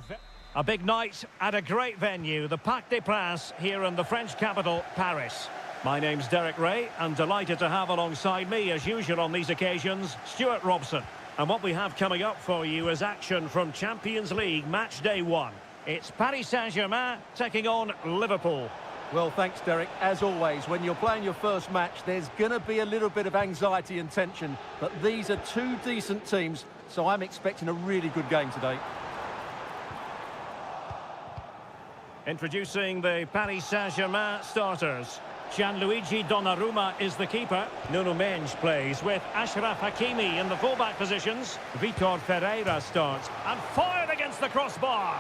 a big night at a great venue, the Parc des Princes here in the French capital, Paris. My name's Derek Ray, and delighted to have alongside me, as usual on these occasions, Stuart Robson. And what we have coming up for you is action from Champions League match day 1. It's Paris Saint-Germain taking on Liverpool. Well, thanks, Derek. As always, when you're playing your first match, there's going to be a little bit of anxiety and tension. But these are two decent teams, so I'm expecting a really good game today. Introducing the Paris Saint-Germain starters. Gianluigi Donnarumma is the keeper. Nuno Mendes plays with Achraf Hakimi in the fullback positions. Vitor Ferreira starts and fired against the crossbar.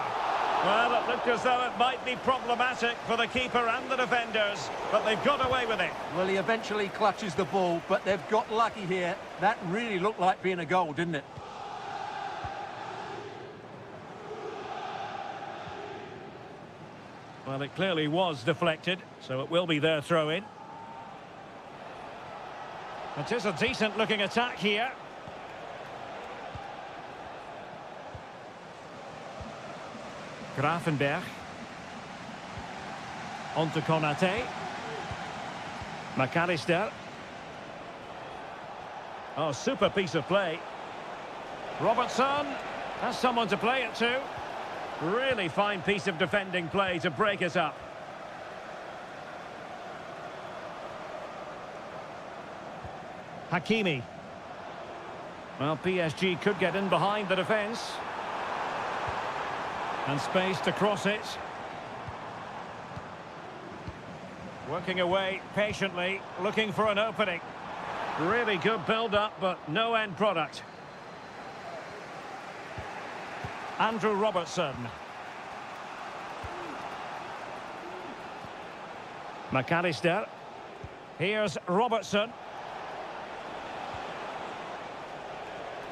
Well, it looked as though it might be problematic for the keeper and the defenders, but they've got away with it. Well, he eventually clutches the ball, but they've got lucky here. That really looked like being a goal, didn't it? Well, it clearly was deflected, so it will be their throw-in. It is a decent-looking attack here. Gravenberg. On to Konate. McAllister. Oh, super piece of play. Robertson has someone to play it to. Really fine piece of defending play to break it up. Hakimi. Well, PSG could get in behind the defence. And space to cross it. Working away patiently, looking for an opening. Really good build-up, but no end product. Andrew Robertson. McAllister. Here's Robertson.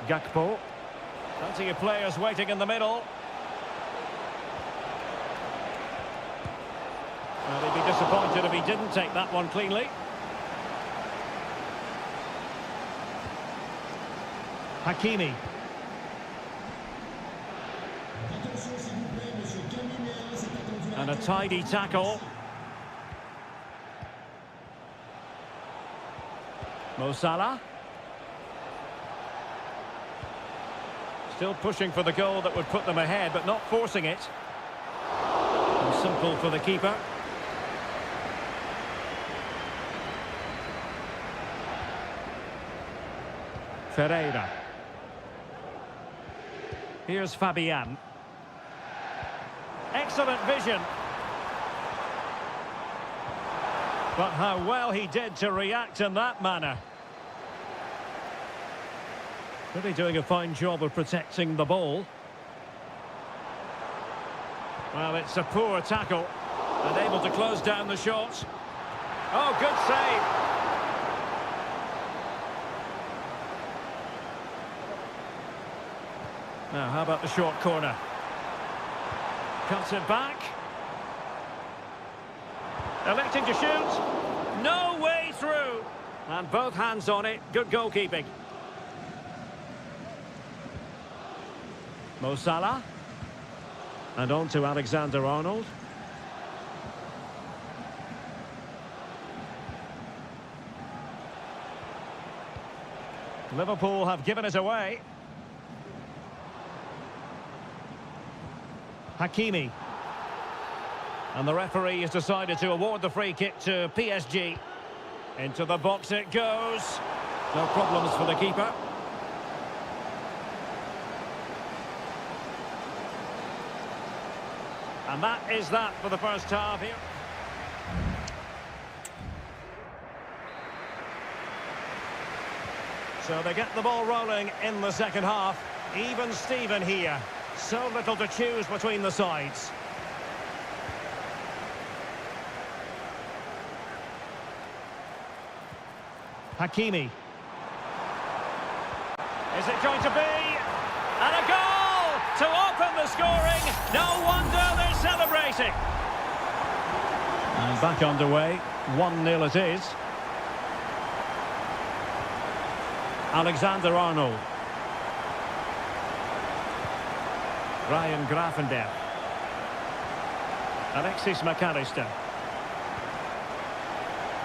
Gakpo. Plenty of players waiting in the middle. Well, he'd be disappointed if he didn't take that one cleanly. Hakimi. And a tidy tackle. Mo Salah. Still pushing for the goal that would put them ahead, but not forcing it. And simple for the keeper. Ferreira. Here's Fabian. Excellent vision. But how well he did to react in that manner. Really doing a fine job of protecting the ball. Well, it's a poor tackle. And able to close down the shot. Oh, good save. Now, how about the short corner? Cuts it back. Electing to shoot. No way through. And both hands on it. Good goalkeeping. Mo Salah. And on to Alexander-Arnold. Liverpool have given it away. Hakimi. And the referee has decided to award the free kick to PSG. Into the box it goes. No problems for the keeper. And that is that for the first half here. So they get the ball rolling in the second half. Even Steven here. So little to choose between the sides. Hakimi. Is it going to be? And a goal to open the scoring. No wonder they're celebrating. And back underway. 1-0 it is. Alexander-Arnold. Ryan Grafenberg. Alexis McAllister.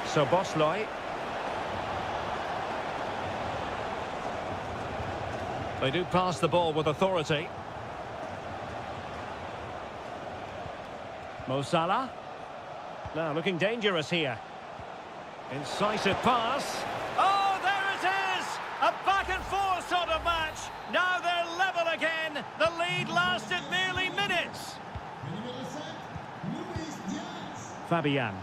Sobosloy. They do pass the ball with authority. Mo Salah. Now looking dangerous here. Incisive pass. Oh, there it is! A back and forth sort of match. Now they're level again. The lead lasted merely minutes. Fabian.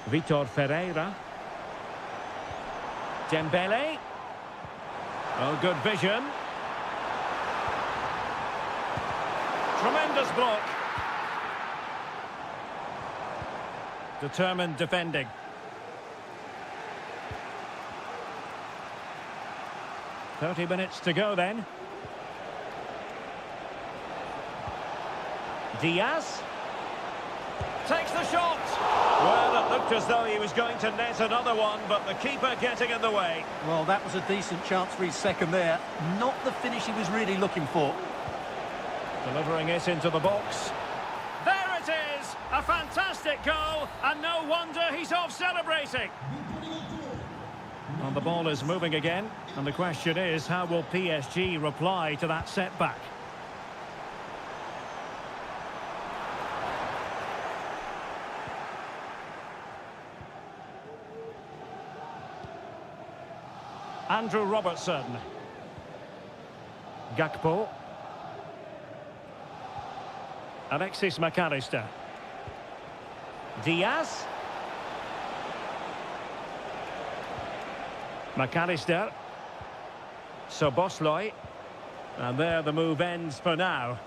Vitor Ferreira. Dembele. Oh, good vision. Tremendous block. Determined defending. "30 minutes to go then. Diaz takes the shot. Well, it looked as though he was going to net another one, but the keeper getting in the way. Well, that was a decent chance for his second there. Not the finish he was really looking for. Delivering it into the box. There it is! A fantastic goal, and no wonder he's off celebrating. Well, the ball is moving again, and the question is, how will PSG reply to that setback? Andrew Robertson. Gakpo. Alexis McAllister. Diaz. McAllister. Sobosloy. And there the move ends for now.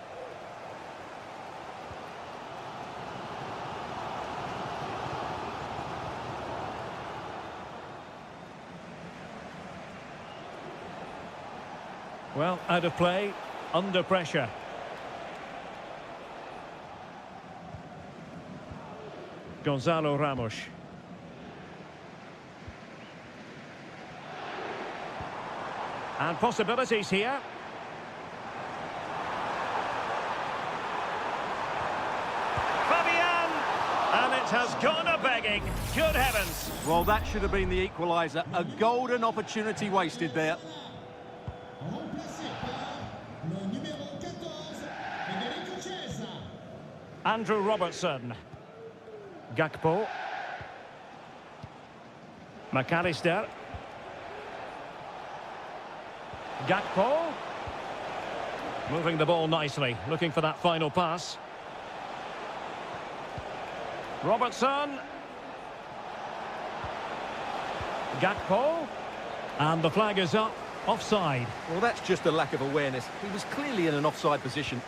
Well, out of play, under pressure. Gonzalo Ramos. And possibilities here. Fabian! And it has gone a-begging. Good heavens. Well, that should have been the equaliser. A golden opportunity wasted there. Andrew Robertson. Gakpo. McAllister. Gakpo. Moving the ball nicely, looking for that final pass. Robertson. Gakpo. And the flag is up. Offside. Well, that's just a lack of awareness. He was clearly in an offside position.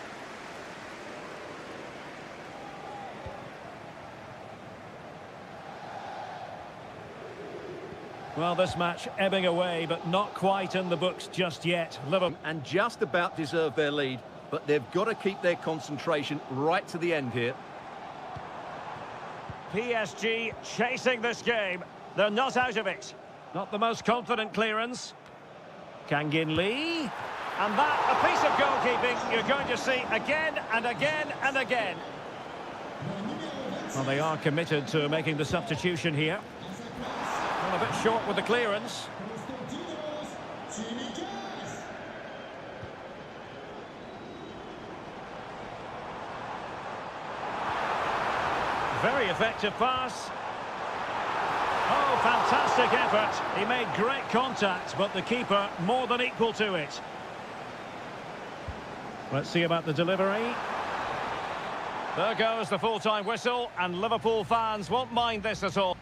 Well, this match ebbing away, but not quite in the books just yet. Liverpool And just about deserve their lead, but they've got to keep their concentration right to the end here. PSG chasing this game. They're not out of it. Not the most confident clearance. Kangin Lee. And that, a piece of goalkeeping you're going to see again and again and again. Well, they are committed to making the substitution here. Well, a bit short with the clearance. Very effective pass. Oh, fantastic effort. He made great contact, but the keeper more than equal to it. Let's see about the delivery. There goes the full-time whistle, and Liverpool fans won't mind this at all.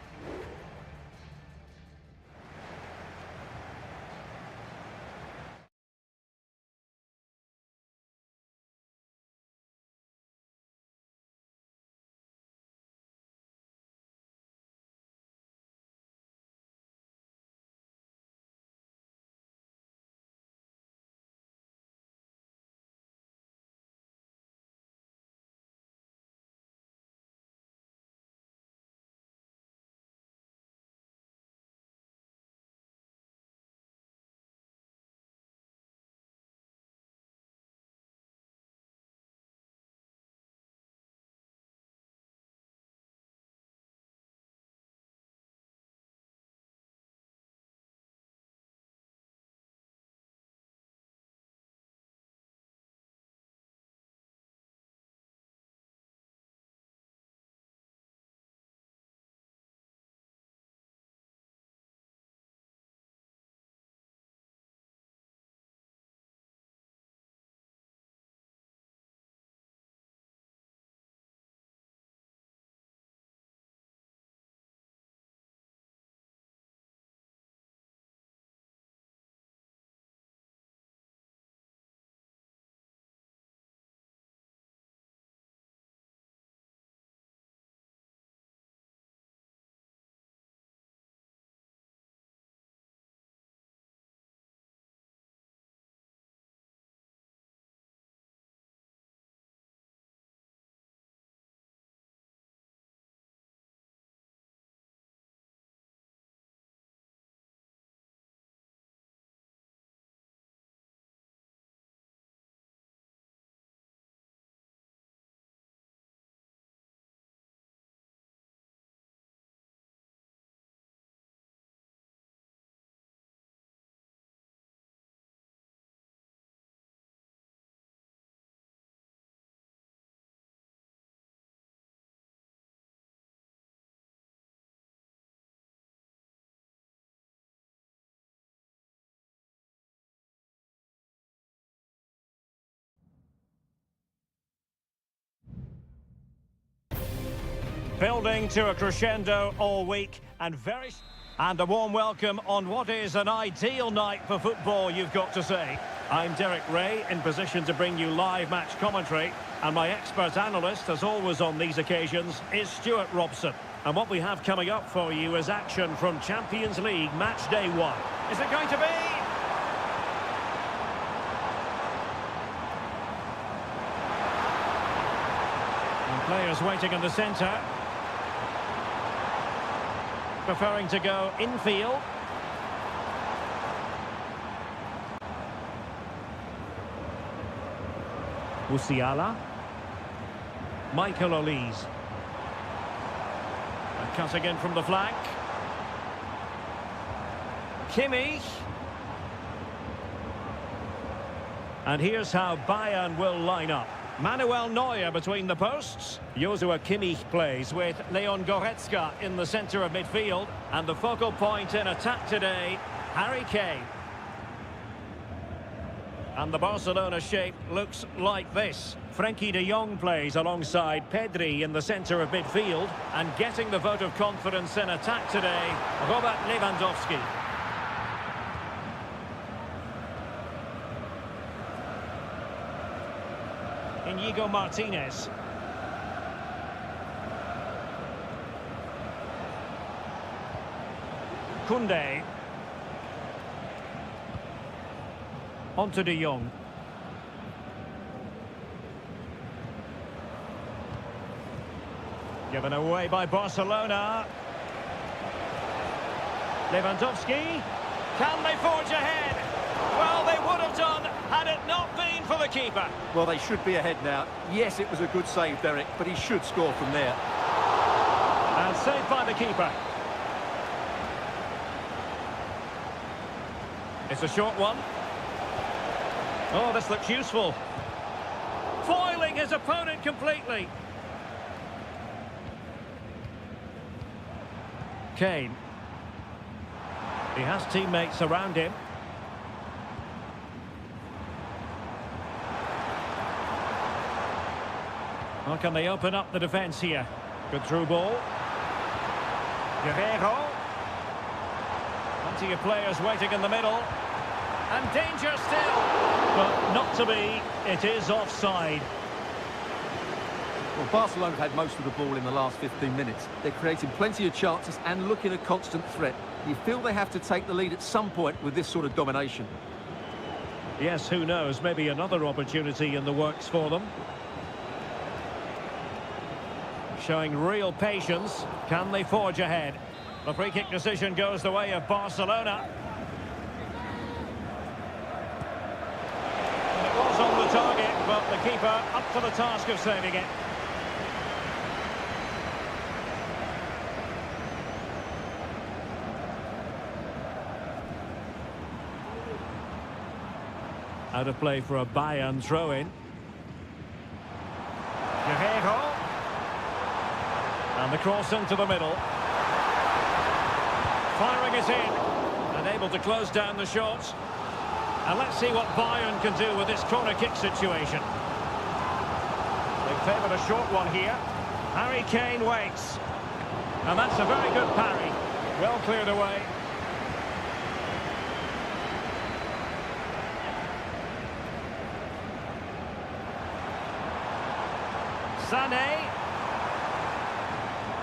Building to a crescendo all week and a warm welcome on what is an ideal night for football, you've got to say. I'm Derek Ray, in position to bring you live match commentary, and my expert analyst, as always on these occasions, is Stuart Robson. And what we have coming up for you is action from Champions League match day 1. Is it going to be? And players waiting in the centre. Preferring to go infield. Musiala. Michael Olise. And cutting in from the flank. Kimmich. And here's how Bayern will line up. Manuel Neuer between the posts. Joshua Kimmich plays with Leon Goretzka in the centre of midfield. And the focal point in attack today, Harry Kane. And the Barcelona shape looks like this. Frenkie de Jong plays alongside Pedri in the centre of midfield. And getting the vote of confidence in attack today, Robert Lewandowski. Inigo Martinez. Koundé. On to de Jong. Given away by Barcelona. Lewandowski. Can they forge ahead? Well, they would have done had it not been for the keeper. Well, they should be ahead now. Yes, it was a good save, Derek, but he should score from there. And saved by the keeper. It's a short one. Oh, this looks useful. Foiling his opponent completely. Kane. He has teammates around him. How can they open up the defence here? Good through ball. Guerrero. Plenty of players waiting in the middle. And danger still. But not to be. It is offside. Well, Barcelona have had most of the ball in the last 15 minutes. They're creating plenty of chances and looking a constant threat. You feel they have to take the lead at some point with this sort of domination. Yes, who knows? Maybe another opportunity in the works for them. Showing real patience. Can they forge ahead? The free kick decision goes the way of Barcelona. And it was on the target, but the keeper up to the task of saving it. Out of play for a Bayern throw-in. Guerrero. And the cross into the middle. Firing it in. And able to close down the shot. And let's see what Bayern can do with this corner kick situation. They've favoured a short one here. Harry Kane waits. And that's a very good parry. Well cleared away. Sané.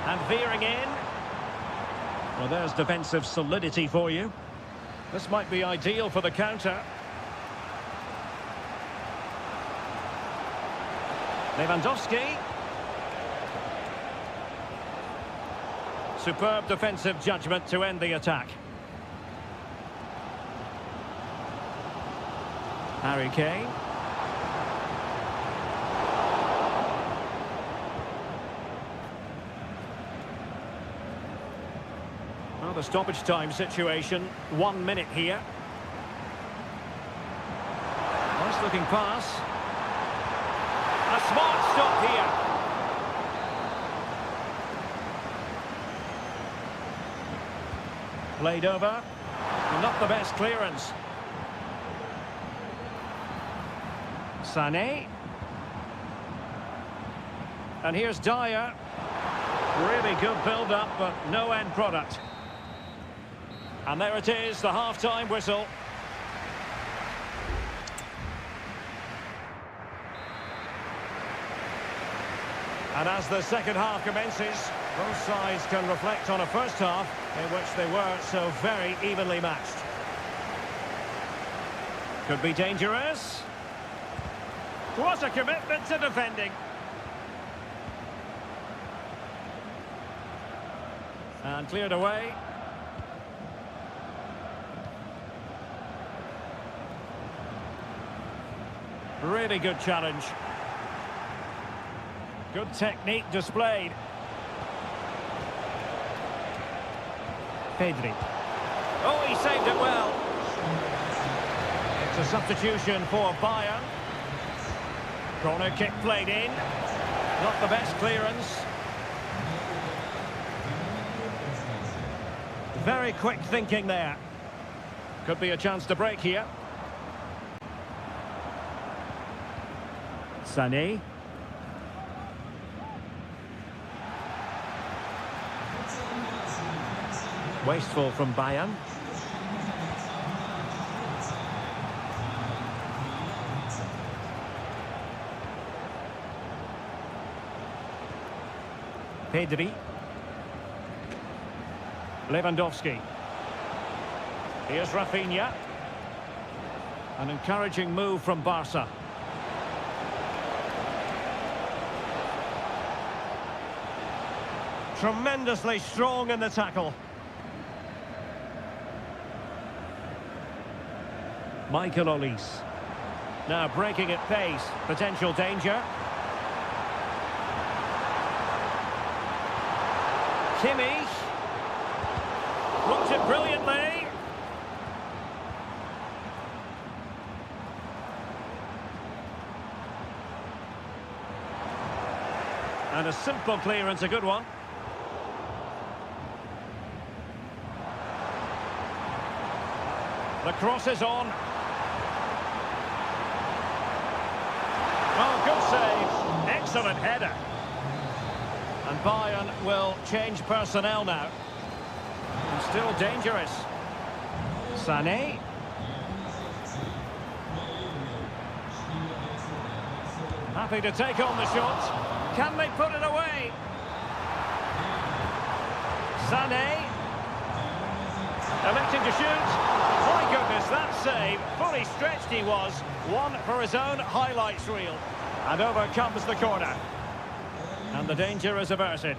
And veering in. Well, there's defensive solidity for you. This might be ideal for the counter. Lewandowski. Superb defensive judgment to end the attack. Harry Kane. Well, the stoppage time situation, 1 minute here. Nice looking pass. A smart stop here. Played over. Not the best clearance. Sané. And here's Dyer. Really good build-up, but no end product. And there it is, the half-time whistle. And as the second half commences, both sides can reflect on a first half in which they were so very evenly matched. Could be dangerous. What a commitment to defending. And cleared away. Really good challenge. Good technique displayed. Pedri. Oh, he saved it well. It's a substitution for Bayern. Corner kick played in. Not the best clearance. Very quick thinking there. Could be a chance to break here. Sané. Wasteful from Bayern. Pedri. Lewandowski. Here's Rafinha. An encouraging move from Barca. Tremendously strong in the tackle. Michael Olise. Now breaking at pace. Potential danger. Kimmich. Blocked it brilliantly. And a simple clearance, a good one. The cross is on. Oh, good save. Excellent header. And Bayern will change personnel now. And still dangerous. Sané. Happy to take on the shot. Can they put it away? Sané. Electing to shoot. My goodness, that save. Fully stretched he was. One for his own highlights reel. And over comes the corner. And the danger is averted.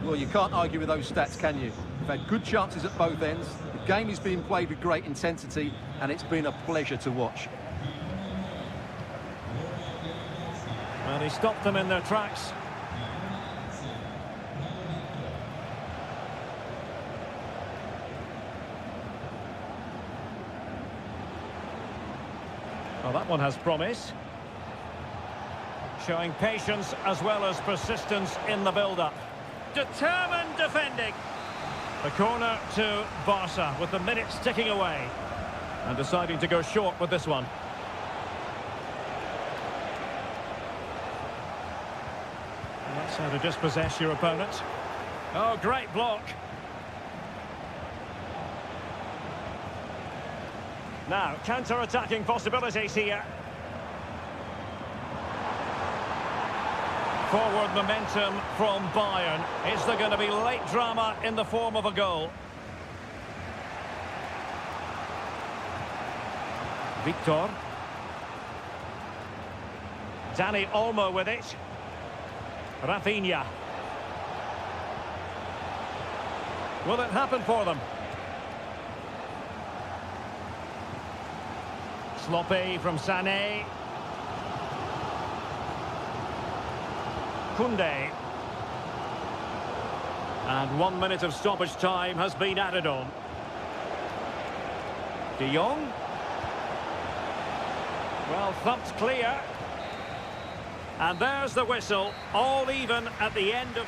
Well, you can't argue with those stats, can you? We've had good chances at both ends. The game is being played with great intensity, and it's been a pleasure to watch. Well, he stopped them in their tracks. Well, that one has promise. Showing patience as well as persistence in the build-up. Determined defending. The corner to Barca with the minutes ticking away. And deciding to go short with this one. And that's how to dispossess your opponent. Oh, great block. Now, counter-attacking possibilities here. Forward momentum from Bayern. Is there going to be late drama in the form of a goal? Victor. Dani Olmo with it. Rafinha. Will it happen for them? Sloppy from Sané. Koundé. And 1 minute of stoppage time has been added on. De Jong. Well, thumped clear. And there's the whistle, all even at the end of...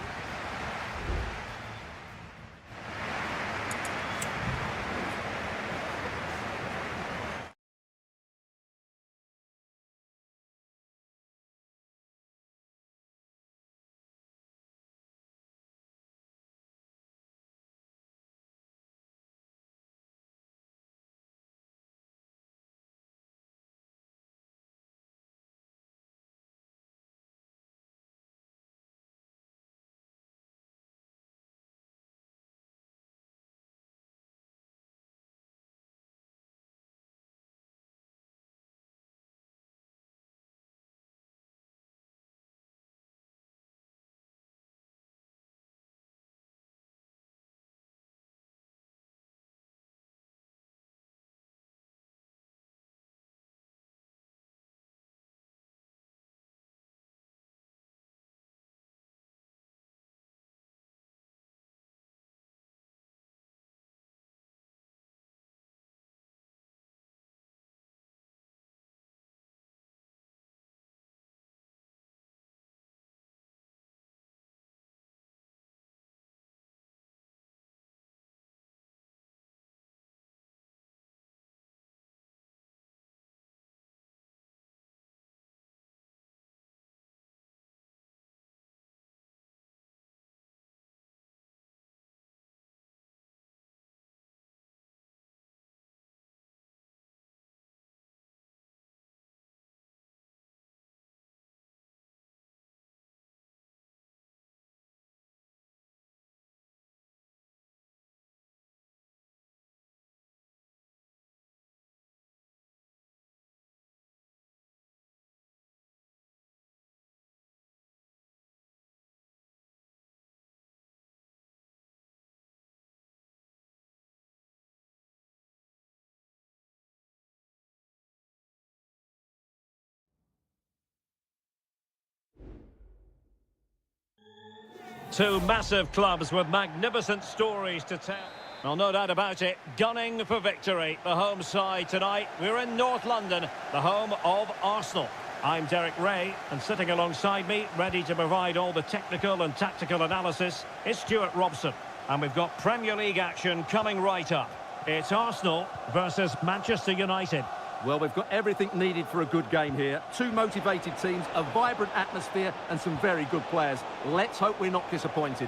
Two massive clubs with magnificent stories to tell. Well, no doubt about it, gunning for victory. The home side tonight. We're in North London, the home of Arsenal. I'm Derek Ray, and sitting alongside me, ready to provide all the technical and tactical analysis, is Stuart Robson. And we've got Premier League action coming right up. It's Arsenal versus Manchester United. Well, we've got everything needed for a good game here. Two motivated teams, a vibrant atmosphere, and some very good players. Let's hope we're not disappointed.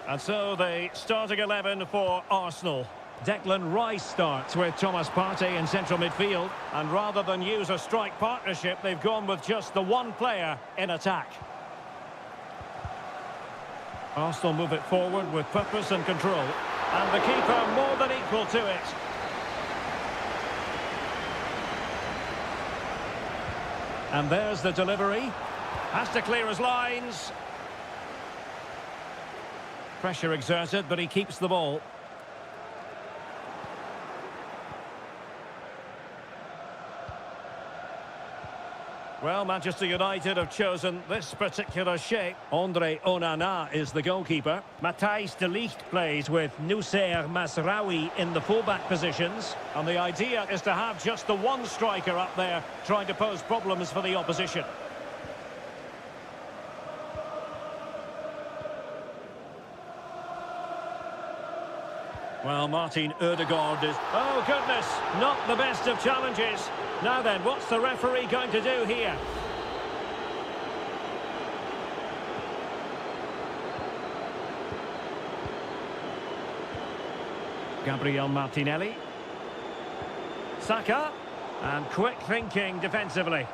And so the starting 11 for Arsenal. Declan Rice starts with Thomas Partey in central midfield. And rather than use a strike partnership, they've gone with just the one player in attack. Arsenal move it forward with purpose and control. And the keeper more than equal to it. And there's the delivery. Has to clear his lines. Pressure exerted, but he keeps the ball. Well, Manchester United have chosen this particular shape. Andre Onana is the goalkeeper. Matthijs de Ligt plays with Noussair Masraoui in the fullback positions. And the idea is to have just the one striker up there trying to pose problems for the opposition. Well, Martin Ødegaard is... Oh, goodness, not the best of challenges. Now then, what's the referee going to do here? Gabriel Martinelli. Saka. And quick thinking defensively.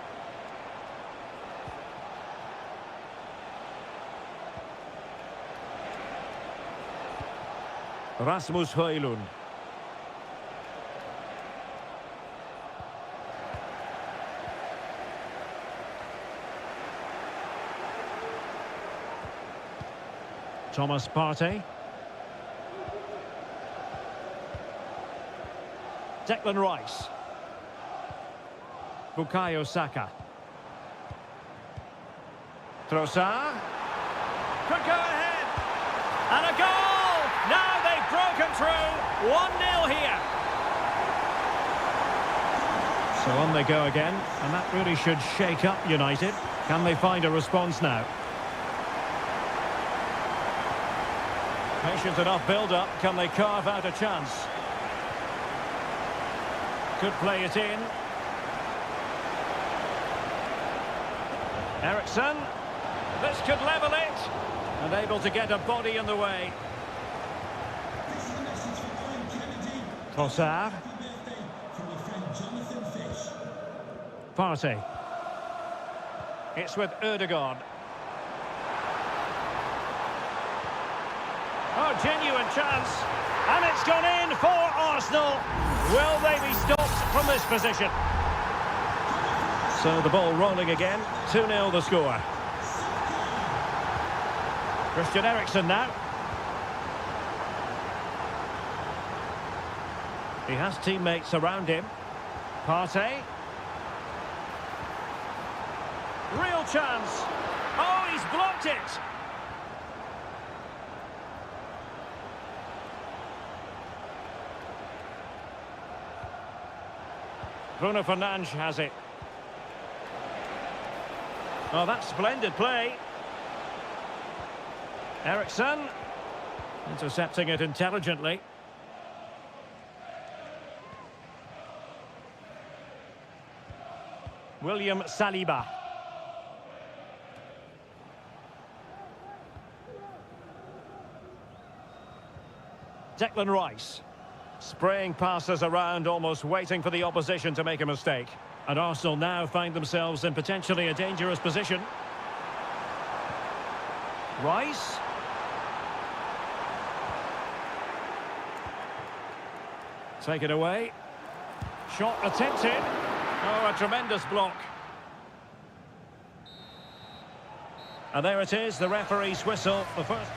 Rasmus Højlund. Thomas Partey. Declan Rice. Bukayo Saka. Trossard. Could go ahead. And a goal! Now they've broken through. 1-0 here. So on they go again. And that really should shake up United. Can they find a response now? Patient enough build-up. Can they carve out a chance? Could play it in. Eriksen. This could level it. And able to get a body in the way. Trossard. Partey. It's with Ødegaard. Oh, genuine chance. And it's gone in for Arsenal. Will they be stopped from this position? So the ball rolling again. 2-0 the score. Christian Eriksen now. He has teammates around him. Partey. Real chance. Oh, he's blocked it. Bruno Fernandes has it. Oh, that's splendid play. Eriksen. Intercepting it intelligently. William Saliba. Declan Rice. Spraying passes around, almost waiting for the opposition to make a mistake. And Arsenal now find themselves in potentially a dangerous position. Rice. Take it away. Shot attempted. Oh, a tremendous block. And there it is, the referee's whistle. The first...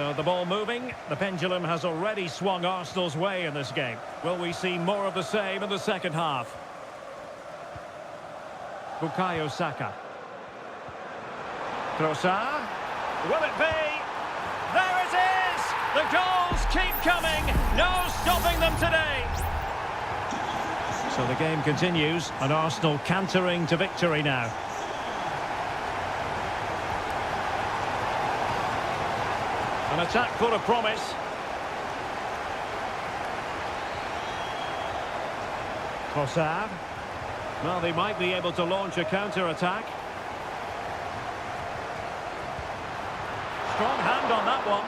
So the ball moving. The pendulum has already swung Arsenal's way in this game. Will we see more of the same in the second half? Bukayo Saka. Trossard. Will it be? There it is! The goals keep coming. No stopping them today. So the game continues, and Arsenal cantering to victory now. An attack full of promise. Trossard. Well, they might be able to launch a counter-attack. Strong hand on that one.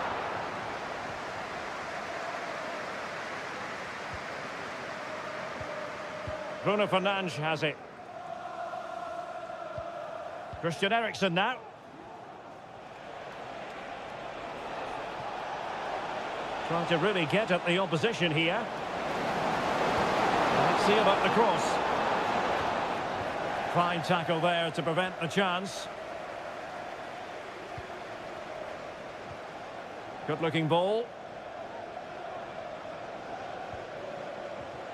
Bruno Fernandes has it. Christian Eriksen now. Trying to really get at the opposition here. Let's see about the cross. Fine tackle there to prevent the chance. Good-looking ball.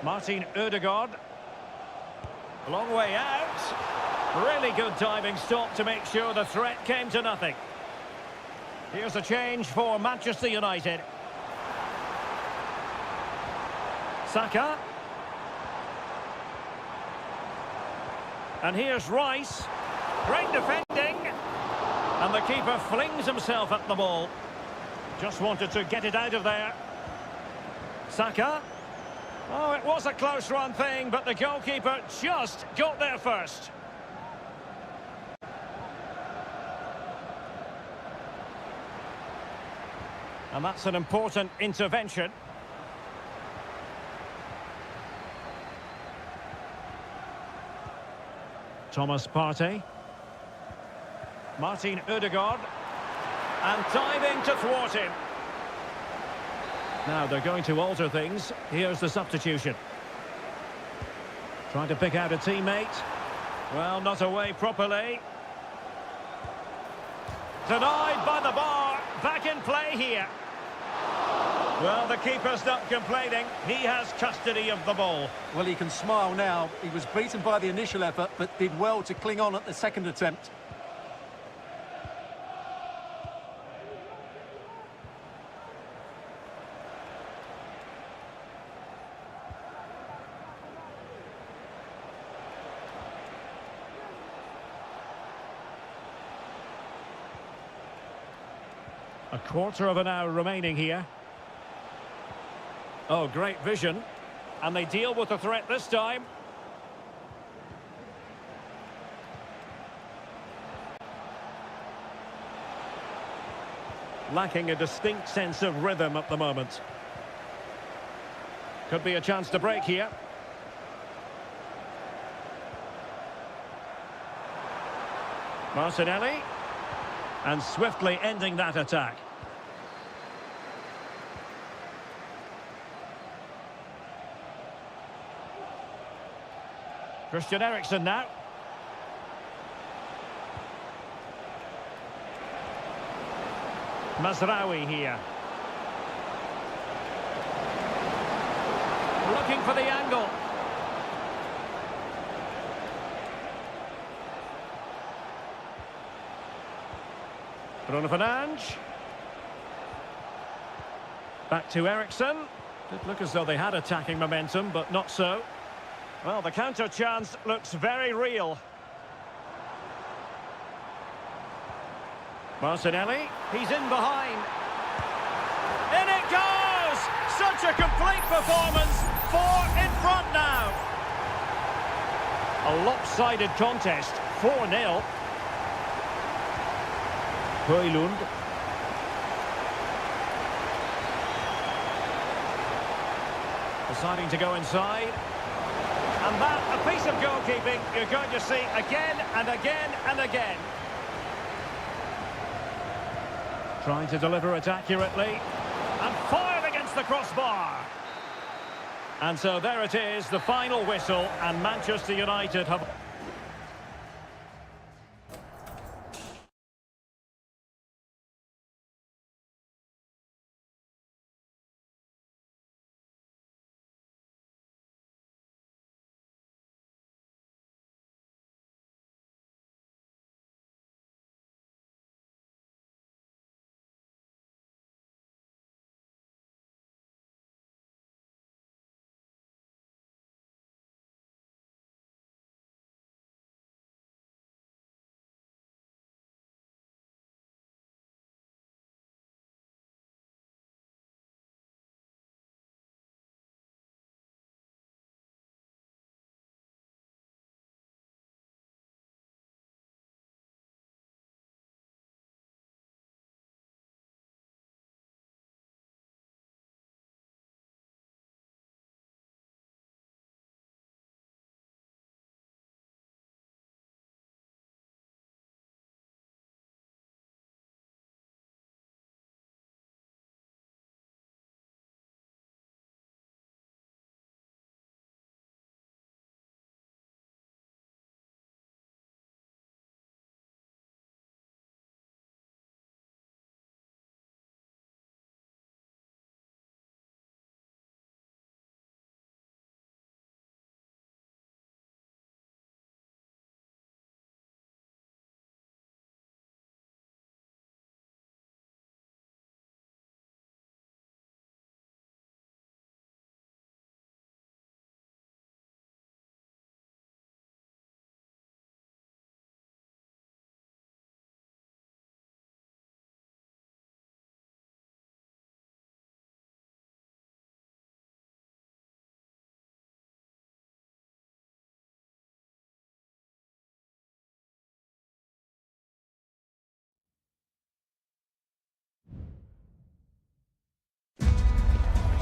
Martin Ødegaard. A long way out. Really good diving stop to make sure the threat came to nothing. Here's a change for Manchester United. Saka. And here's Rice. Great defending. And the keeper flings himself at the ball. Just wanted to get it out of there. Saka. Oh, it was a close-run thing, but the goalkeeper just got there first. And that's an important intervention. Thomas Partey. Martin Ødegaard. And diving to thwart him. Now they're going to alter things. Here's the substitution. Trying to pick out a teammate. Well, not away properly. Denied by the bar. Back in play here. Well, the keeper's not complaining. He has custody of the ball. Well, he can smile now. He was beaten by the initial effort, but did well to cling on at the second attempt. A quarter of an hour remaining here. Oh, great vision. And they deal with the threat this time. Lacking a distinct sense of rhythm at the moment. Could be a chance to break here. Martinelli. And swiftly ending that attack. Christian Eriksen now. Mazraoui here. Looking for the angle. Bruno Fernandes. Back to Eriksen. Did look as though they had attacking momentum, but not so. Well, the counter chance looks very real. Martinelli, he's in behind. In it goes! Such a complete performance. 4 in front now. A lopsided contest, 4-0. Højlund. Deciding to go inside. And that, a piece of goalkeeping you're going to see again and again and again. Trying to deliver it accurately. And fired against the crossbar. And so there it is, the final whistle, and Manchester United have...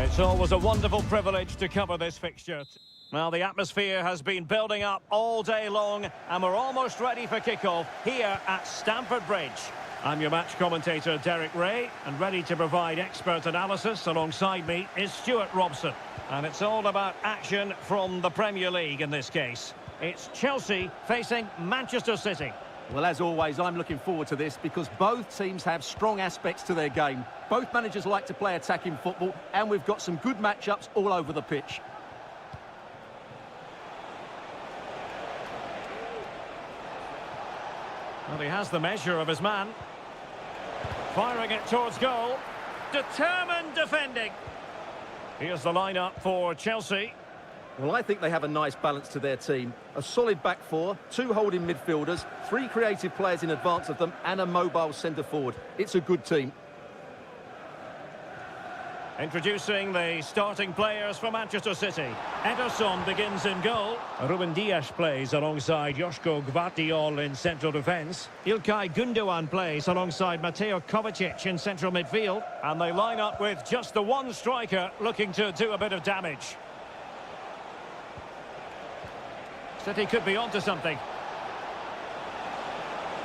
It's always a wonderful privilege to cover this fixture. Well, the atmosphere has been building up all day long, and we're almost ready for kickoff here at Stamford Bridge. I'm your match commentator, Derek Ray, and ready to provide expert analysis alongside me is Stuart Robson. And it's all about action from the Premier League in this case. It's Chelsea facing Manchester City. Well, as always, I'm looking forward to this because both teams have strong aspects to their game. Both managers like to play attacking football, and we've got some good matchups all over the pitch. Well, he has the measure of his man. Firing it towards goal. Determined defending. Here's the lineup for Chelsea. Well, I think they have a nice balance to their team. A solid back four, two holding midfielders, three creative players in advance of them, and a mobile centre-forward. It's a good team. Introducing the starting players for Manchester City. Ederson begins in goal. Ruben Dias plays alongside Joško Gvardiol in central defence. Ilkay Gundogan plays alongside Mateo Kovacic in central midfield. And they line up with just the one striker looking to do a bit of damage. City could be onto something.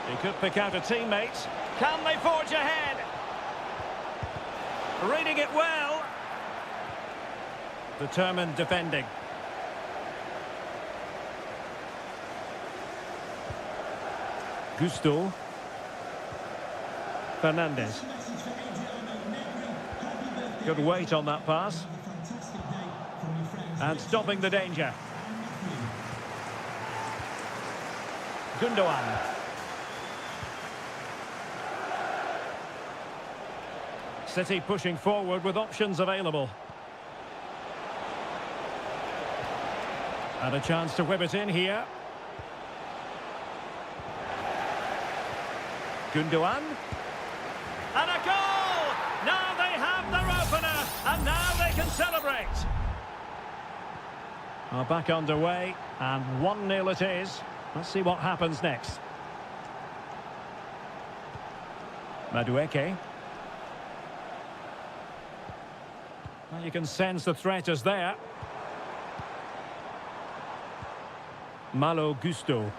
He could pick out a teammate. Can they forge ahead? Reading it well. Determined defending. Gusto. Fernandes. Good weight on that pass. And stopping the danger. Gundogan. City pushing forward with options available. And a chance to whip it in here. Gundogan. And a goal! Now they have their opener, and now they can celebrate. Well, back underway, and 1-0 it is. Let's see what happens next. Madueke. Well, you can sense the threat is there. Malo Gusto.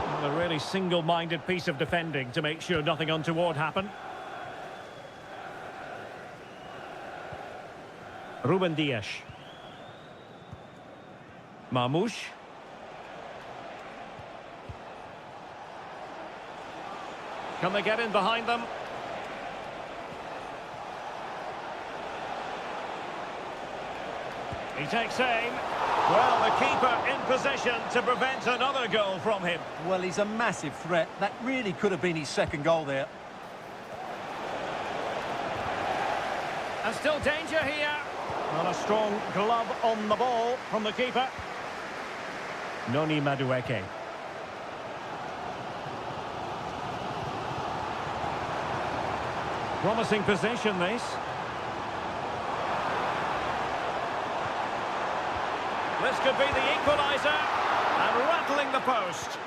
Well, a really single-minded piece of defending to make sure nothing untoward happened. Ruben Dias. Marmoush. Can they get in behind them? He takes aim. Well, the keeper in position to prevent another goal from him. Well, he's a massive threat. That really could have been his second goal there. And still danger here. Well, a strong glove on the ball from the keeper. Noni Madueke. Promising possession, this. This could be the equaliser, and rattling the post.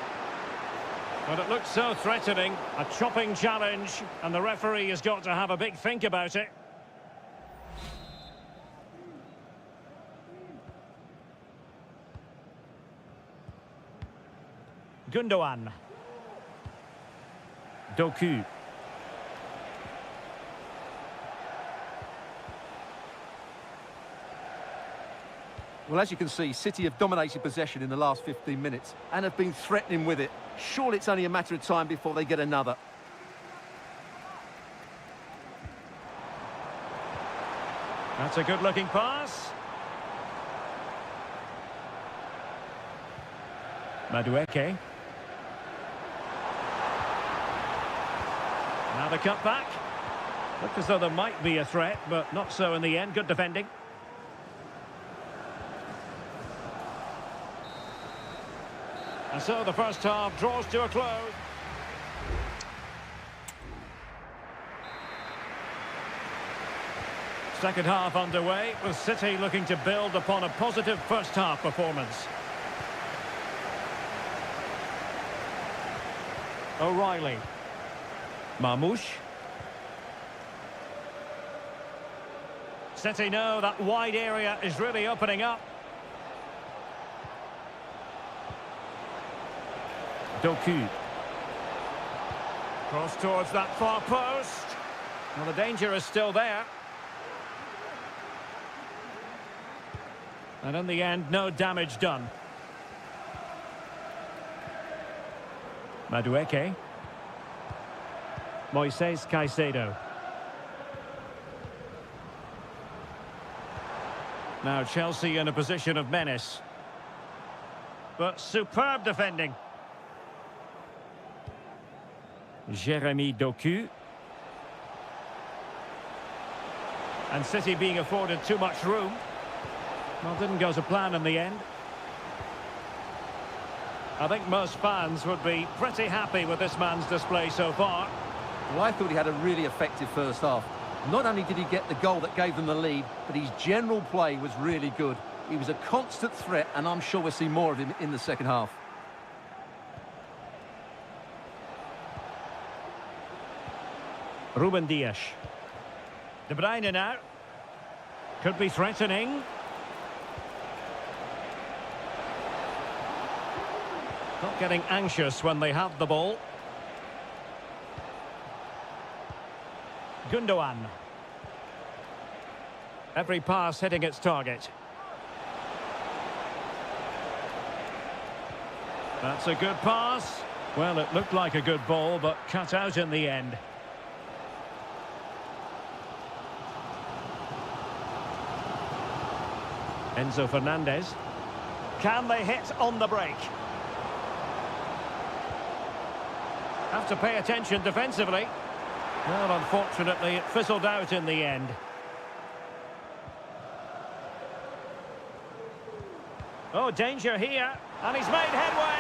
But it looked so threatening, a chopping challenge, and the referee has got to have a big think about it. Gundogan. Doku. Well, as you can see, City have dominated possession in the last 15 minutes and have been threatening with it. Surely it's only a matter of time before they get another. That's a good-looking pass. Madueke. Now the cut back. Looked as though there might be a threat, but not so in the end. Good defending. And so the first half draws to a close. Second half underway, with City looking to build upon a positive first half performance. O'Reilly. Marmoush. City know that wide area is really opening up. Doku. Cross towards that far post. Well, the danger is still there. And in the end, no damage done. Madueke. Moises Caicedo. Now Chelsea in a position of menace. But superb defending. Jeremy Doku. And City being afforded too much room. Well, didn't go to plan in the end. I think most fans would be pretty happy with this man's display so far. Well, I thought he had a really effective first half. Not only did he get the goal that gave them the lead, but his general play was really good. He was a constant threat, and I'm sure we'll see more of him in the second half. Ruben Dias. De Bruyne now. Could be threatening. Not getting anxious when they have the ball. Gundogan. Every pass hitting its target. That's a good pass. Well, it looked like a good ball, but cut out in the end. Enzo Fernandez. Can they hit on the break? Have to pay attention defensively. Well, unfortunately, it fizzled out in the end. Oh, danger here. And he's made headway.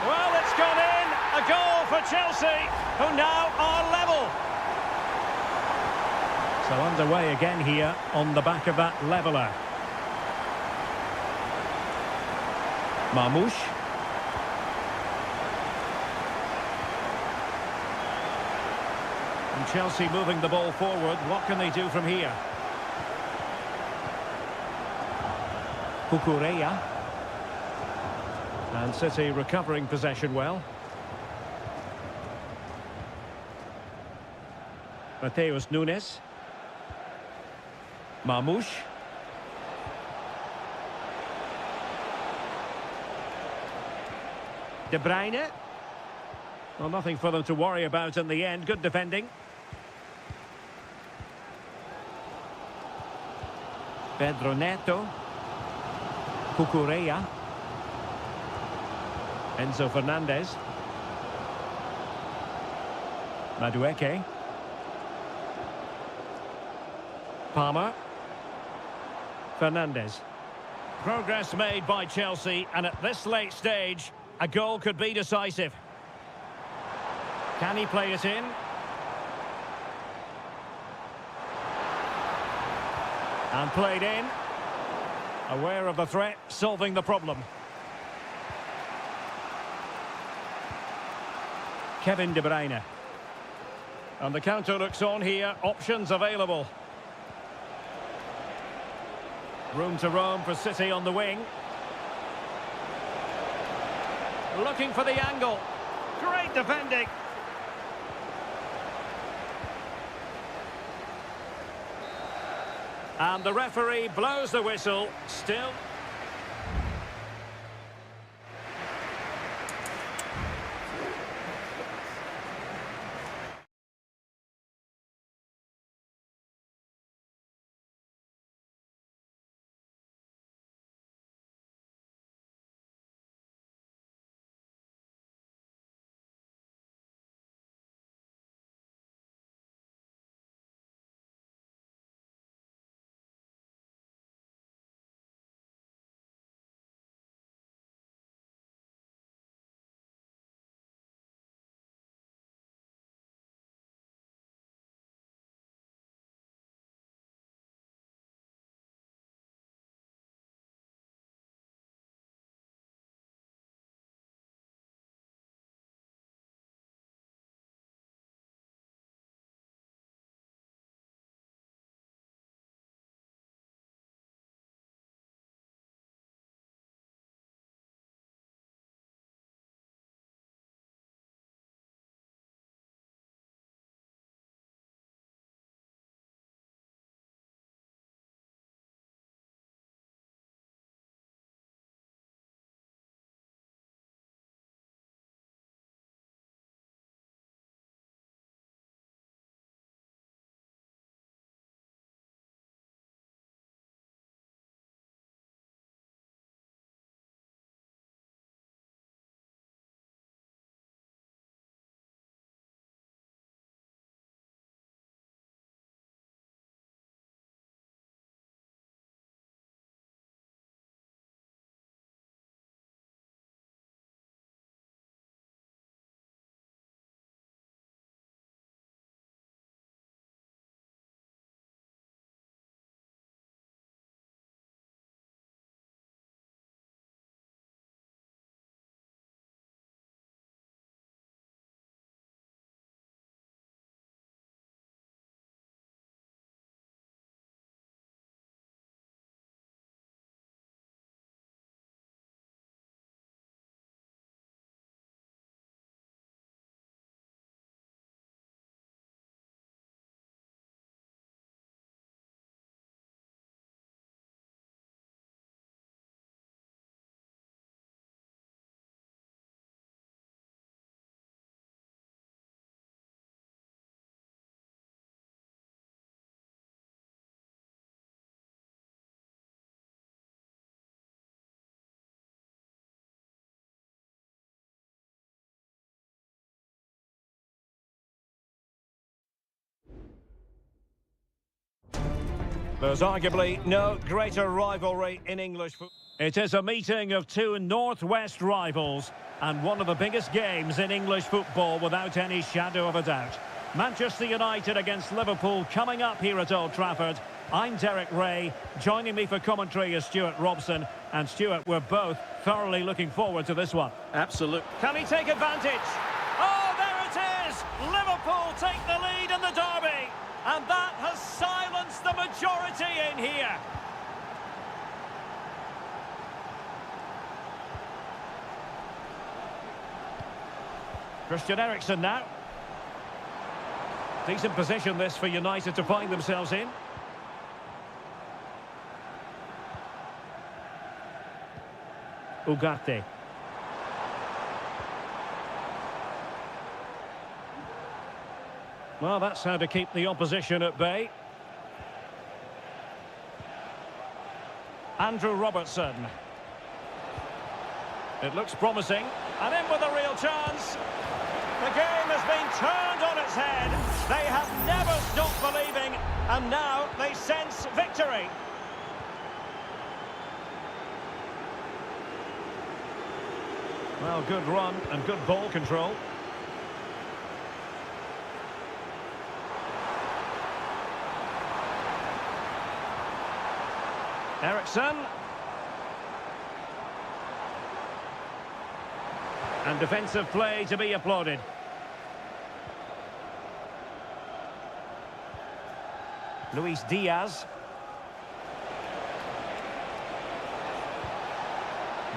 Well, it's gone in. A goal for Chelsea, who now are level. So underway again here on the back of that leveller. Marmoush. And Chelsea moving the ball forward. What can they do from here? Cucurella. And City recovering possession well. Mateus Nunes. Marmoush. De Bruyne. Well, nothing for them to worry about in the end. Good defending. Pedro Neto. Cucurella. Enzo Fernandez. Madueke. Palmer. Fernandez. Progress made by Chelsea, and at this late stage, a goal could be decisive. Can he play it in? And played in. Aware of the threat, solving the problem. Kevin De Bruyne. And the counter looks on here. Options available. Room to roam for City on the wing. Looking for the angle. Great defending. And the referee blows the whistle. Still There's arguably no greater rivalry in English football. It is a meeting of two northwest rivals and one of the biggest games in English football without any shadow of a doubt. Manchester United against Liverpool coming up here at Old Trafford. I'm Derek Ray. Joining me for commentary is Stuart Robson. And Stuart, we're both thoroughly looking forward to this one. Absolutely. Can he take advantage? Oh, there it is! Liverpool take the lead in the derby. And that has silenced the majority in here. Christian Eriksen now. Decent position this for United to find themselves in. Ugarte. Well, that's how to keep the opposition at bay. Andrew Robertson. It looks promising. And in with a real chance. The game has been turned on its head. They have never stopped believing, and now they sense victory. Well, good run and good ball control. Eriksen. And defensive play to be applauded. Luis Diaz.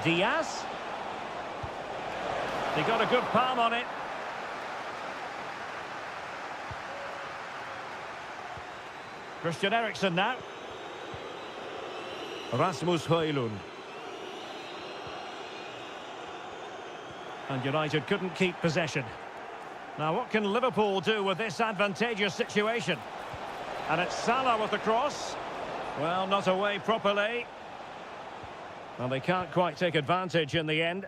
Diaz. He got a good palm on it. Christian Eriksen now. Rasmus Højlund. And United couldn't keep possession. Now, what can Liverpool do with this advantageous situation? And it's Salah with the cross. Well, not away properly. Well, they can't quite take advantage in the end.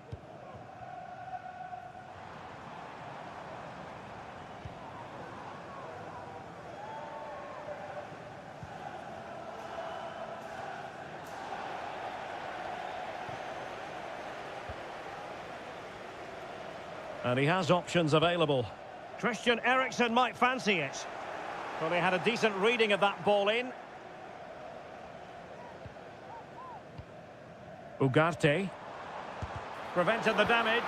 And he has options available. Christian Eriksen might fancy it. Well, they had a decent reading of that ball in. Ugarte. Prevented the damage.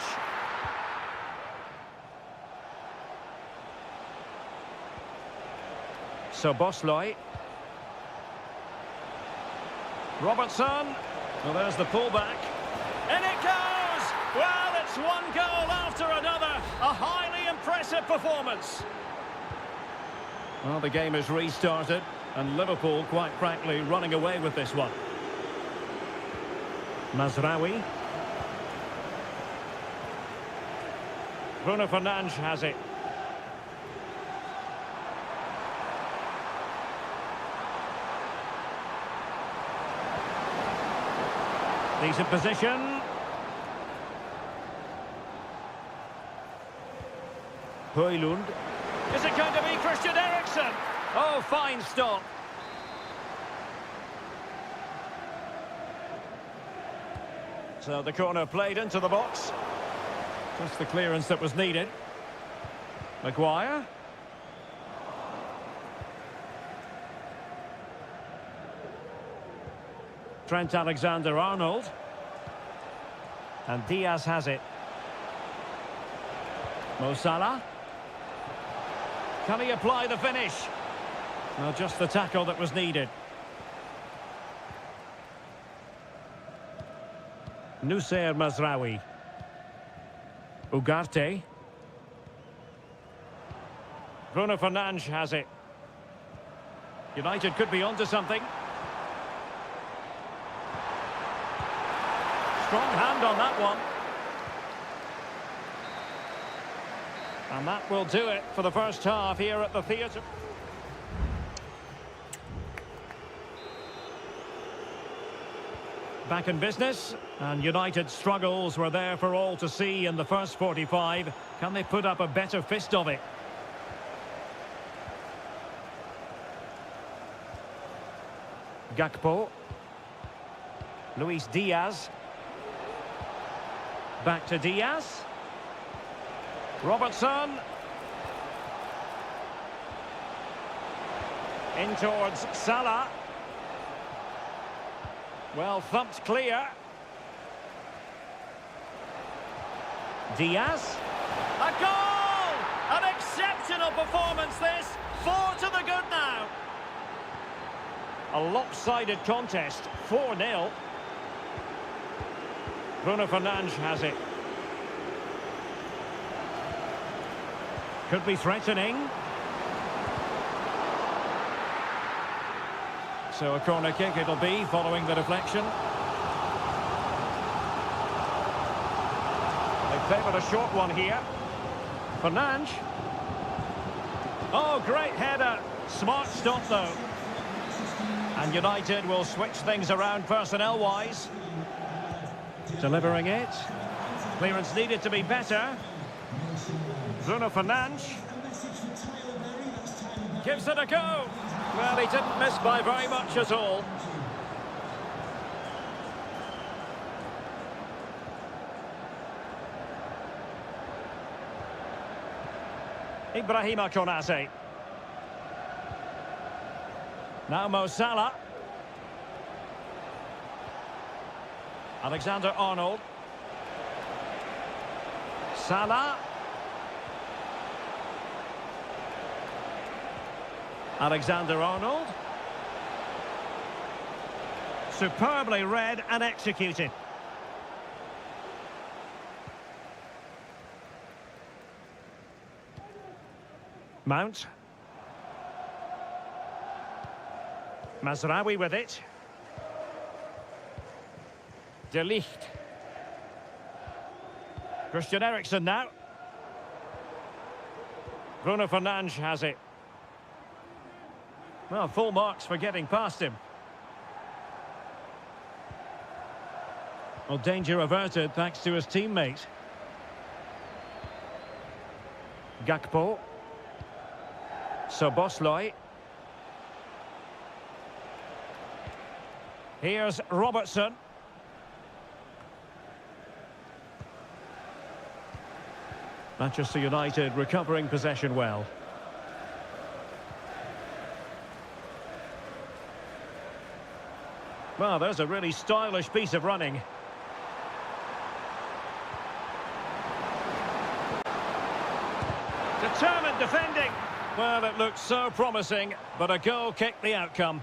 Soboslai. Robertson. Well, there's the pullback. And it goes! Well, it's one goal after another. A highly impressive performance. Well, the game is restarted, and Liverpool, quite frankly, running away with this one. Mazraoui. Bruno Fernandes has it. Decent position. Højlund. Is it going to be Christian Eriksen? Oh, fine stop. So the corner played into the box. Just the clearance that was needed. Maguire. Trent Alexander-Arnold. And Diaz has it. Mo Salah. Can he apply the finish? Well, just the tackle that was needed. Noussair Mazraoui. Ugarte. Bruno Fernandes has it. United could be onto something. Strong hand on that one. And that will do it for the first half here at the theatre. Back in business, and United's struggles were there for all to see in the first 45. Can they put up a better fist of it? Gakpo. Luis Diaz. Back to Diaz. Robertson. In towards Salah. Well thumped clear. Diaz. A goal! An exceptional performance this. 4 to the good now. A lopsided contest. 4-0. Bruno Fernandes has it. Could be threatening. So a corner kick it'll be following the deflection. They favoured a short one here. Fernandes. Oh, great header. Smart stop though. And United will switch things around personnel-wise. Delivering it. Clearance needed to be better. Bruno Fernandes. Gives it a go. Well, he didn't miss by very much at all. Ibrahima Konate. Now Mo Salah. Alexander-Arnold. Salah. Alexander-Arnold. Superbly read and executed. Mount. Mazraoui with it. De Ligt. Christian Eriksen now. Bruno Fernandes has it. Well, full marks for getting past him. Well, danger averted thanks to his teammate. Gakpo. Szoboszlai. Here's Robertson. Manchester United recovering possession well. Well, there's a really stylish piece of running. Determined defending. Well, it looked so promising, but a goal kicked the outcome.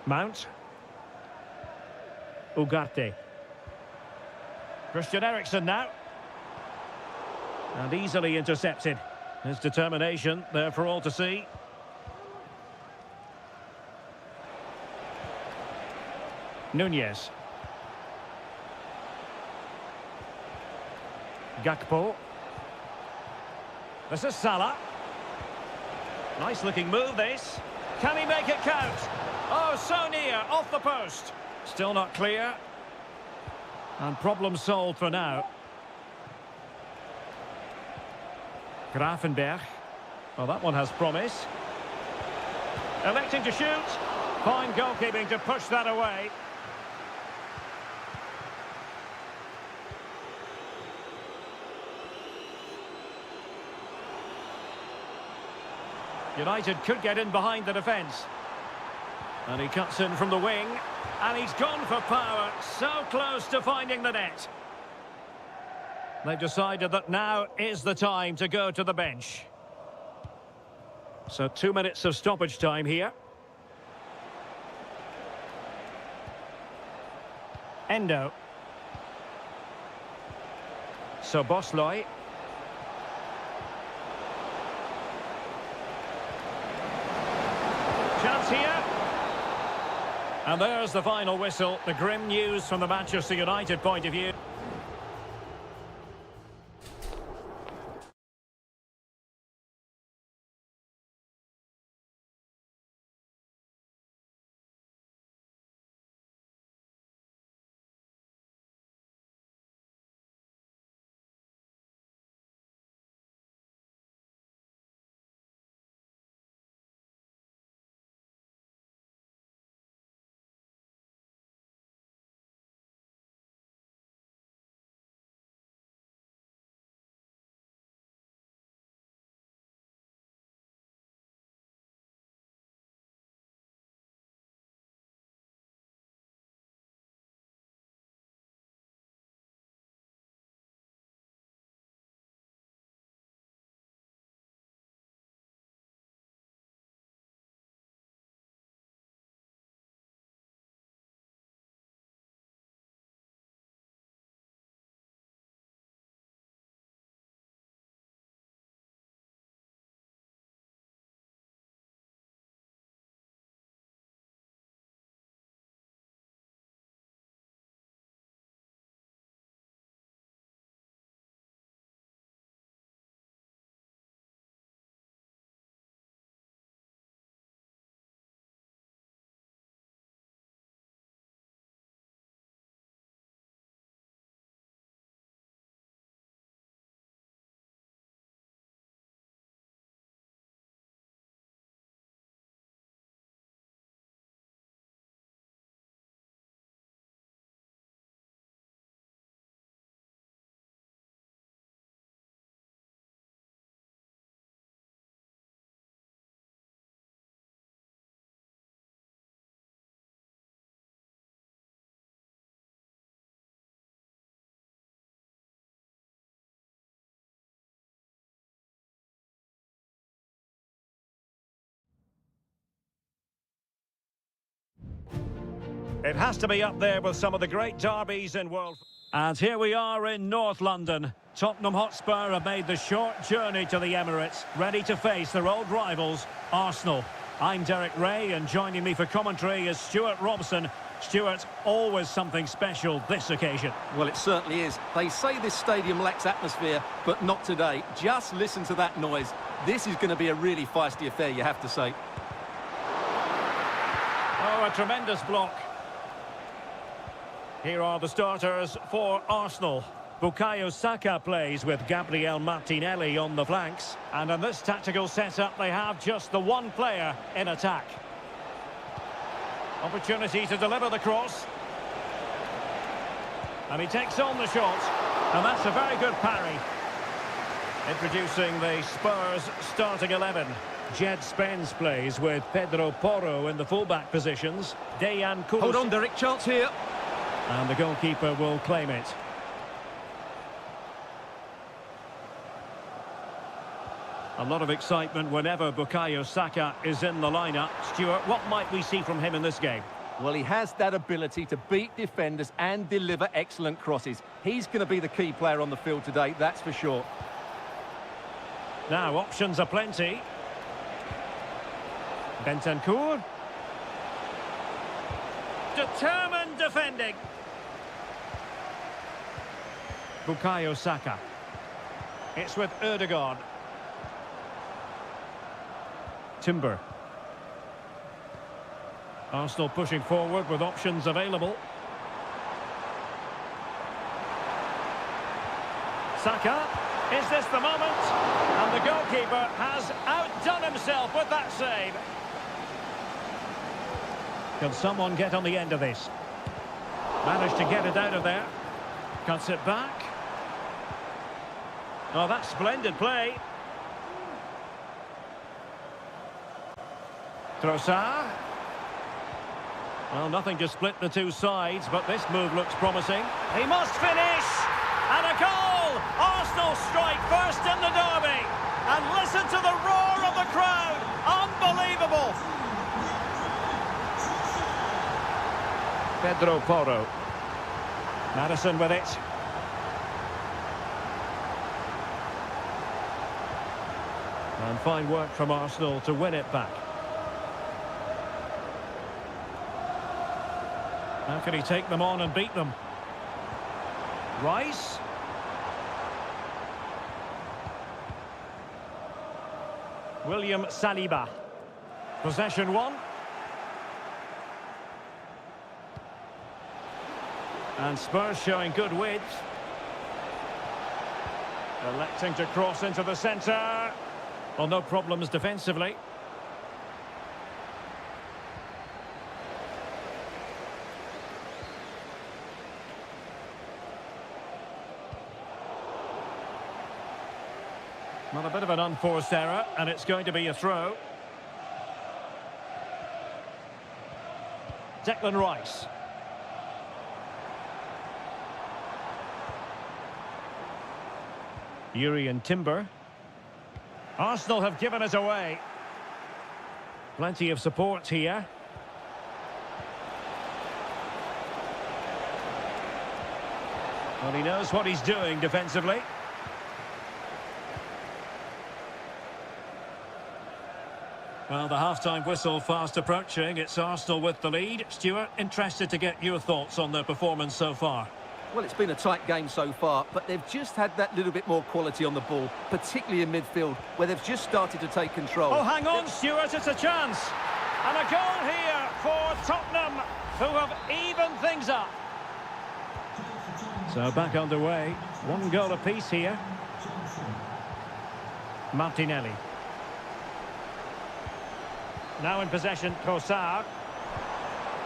Mount. Ugarte. Christian Eriksen now. And easily intercepted. His determination there for all to see. Nunez. Gakpo. This is Salah. Nice looking move this. Can he make it count? Oh, so near, off the post. Still not clear. And problem solved for now. Grafenberg. Well, that one has promise. Electing to shoot. Fine goalkeeping to push that away. United could get in behind the defence. And he cuts in from the wing. And he's gone for power. So close to finding the net. They've decided that now is the time to go to the bench. So 2 minutes of stoppage time here. Endo. Szoboszlai. Chance here. And there's the final whistle. The grim news from the Manchester United point of view. It has to be up there with some of the great derbies in world. And here we are in North London. Tottenham Hotspur have made the short journey to the Emirates, ready to face their old rivals, Arsenal. I'm Derek Ray, and joining me for commentary is Stuart Robson. Stuart, always something special this occasion. Well, it certainly is. They say this stadium lacks atmosphere, but not today. Just listen to that noise. This is going to be a really feisty affair, you have to say. Oh, a tremendous block. Here are the starters for Arsenal. Bukayo Saka plays with Gabriel Martinelli on the flanks. And in this tactical setup, they have just the one player in attack. Opportunity to deliver the cross. And he takes on the shot. And that's a very good parry. Introducing the Spurs starting 11. Jed Spence plays with Pedro Porro in the fullback positions. Dejan Kulusevski. Hold on, Derek, chance here. And the goalkeeper will claim it. A lot of excitement whenever Bukayo Saka is in the lineup. Stuart, what might we see from him in this game? Well, he has that ability to beat defenders and deliver excellent crosses. He's going to be the key player on the field today, that's for sure. Now, options are plenty. Bentancur. Determined defending. Bukayo Saka. It's with Ødegaard. Timber. Arsenal pushing forward with options available. Saka, is this the moment? And the goalkeeper has outdone himself with that save. Can someone get on the end of this? Managed to get it out of there. Cuts it back. Oh, that's splendid play. Trossard. Well, nothing to split the two sides, but this move looks promising. He must finish! And a goal! Arsenal strike first in the derby. And listen to the roar of the crowd. Unbelievable! Pedro Porro. Madison with it. And fine work from Arsenal to win it back. How can he take them on and beat them? Rice. William Saliba. Possession one. And Spurs showing good width. Electing to cross into the centre. Well, no problems defensively. Well, a bit of an unforced error, and it's going to be a throw. Declan Rice. Urian Timber. Arsenal have given it away. Plenty of support here. Well, he knows what he's doing defensively. Well, the half-time whistle fast approaching. It's Arsenal with the lead. Stuart, interested to get your thoughts on their performance so far. Well, it's been a tight game so far, but they've just had that little bit more quality on the ball, particularly in midfield, where they've just started to take control. Oh, hang on, Stuart, it's a chance. And a goal here for Tottenham, who have evened things up. So back underway. One goal apiece here. Martinelli. Now in possession, Trossard.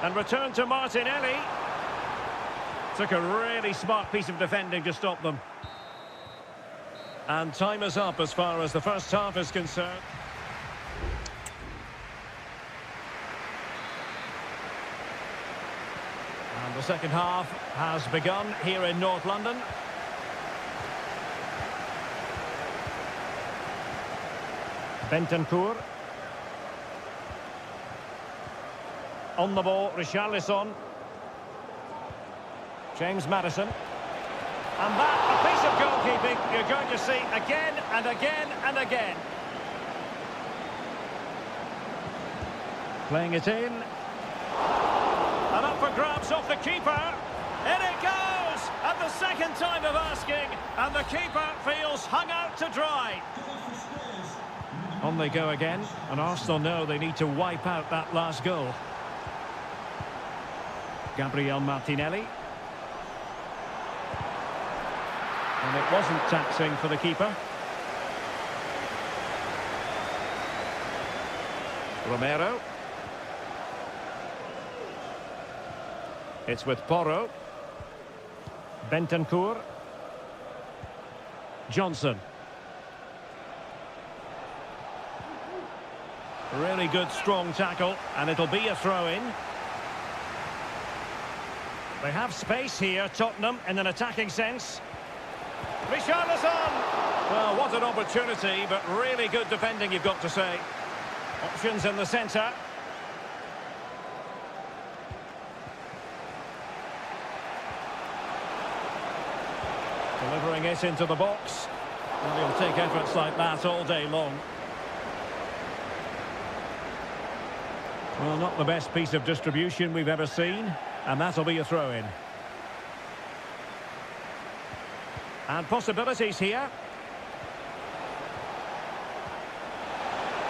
And return to Martinelli. Took a really smart piece of defending to stop them. And time is up as far as the first half is concerned. And the second half has begun here in North London. Bentancur. On the ball, Richarlison. James Maddison. And that, a piece of goalkeeping you're going to see again and again and again. Playing it in. And up for grabs off the keeper. In it goes! At the second time of asking. And the keeper feels hung out to dry. On they go again. And Arsenal know they need to wipe out that last goal. Gabriel Martinelli. And it wasn't taxing for the keeper. Romero. It's with Porro. Bentancur. Johnson. Really good, strong tackle, and it'll be a throw-in. They have space here, Tottenham, in an attacking sense. Richarlison! Well, what an opportunity, but really good defending, you've got to say. Options in the centre. Delivering it into the box. And he'll take efforts like that all day long. Well, not the best piece of distribution we've ever seen. And that'll be a throw-in. And possibilities here.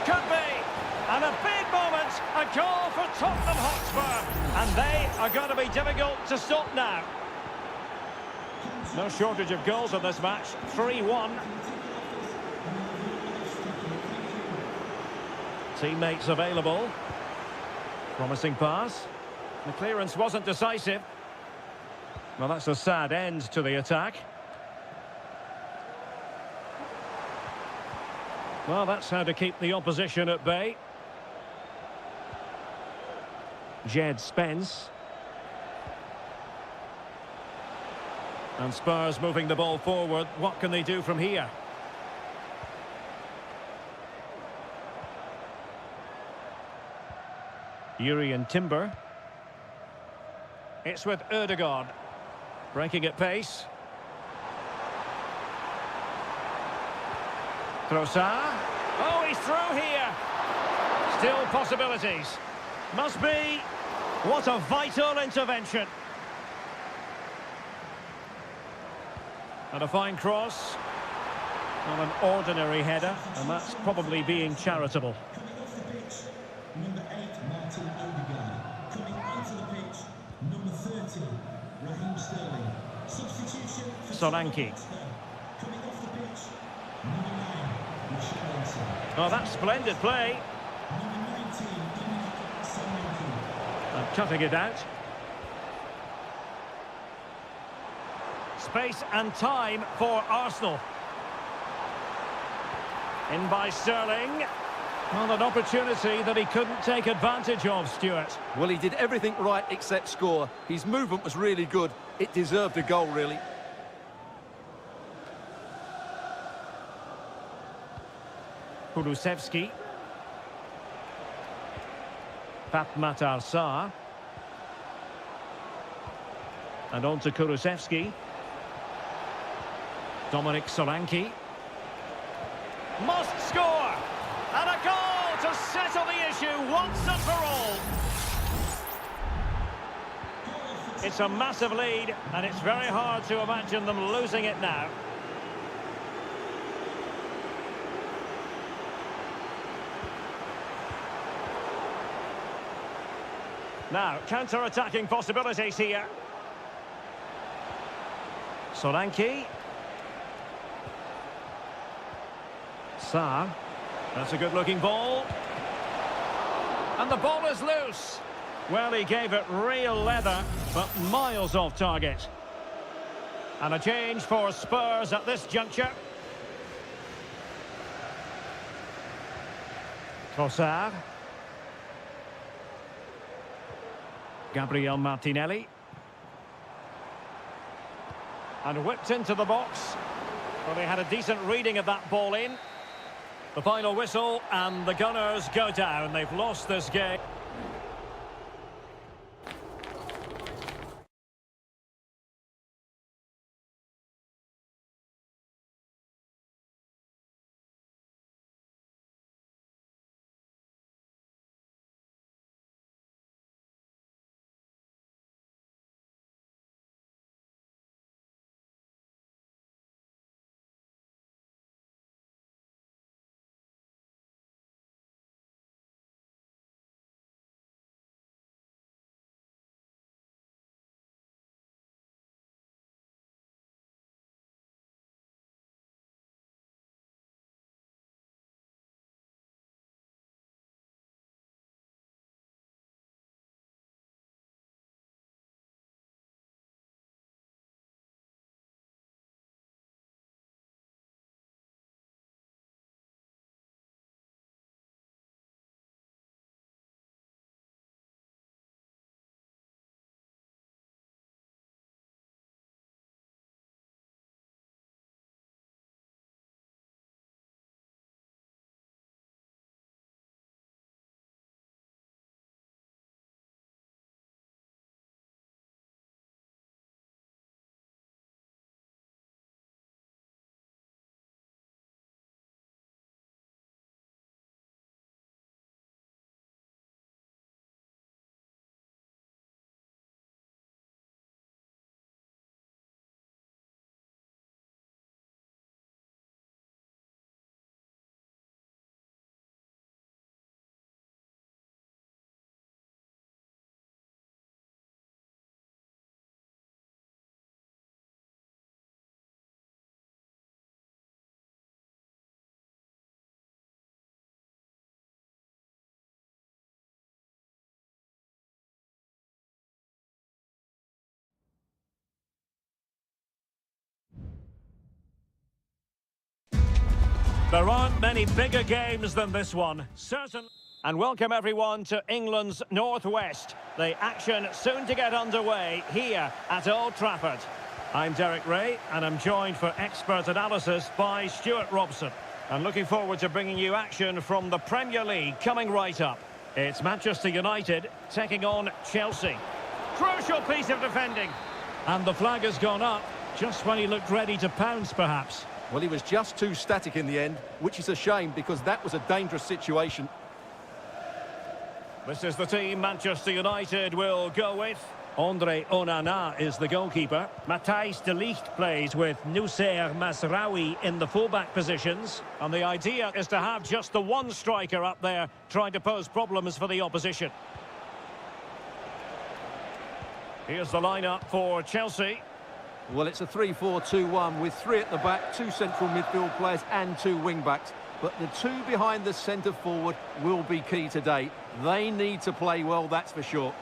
Could be. And a big moment. A goal for Tottenham Hotspur. And they are going to be difficult to stop now. No shortage of goals in this match. 3-1. Teammates available. Promising pass. The clearance wasn't decisive. Well, that's a sad end to the attack. Well, that's how to keep the opposition at bay. Jed Spence. And Spurs moving the ball forward. What can they do from here? Urian Timber. It's with Ødegaard. Breaking at pace. Trossard. Oh, he's through here. Still possibilities. Must be. What a vital intervention. And a fine cross. Not an ordinary header, and that's probably being charitable. Number 8, Martin Ødegaard. Coming onto the pitch, number 30, Raheem Sterling. Substitution for Solanke. Coming off the pitch, number 9, Richarlison. Oh, that's splendid play. Number 19, Solanke. And cutting it out. Space and time for Arsenal. In by Sterling. Well, an opportunity that he couldn't take advantage of, Stuart. Well, he did everything right except score. His movement was really good. It deserved a goal, really. Kulusevski. Fatmatar Sarr. And on to Kulusevski. Dominic Solanke. Must score! And a goal to settle the issue once and for all. It's a massive lead, and it's very hard to imagine them losing it now. Now, counter-attacking possibilities here. Solanke. Sarr. That's a good-looking ball. And the ball is loose. Well, he gave it real leather, but miles off target. And a change for Spurs at this juncture. Trossard. Gabriel Martinelli. And whipped into the box. Well, they had a decent reading of that ball in. The final whistle, and the Gunners go down. They've lost this game. There aren't many bigger games than this one, certain. And welcome everyone to England's Northwest. The action soon to get underway here at Old Trafford. I'm Derek Ray, and I'm joined for expert analysis by Stuart Robson. And looking forward to bringing you action from the Premier League coming right up. It's Manchester United taking on Chelsea. Crucial piece of defending. And the flag has gone up just when he looked ready to pounce, perhaps. Well, he was just too static in the end, which is a shame because that was a dangerous situation. This is the team Manchester United will go with. Andre Onana is the goalkeeper. Matthijs de Ligt plays with Noussair Mazraoui in the fullback positions. And the idea is to have just the one striker up there trying to pose problems for the opposition. Here's the lineup for Chelsea. Well, it's a 3-4-2-1 with three at the back, two central midfield players and two wing-backs. But the two behind the centre forward will be key today. They need to play well, that's for sure.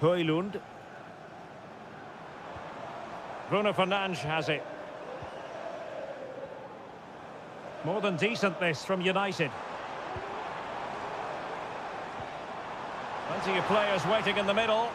Højlund. Bruno Fernandes has it. More than decent this from United. Plenty of players waiting in the middle.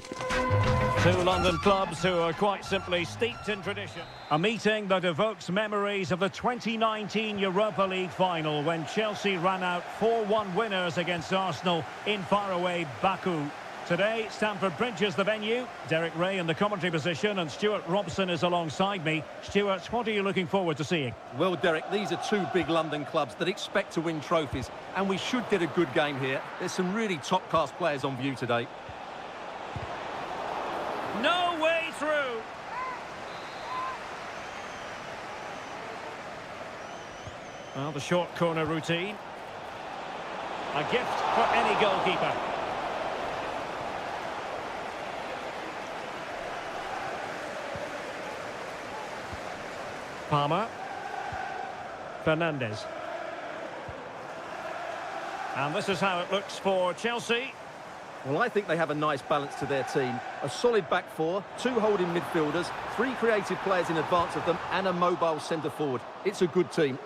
Two London clubs who are quite simply steeped in tradition. A meeting that evokes memories of the 2019 Europa League final when Chelsea ran out 4-1 winners against Arsenal in faraway Baku. Today, Stamford Bridge is the venue. Derek Ray in the commentary position and Stuart Robson is alongside me. Stuart, what are you looking forward to seeing? Well, Derek, these are two big London clubs that expect to win trophies, and we should get a good game here. There's some really top-class players on view today. No way through. Well, the short corner routine. A gift for any goalkeeper. Palmer. Fernandes. And this is how it looks for Chelsea. Well, I think they have a nice balance to their team. A solid back four, two holding midfielders, three creative players in advance of them, and a mobile centre-forward. It's a good team.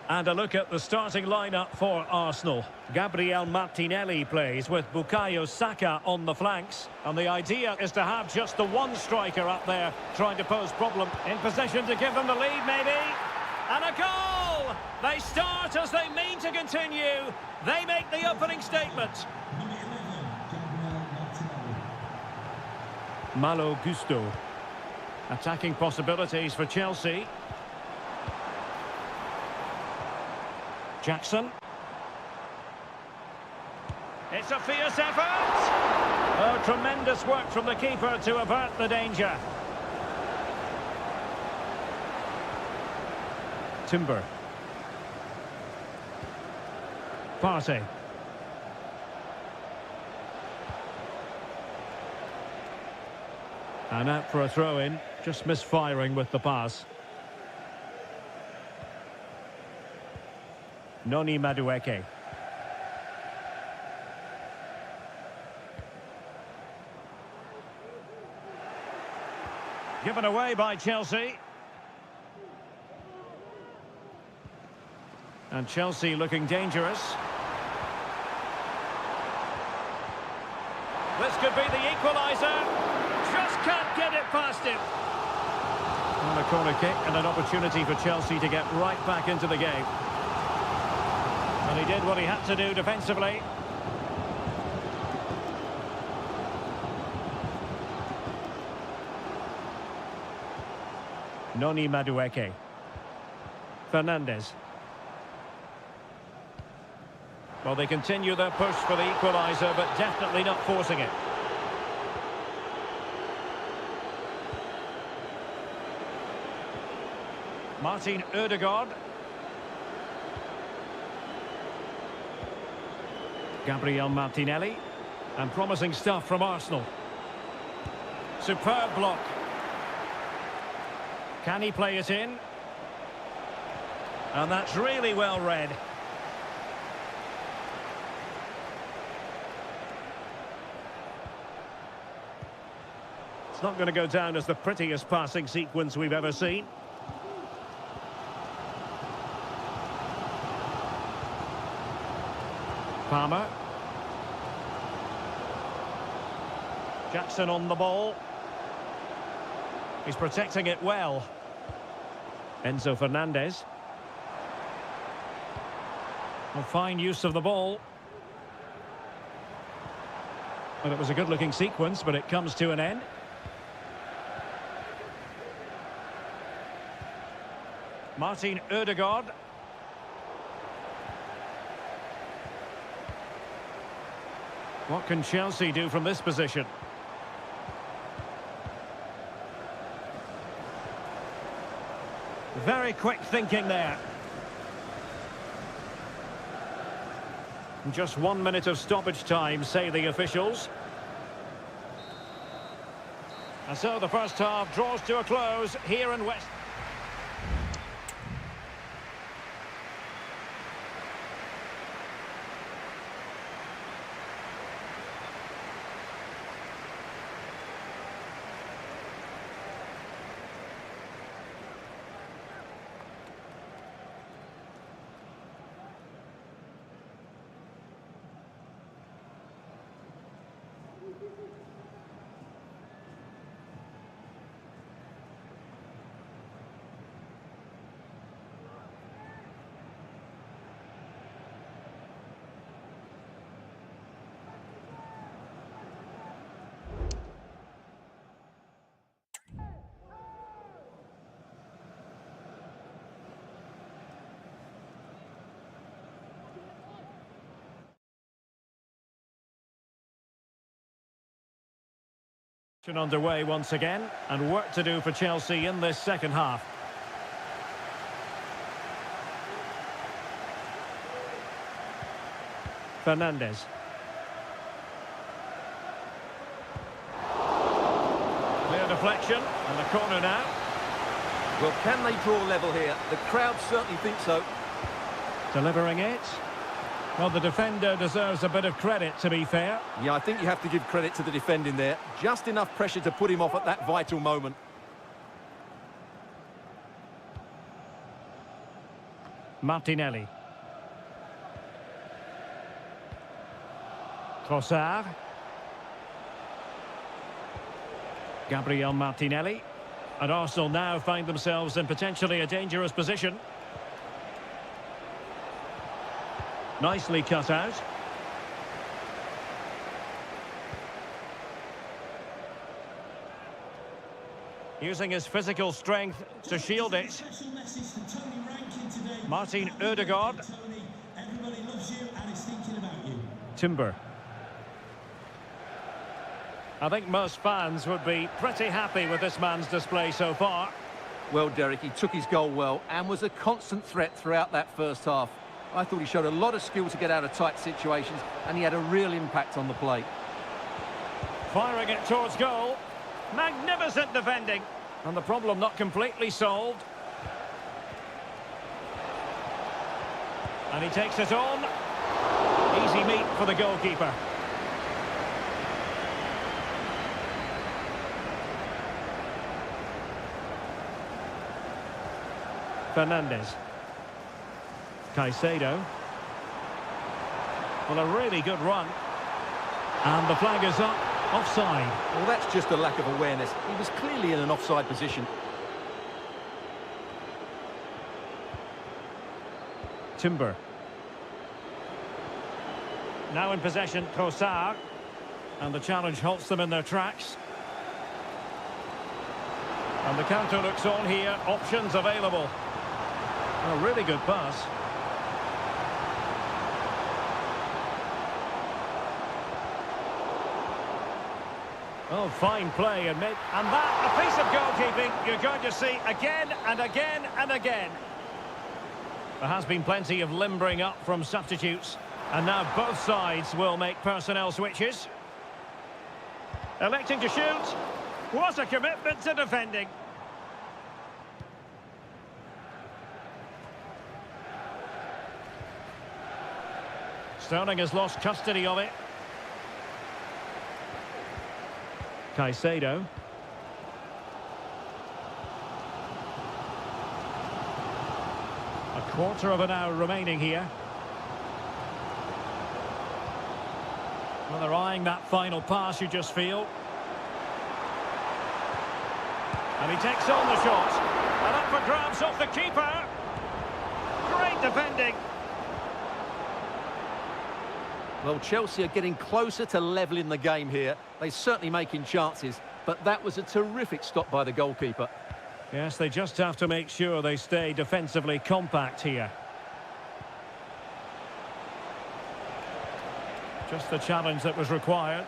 And a look at the starting lineup for Arsenal. Gabriel Martinelli plays with Bukayo Saka on the flanks. And the idea is to have just the one striker up there trying to pose problem. In possession to give them the lead, maybe. And a goal! They start as they mean to continue. They make the opening statement. Number 11, Gabriel Martinelli. Malo Gusto. Attacking possibilities for Chelsea. Jackson. It's a fierce effort. Oh, tremendous work from the keeper to avert the danger. Timber. Partey. And out for a throw-in, just misfiring with the pass. Noni Madueke. Given away by Chelsea. And Chelsea looking dangerous. This could be the equaliser. Just can't get it past him. And a corner kick and an opportunity for Chelsea to get right back into the game. And he did what he had to do defensively. Noni Madueke. Fernandes. Well, they continue their push for the equaliser, but definitely not forcing it. Martin Ødegaard. Gabriel Martinelli. And promising stuff from Arsenal. Superb block. Can he play it in? And that's really well read. It's not going to go down as the prettiest passing sequence we've ever seen. Palmer. Jackson on the ball. He's protecting it well. Enzo Fernandez. A fine use of the ball. Well, it was a good-looking sequence, but it comes to an end. Martin Ødegaard. What can Chelsea do from this position? Very quick thinking there. Just 1 minute of stoppage time, say the officials. And so the first half draws to a close here in West. Underway once again, and work to do for Chelsea in this second half. Fernandes. Clear deflection, and the corner now. Well, can they draw level here? The crowd certainly think so. Delivering it. Well, the defender deserves a bit of credit, to be fair. Yeah, I think you have to give credit to the defending there. Just enough pressure to put him off at that vital moment. Martinelli. Trossard. Gabriel Martinelli. And Arsenal now find themselves in potentially a dangerous position. Nicely cut out. Using his physical strength to shield it. Martin Ødegaard. Timber. I think most fans would be pretty happy with this man's display so far. Well, Derek, he took his goal well and was a constant threat throughout that first half. I thought he showed a lot of skill to get out of tight situations, and he had a real impact on the play. Firing it towards goal. Magnificent defending. And the problem not completely solved. And he takes it on. Easy meat for the goalkeeper. Fernandes. Caicedo. Well, a really good run. And the flag is up. Offside. Well, that's just a lack of awareness. He was clearly in an offside position. Timber. Now in possession, Trossard. And the challenge halts them in their tracks. And the counter looks on here. Options available. A really good pass. Oh, fine play and that, a piece of goalkeeping you're going to see again and again and again. There has been plenty of limbering up from substitutes, and now both sides will make personnel switches. Electing to shoot. What a commitment to defending. Sterling has lost custody of it. Caicedo. A quarter of an hour remaining here. Well, they're eyeing that final pass, you just feel. And he takes on the shot. And up for grabs off the keeper. Great defending. Well, Chelsea are getting closer to levelling the game here. They're certainly making chances, but that was a terrific stop by the goalkeeper. Yes, they just have to make sure they stay defensively compact here. Just the challenge that was required.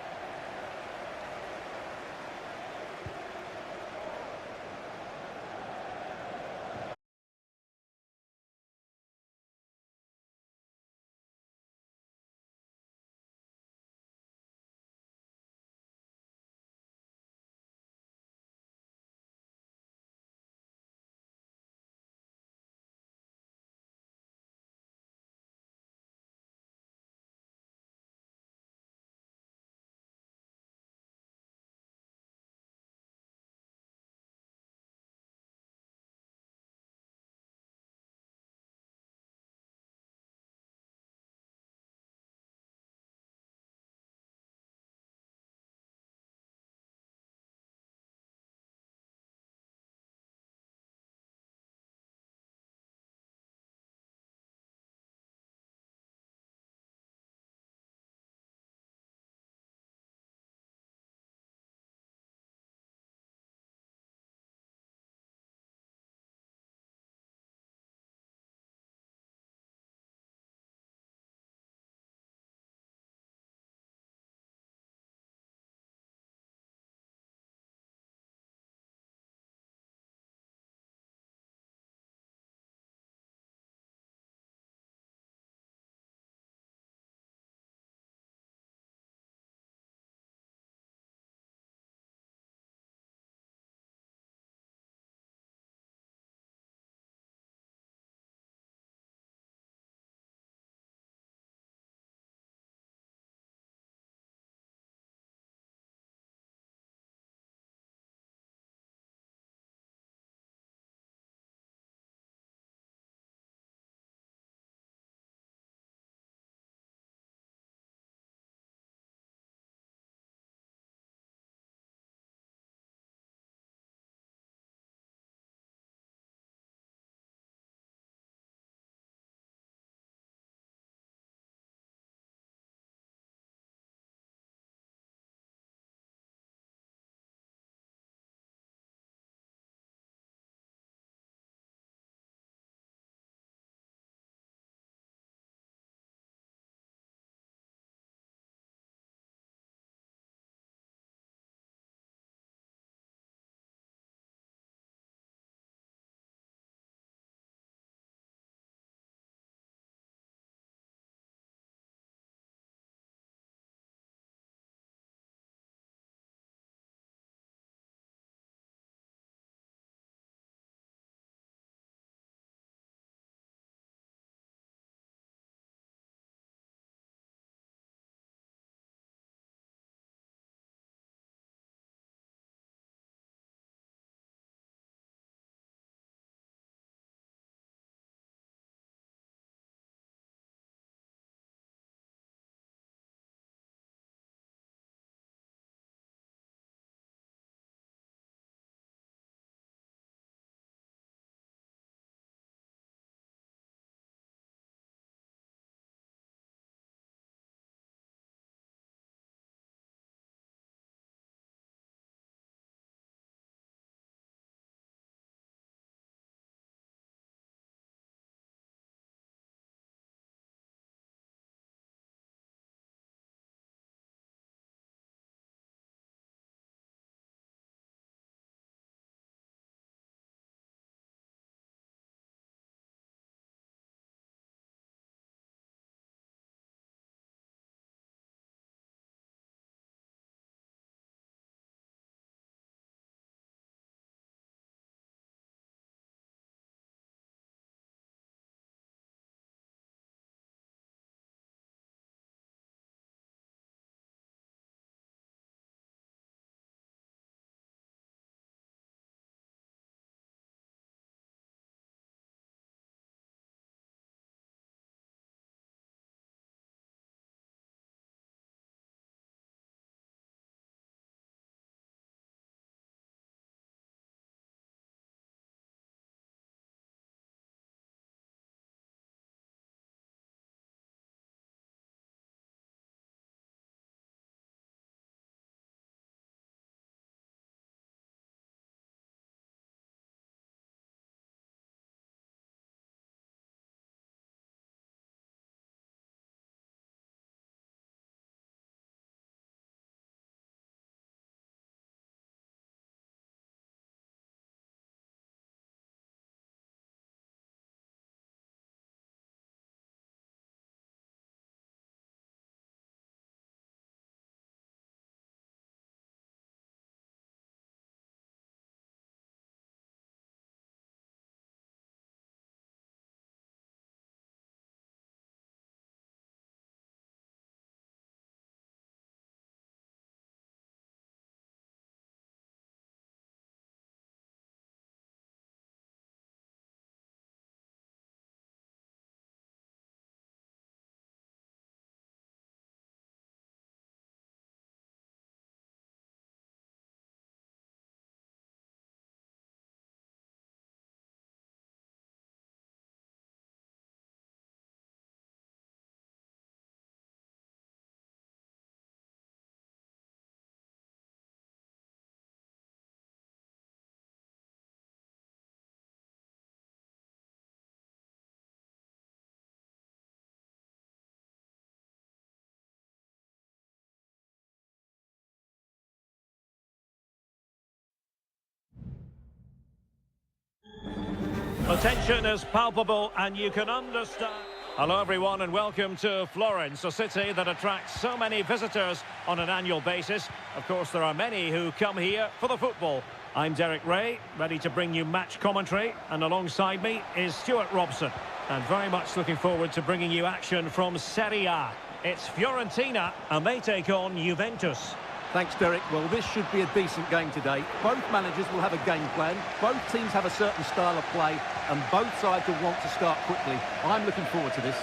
The tension is palpable and you can understand. Hello everyone and welcome to Florence, a city that attracts so many visitors on an annual basis. Of course, there are many who come here for the football. I'm Derek Ray, ready to bring you match commentary, and alongside me is Stuart Robson. And very much looking forward to bringing you action from Seria. It's Fiorentina and they take on Juventus. Thanks, Derek. Well, this should be a decent game today. Both managers will have a game plan. Both teams have a certain style of play, and both sides will want to start quickly. I'm looking forward to this.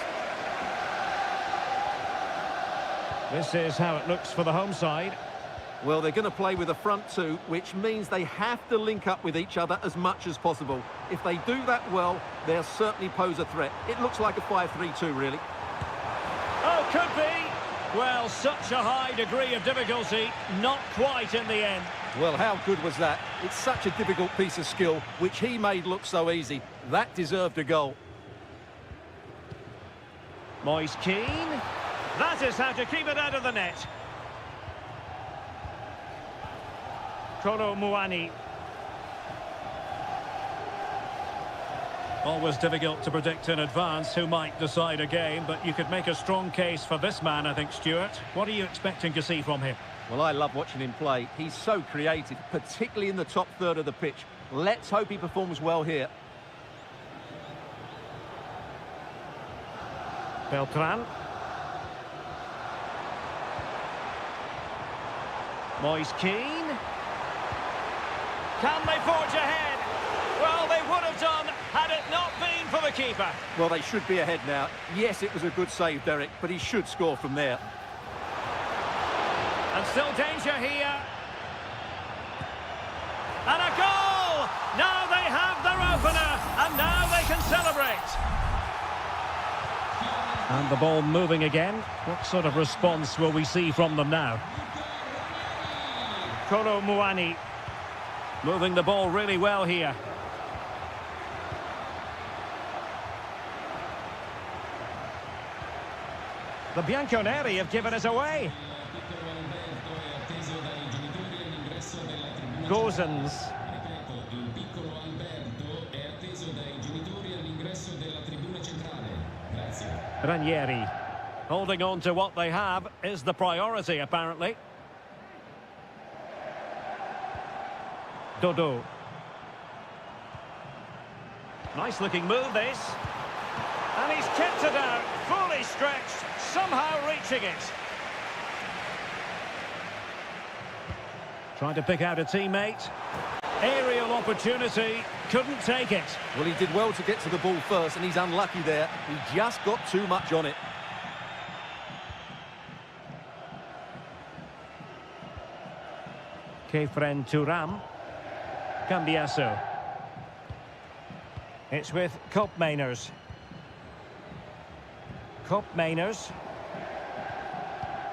This is how it looks for the home side. Well, they're going to play with a front two, which means they have to link up with each other as much as possible. If they do that well, they'll certainly pose a threat. It looks like a 5-3-2, really. Oh, could be. Well, such a high degree of difficulty, not quite in the end. Well, how good was that? It's such a difficult piece of skill, which he made look so easy. That deserved a goal. Moise Keane. That is how to keep it out of the net. Kolo Muani. Always difficult to predict in advance who might decide a game, but you could make a strong case for this man, I think, Stuart. What are you expecting to see from him? Well, I love watching him play. He's so creative, particularly in the top third of the pitch. Let's hope he performs well here. Beltran. Moise Keane. Can they forge ahead? Well, they would have done had it not been for the keeper. Well, they should be ahead now. Yes, it was a good save, Derek, but he should score from there. And still danger here. And a goal! Now they have their opener, and now they can celebrate. And the ball moving again. What sort of response will we see from them now? Kolo Muani moving the ball really well here. The Bianconeri have given us away. Gozens. Ranieri. Holding on to what they have is the priority, apparently. Dodo. Nice looking move, this. And he's kept it out, fully stretched, somehow reaching it. Trying to pick out a teammate. Aerial opportunity, couldn't take it. Well, he did well to get to the ball first, and he's unlucky there. He just got too much on it. Kefren Turam. Cambiasso. It's with Koopmeiners. Koopmeiners.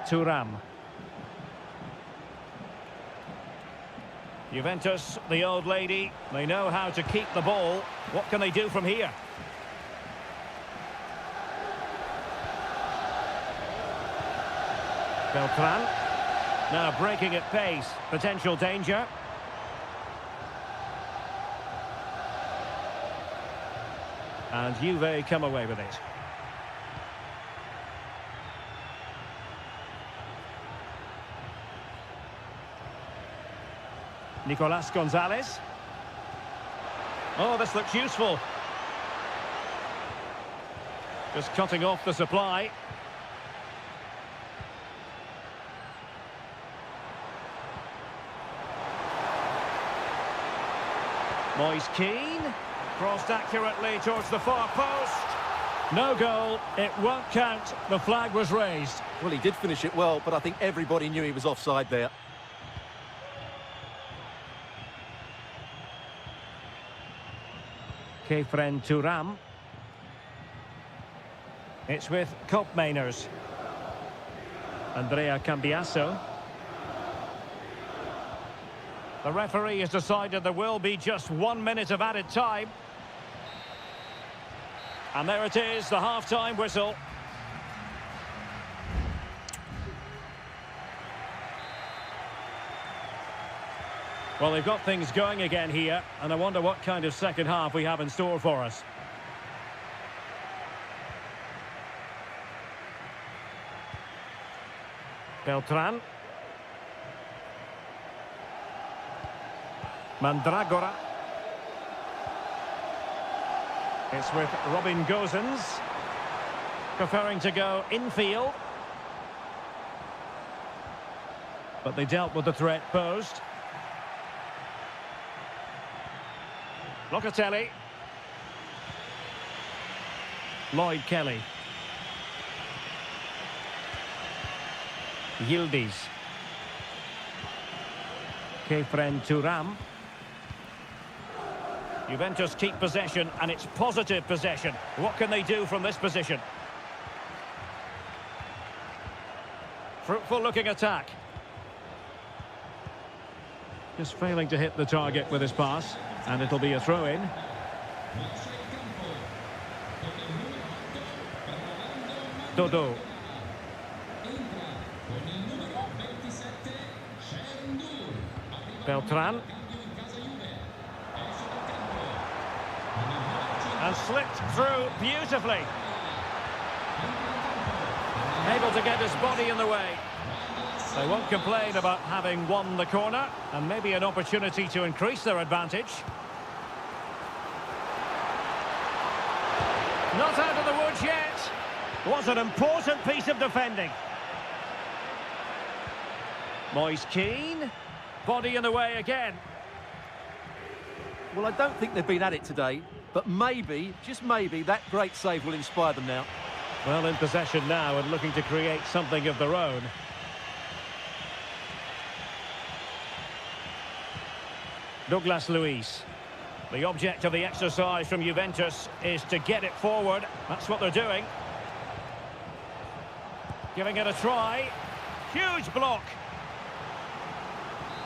Turam. Juventus, the old lady, they know how to keep the ball. What can they do from here? Beltran. Now breaking at pace. Potential danger. And Juve come away with it. Nicolas Gonzalez. Oh, this looks useful. Just cutting off the supply. Moise Keane. Crossed accurately towards the far post. No goal. It won't count. The flag was raised. Well, he did finish it well, but I think everybody knew he was offside there. Kefren Turam. It's with Koopmeiners. Andrea Cambiasso. The referee has decided there will be just 1 minute of added time. And there it is, the half-time whistle. Well, they've got things going again here, and I wonder what kind of second half we have in store for us. Beltran. Mandragora. It's with Robin Gosens. Preferring to go infield. But they dealt with the threat posed. Locatelli. Lloyd Kelly. Yildiz. Kefren Turam. Juventus keep possession, and it's positive possession. What can they do from this position? Fruitful looking attack. Just failing to hit the target with his pass, and it'll be a throw-in. Dodo. Beltran. And slipped through beautifully. Able to get his body in the way. They won't complain about having won the corner, and maybe an opportunity to increase their advantage. Not out of the woods yet. Was an important piece of defending. Moise Keane. Body in the way again. Well, I don't think they've been at it today, but maybe, just maybe, that great save will inspire them now. Well, in possession now and looking to create something of their own. Douglas Luiz. The object of the exercise from Juventus is to get it forward. That's what they're doing. Giving it a try. Huge block.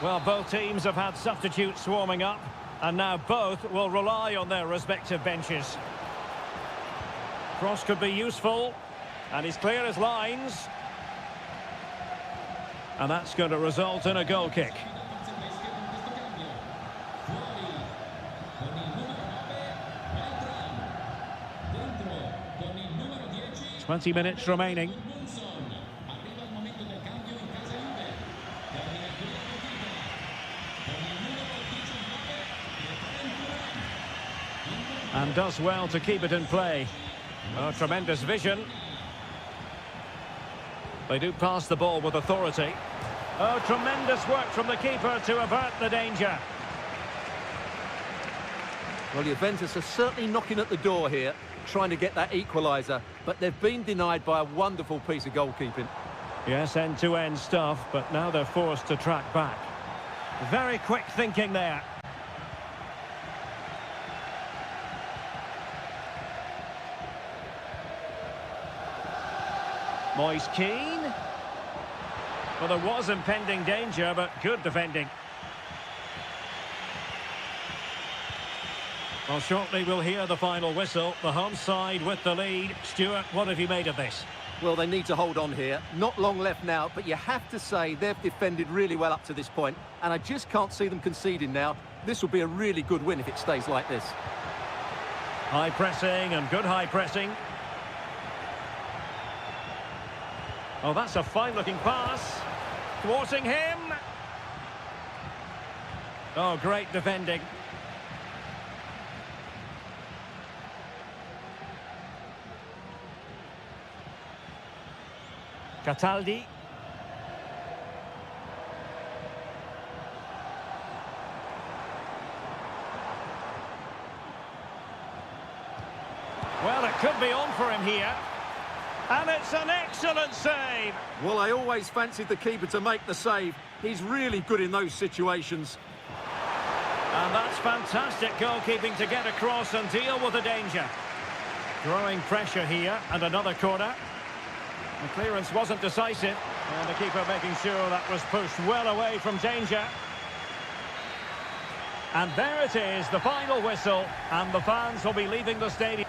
Well, both teams have had substitutes warming up, and now both will rely on their respective benches. Cross could be useful, and he's clear as lines. And that's going to result in a goal kick. 20 minutes remaining. And does well to keep it in play. Oh, tremendous vision. They do pass the ball with authority. Oh, tremendous work from the keeper to avert the danger. Well, Juventus are certainly knocking at the door here, trying to get that equaliser, but they've been denied by a wonderful piece of goalkeeping. Yes, end-to-end stuff, but now they're forced to track back. Very quick thinking there. Moise Keane. Well, there was impending danger, but good defending. Well, shortly we'll hear the final whistle. The home side with the lead. Stuart, what have you made of this? Well, they need to hold on here. Not long left now, but you have to say they've defended really well up to this point, and I just can't see them conceding now. This will be a really good win if it stays like this. High pressing and good high pressing. Oh, that's a fine-looking pass. Thwarting him. Oh, great defending. Cataldi. Well, it could be on for him here. And it's an excellent save. Well, I always fancied the keeper to make the save. He's really good in those situations. And that's fantastic goalkeeping to get across and deal with the danger. Growing pressure here, and another corner. The clearance wasn't decisive, and the keeper making sure that was pushed well away from danger. And there it is, the final whistle, and the fans will be leaving the stadium.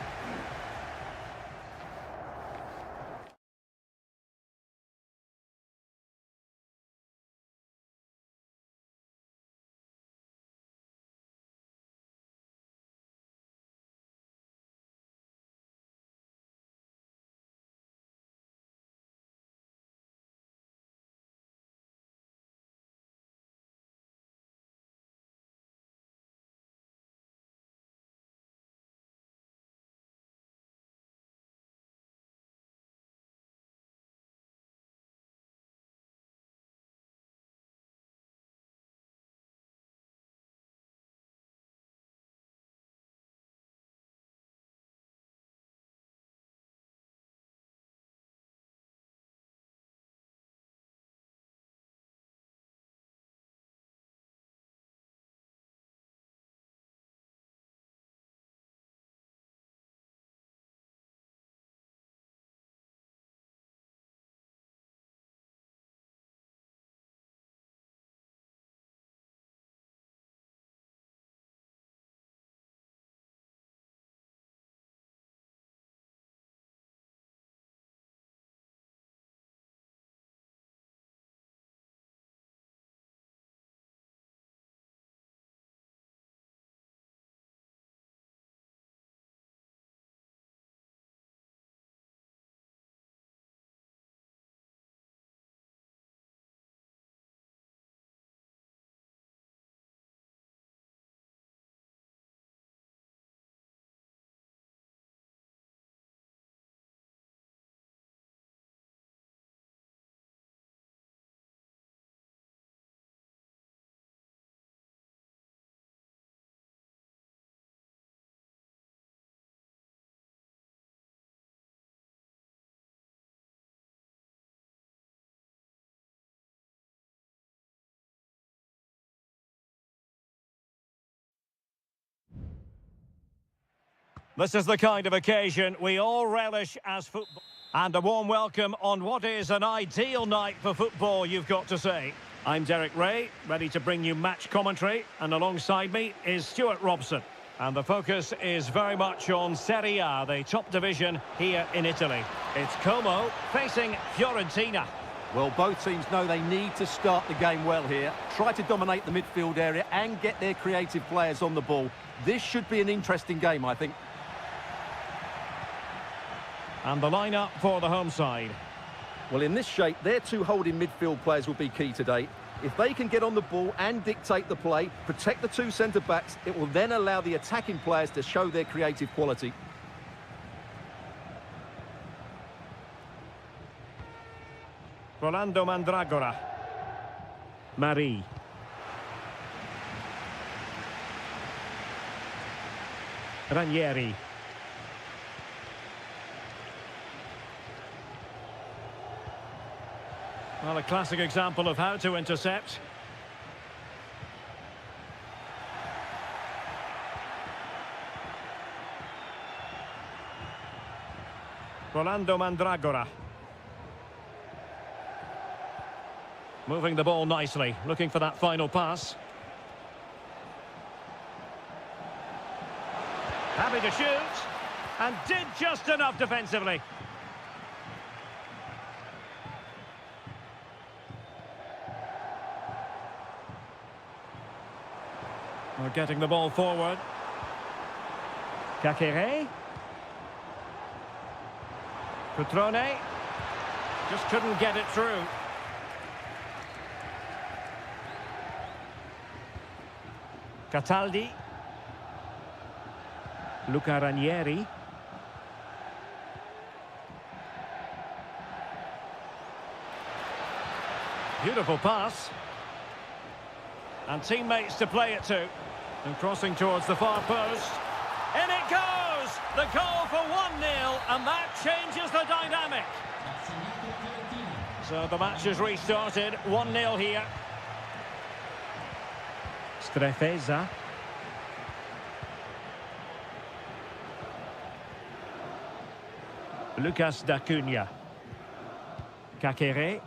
This is the kind of occasion we all relish as football. And a warm welcome on what is an ideal night for football, you've got to say. I'm Derek Ray, ready to bring you match commentary, and alongside me is Stuart Robson. And the focus is very much on Seria, the top division here in Italy. It's Como facing Fiorentina. Well, both teams know they need to start the game well here. Try to dominate the midfield area and get their creative players on the ball. This should be an interesting game, I think. And the lineup for the home side. Well, in this shape, their two holding midfield players will be key today. If they can get on the ball and dictate the play, protect the two centre-backs, it will then allow the attacking players to show their creative quality. Rolando Mandragora. Marie. Ranieri. Well, a classic example of how to intercept. Rolando Mandragora. Moving the ball nicely, looking for that final pass. Happy to shoot, and did just enough defensively. We're getting the ball forward. Kakere. Cutrone. Just couldn't get it through. Cataldi. Luca Ranieri. Beautiful pass. And teammates to play it to. And crossing towards the far post. In it goes! The goal for 1-0, and that changes the dynamic. So the match is restarted, 1-0 here. Strefeza. Lucas D'Acunha. Kakere.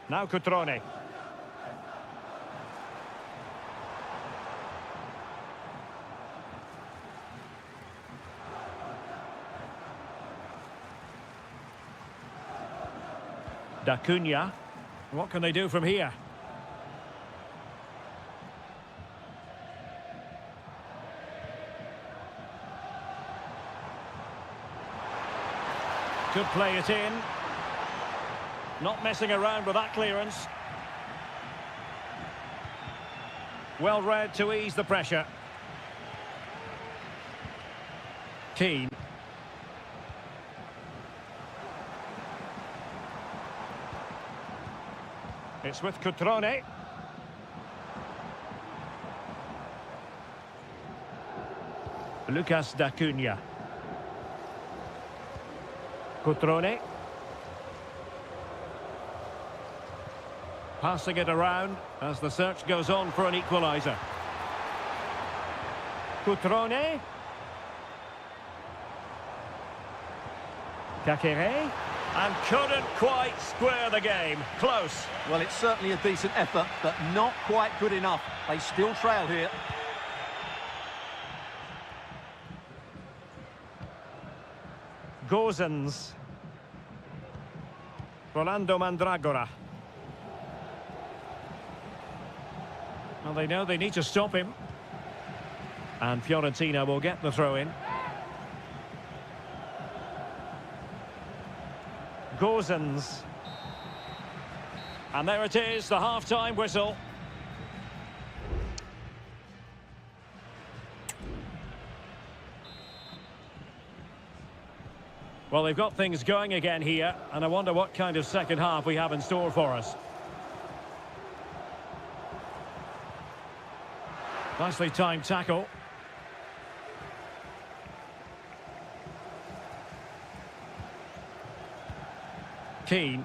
Now Cutrone. D'Acunha. What can they do from here? Could play it in. Not messing around with that clearance. Well read to ease the pressure. Keane. It's with Cutrone. Lucas D'Acunha. Cutrone. Passing it around as the search goes on for an equaliser. Cutrone. Kakere. And couldn't quite square the game. Close. Well, it's certainly a decent effort, but not quite good enough. They still trail here. Gozens. Rolando Mandragora. Well, they know they need to stop him. And Fiorentina will get the throw-in. Gozens. And there it is, the half-time whistle. Well, they've got things going again here, and I wonder what kind of second half we have in store for us. Nicely timed tackle. Keane.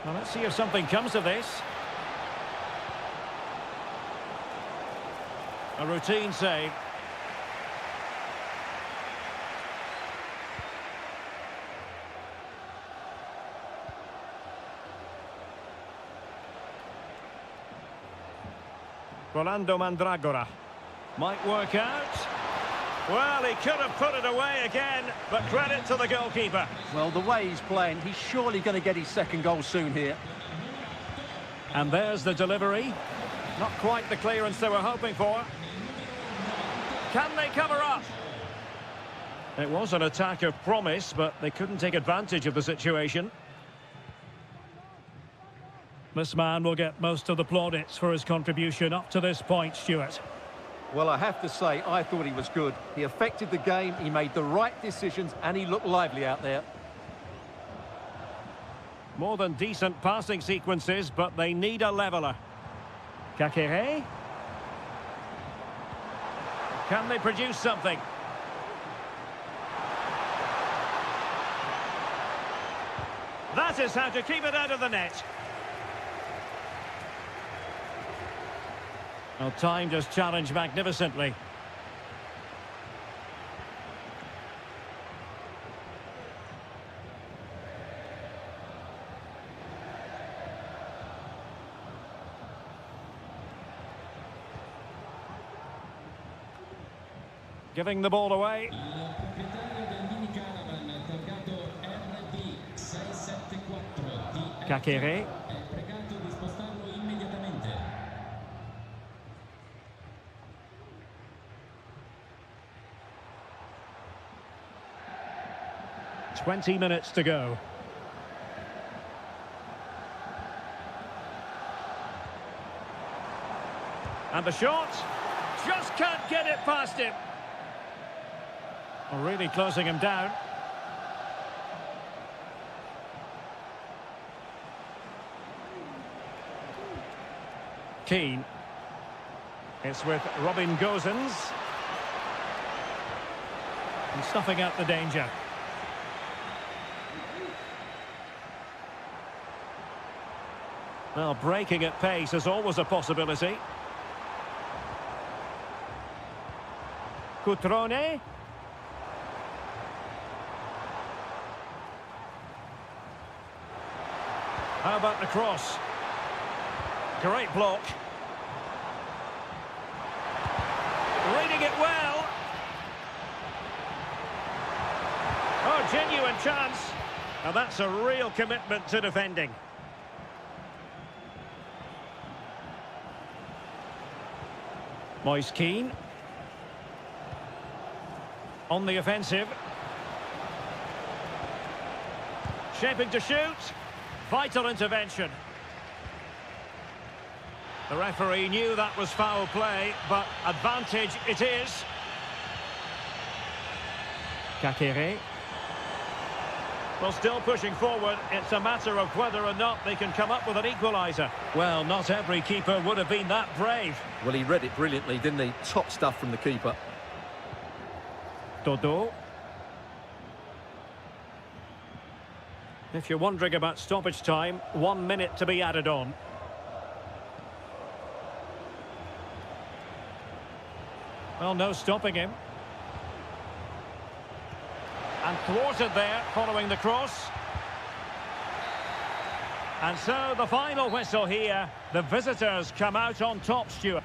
Well, let's see if something comes of this. A routine save. Rolando Mandragora. Might work out. Well, he could have put it away again, but credit to the goalkeeper. Well, the way he's playing, he's surely going to get his second goal soon here. And there's the delivery. Not quite the clearance they were hoping for. Can they cover up? It was an attack of promise, but they couldn't take advantage of the situation. This man will get most of the plaudits for his contribution up to this point, Stuart. Well, I have to say, I thought he was good. He affected the game, he made the right decisions, and he looked lively out there. More than decent passing sequences, but they need a leveller. Kakere? Can they produce something? That is how to keep it out of the net. Well, timed his challenge magnificently. Giving the ball away. Il proprietario del mini caravan targato RD674 di Kakere. è pregato di spostarlo immediatamente. 20 minutes to go. And the shot. Just can't get it past him. Really closing him down. Keane. It's with Robin Gosens. And snuffing out the danger. Well, breaking at pace is always a possibility. Cutrone. How about the cross? Great block. Reading it well. Oh, genuine chance. Now that's a real commitment to defending. Moise Keane. On the offensive. Shaping to shoot. Vital intervention. The referee knew that was foul play, but advantage it is. Kakere. Well, still pushing forward. It's a matter of whether or not they can come up with an equaliser. Well, not every keeper would have been that brave. Well, he read it brilliantly, didn't he? Top stuff from the keeper. Dodo. If you're wondering about stoppage time, 1 minute to be added on. Well, no stopping him. And thwarted there, following the cross. And so the final whistle here. The visitors come out on top, Stuart.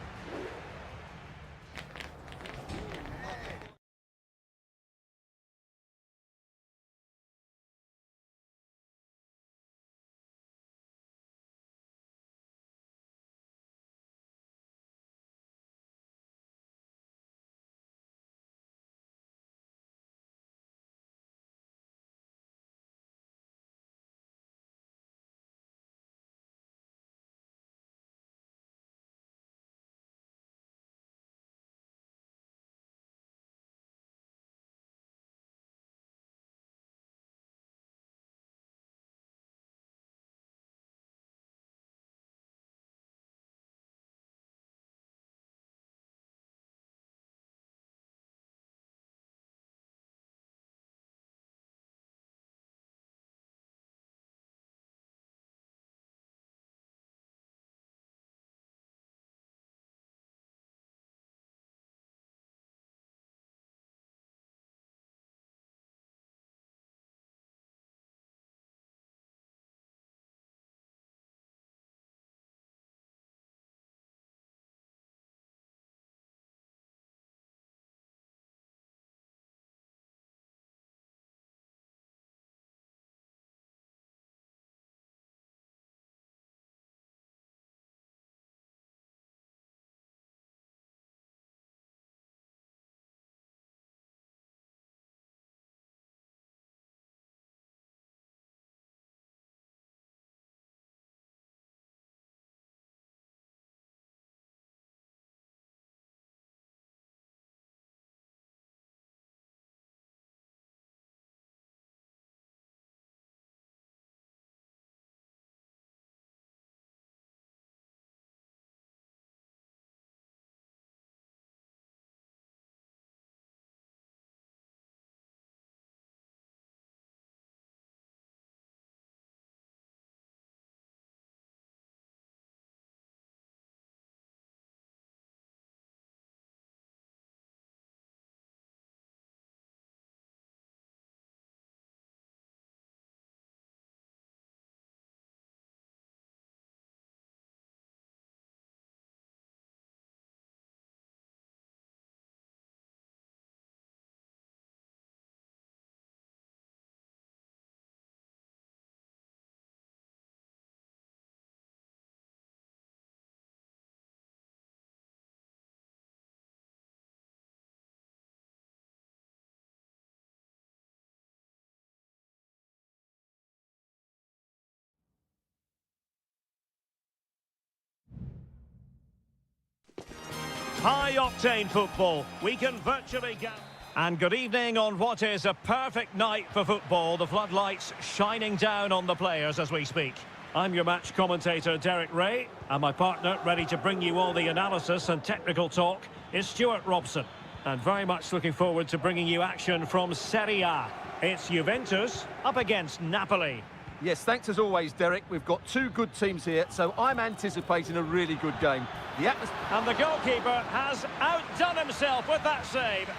High-octane football. We can virtually get... And good evening on what is a perfect night for football. The floodlights shining down on the players as we speak. I'm your match commentator, Derek Ray, and my partner, ready to bring you all the analysis and technical talk, is Stuart Robson. And very much looking forward to bringing you action from Seria. It's Juventus up against Napoli. Yes, thanks as always, Derek. We've got two good teams here, so I'm anticipating a really good game. And the goalkeeper has outdone himself with that save.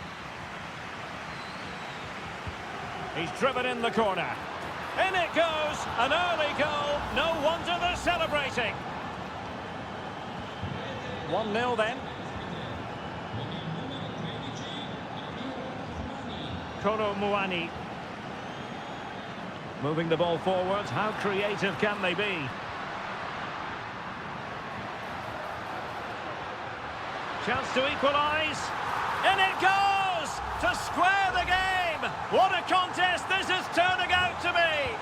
He's driven in the corner. In it goes, an early goal. No wonder they're celebrating. 1-0 then. Kolo Muani. Moving the ball forwards. How creative can they be? Chance to equalise. In it goes! To square the game! What a contest this is turning out to be!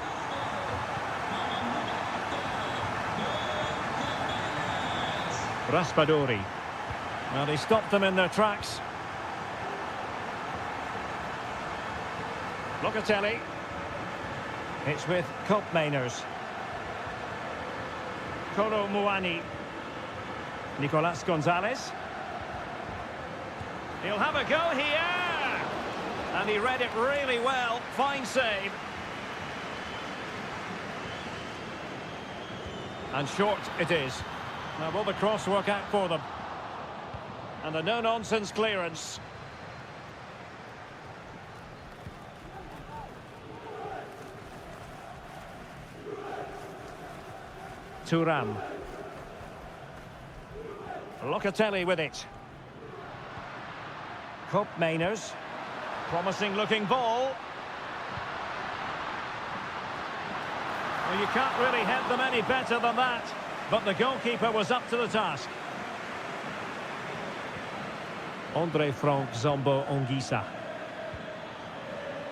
Raspadori. Well, he stopped them in their tracks. Locatelli. It's with Koopmeiners. Kolo Muani. Nicolas Gonzalez. He'll have a go here! And he read it really well. Fine save. And short it is. Now will the cross work out for them? And a no-nonsense clearance. Thuram. Locatelli with it. Koopmeiners. Promising looking ball. Well, you can't really head them any better than that. But the goalkeeper was up to the task. Andre Frank Zombo Ongisa.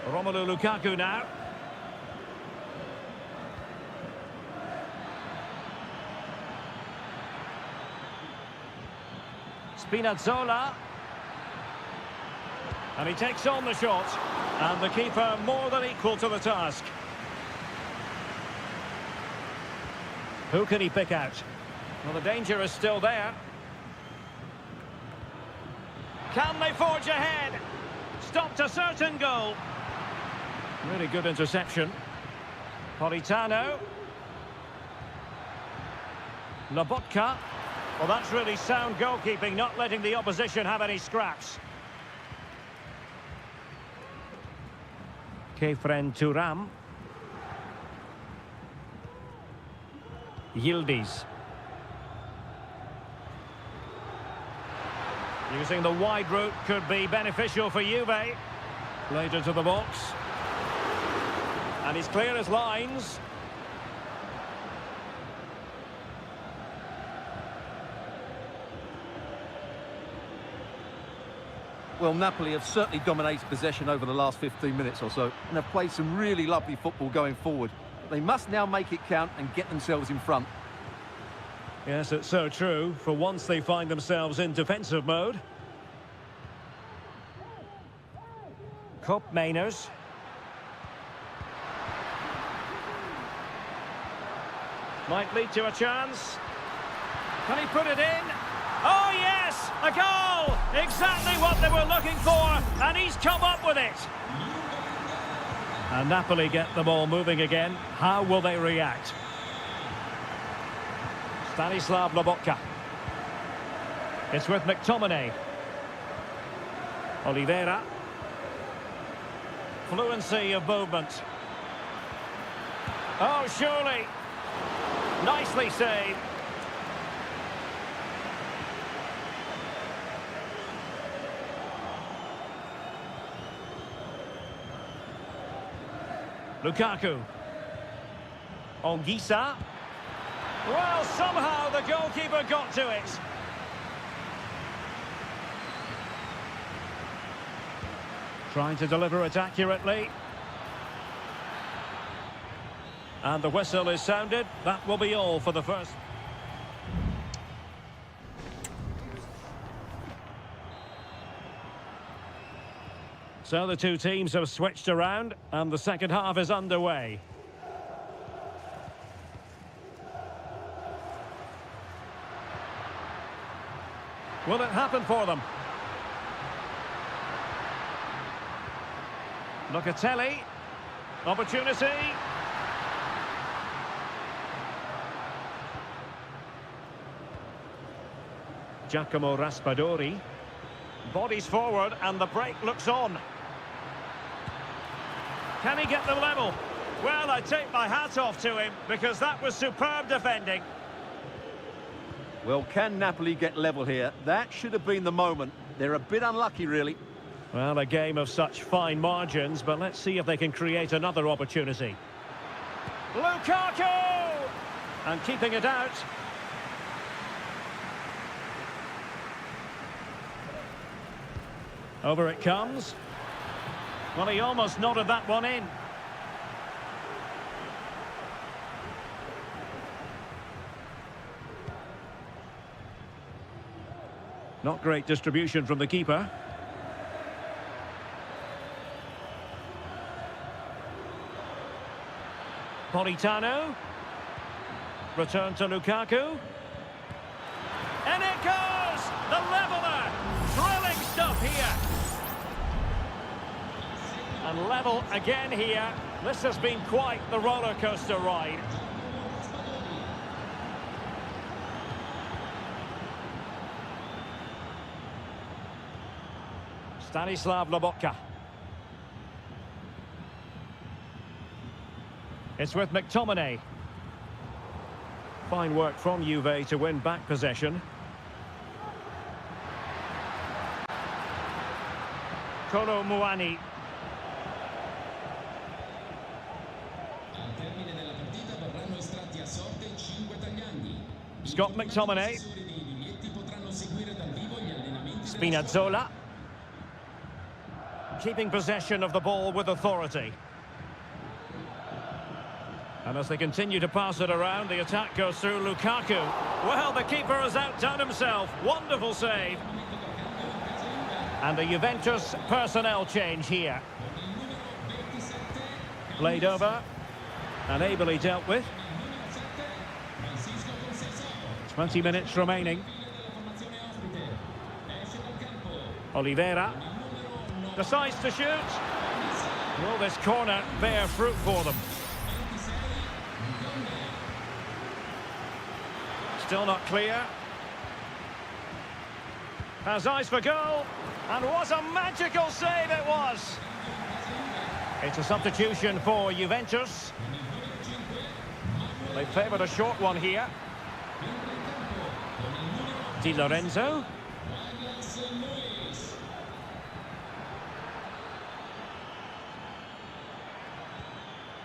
Romelu Lukaku now. Spinazzola. And he takes on the shot. And the keeper more than equal to the task. Who can he pick out? Well, the danger is still there. Can they forge ahead? Stopped a certain goal. Really good interception. Politano. Lobotka. Well, that's really sound goalkeeping, not letting the opposition have any scraps. Kefren Thuram. Yildiz. Using the wide route could be beneficial for Juve. Later to the box. And he's clear as lines. Well, Napoli have certainly dominated possession over the last 15 minutes or so and have played some really lovely football going forward. But they must now make it count and get themselves in front. Yes, it's so true. For once they find themselves in defensive mode. Koopmeiners. Might lead to a chance. Can he put it in? Oh yes, a goal! Exactly what they were looking for, and he's come up with it. And Napoli get the ball moving again. How will they react? Stanislav Lobotka. It's with McTominay. Oliveira. Fluency of movement. Oh, surely. Nicely saved. Lukaku. Ongisa. Well, somehow the goalkeeper got to it. Trying to deliver it accurately. And the whistle is sounded. That will be all for the first. So the two teams have switched around and the second half is underway. Will it happen for them? Locatelli. Opportunity. Giacomo Raspadori. Bodies forward and the break looks on. Can he get them level? Well, I take my hat off to him because that was superb defending. Well, can Napoli get level here? That should have been the moment. They're a bit unlucky, really. Well, a game of such fine margins, but let's see if they can create another opportunity. Lukaku! And keeping it out. Over it comes. Well, he almost nodded that one in. Not great distribution from the keeper. Politano. Return to Lukaku. And it goes! The leveller! Thrilling stuff here. And level again here. This has been quite the roller coaster ride. Stanislav Lobotka. It's with McTominay. Fine work from Juve to win back possession. Kolo Muani. Scott McTominay. Spinazzola. Keeping possession of the ball with authority. And as they continue to pass it around, the attack goes through Lukaku. Well, the keeper has outdone himself. Wonderful save. And the Juventus personnel change here. Played over and ably dealt with. 20 minutes remaining. Oliveira decides to shoot. Will this corner bear fruit for them? Still not clear. Has eyes for goal. And what a magical save it was! It's a substitution for Juventus. They favoured a short one here. Di Lorenzo.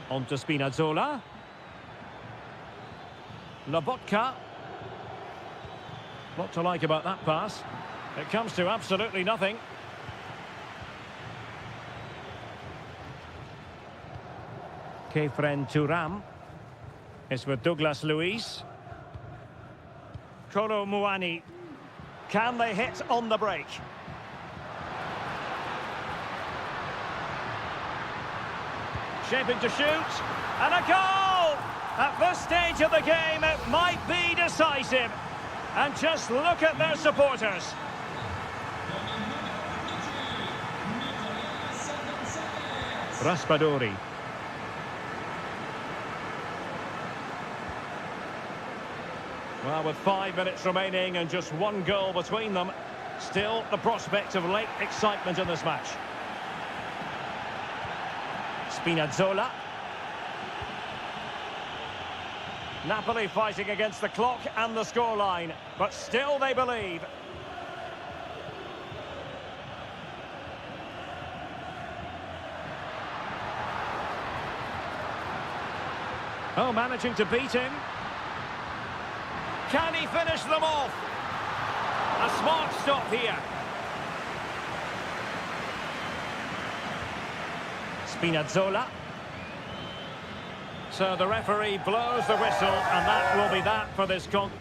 On to Spinazzola. Lobotka. What to like about that pass? It comes to absolutely nothing. Kefren Turam. It's with Douglas Luiz. Kolo Muani. Can they hit on the break? Shaping to shoot. And a goal! At this stage of the game, it might be decisive. And just look at their supporters. Raspadori. Well, with 5 minutes remaining and just one goal between them, still the prospect of late excitement in this match. Spinazzola. Napoli fighting against the clock and the scoreline, but still they believe. Oh, managing to beat him. Can he finish them off? A smart stop here. Spinazzola. So the referee blows the whistle, and that will be that for this contest.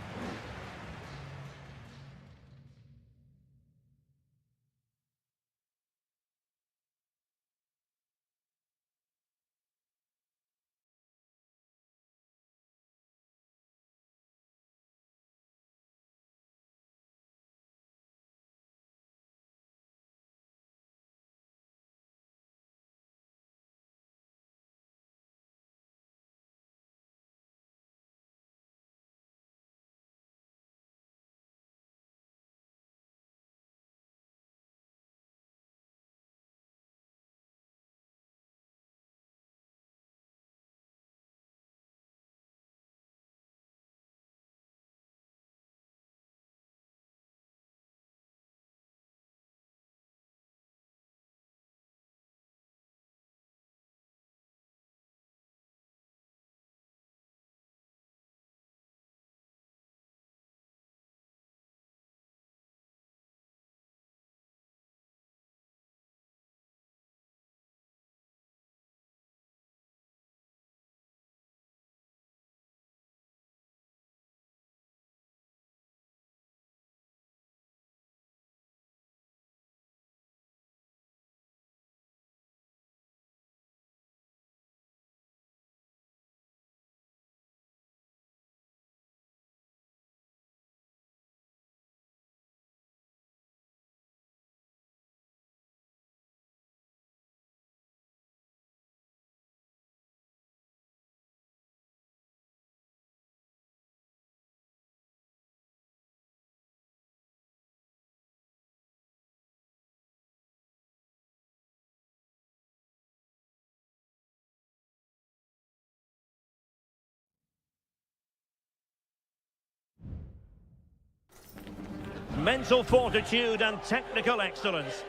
mental fortitude and technical excellence.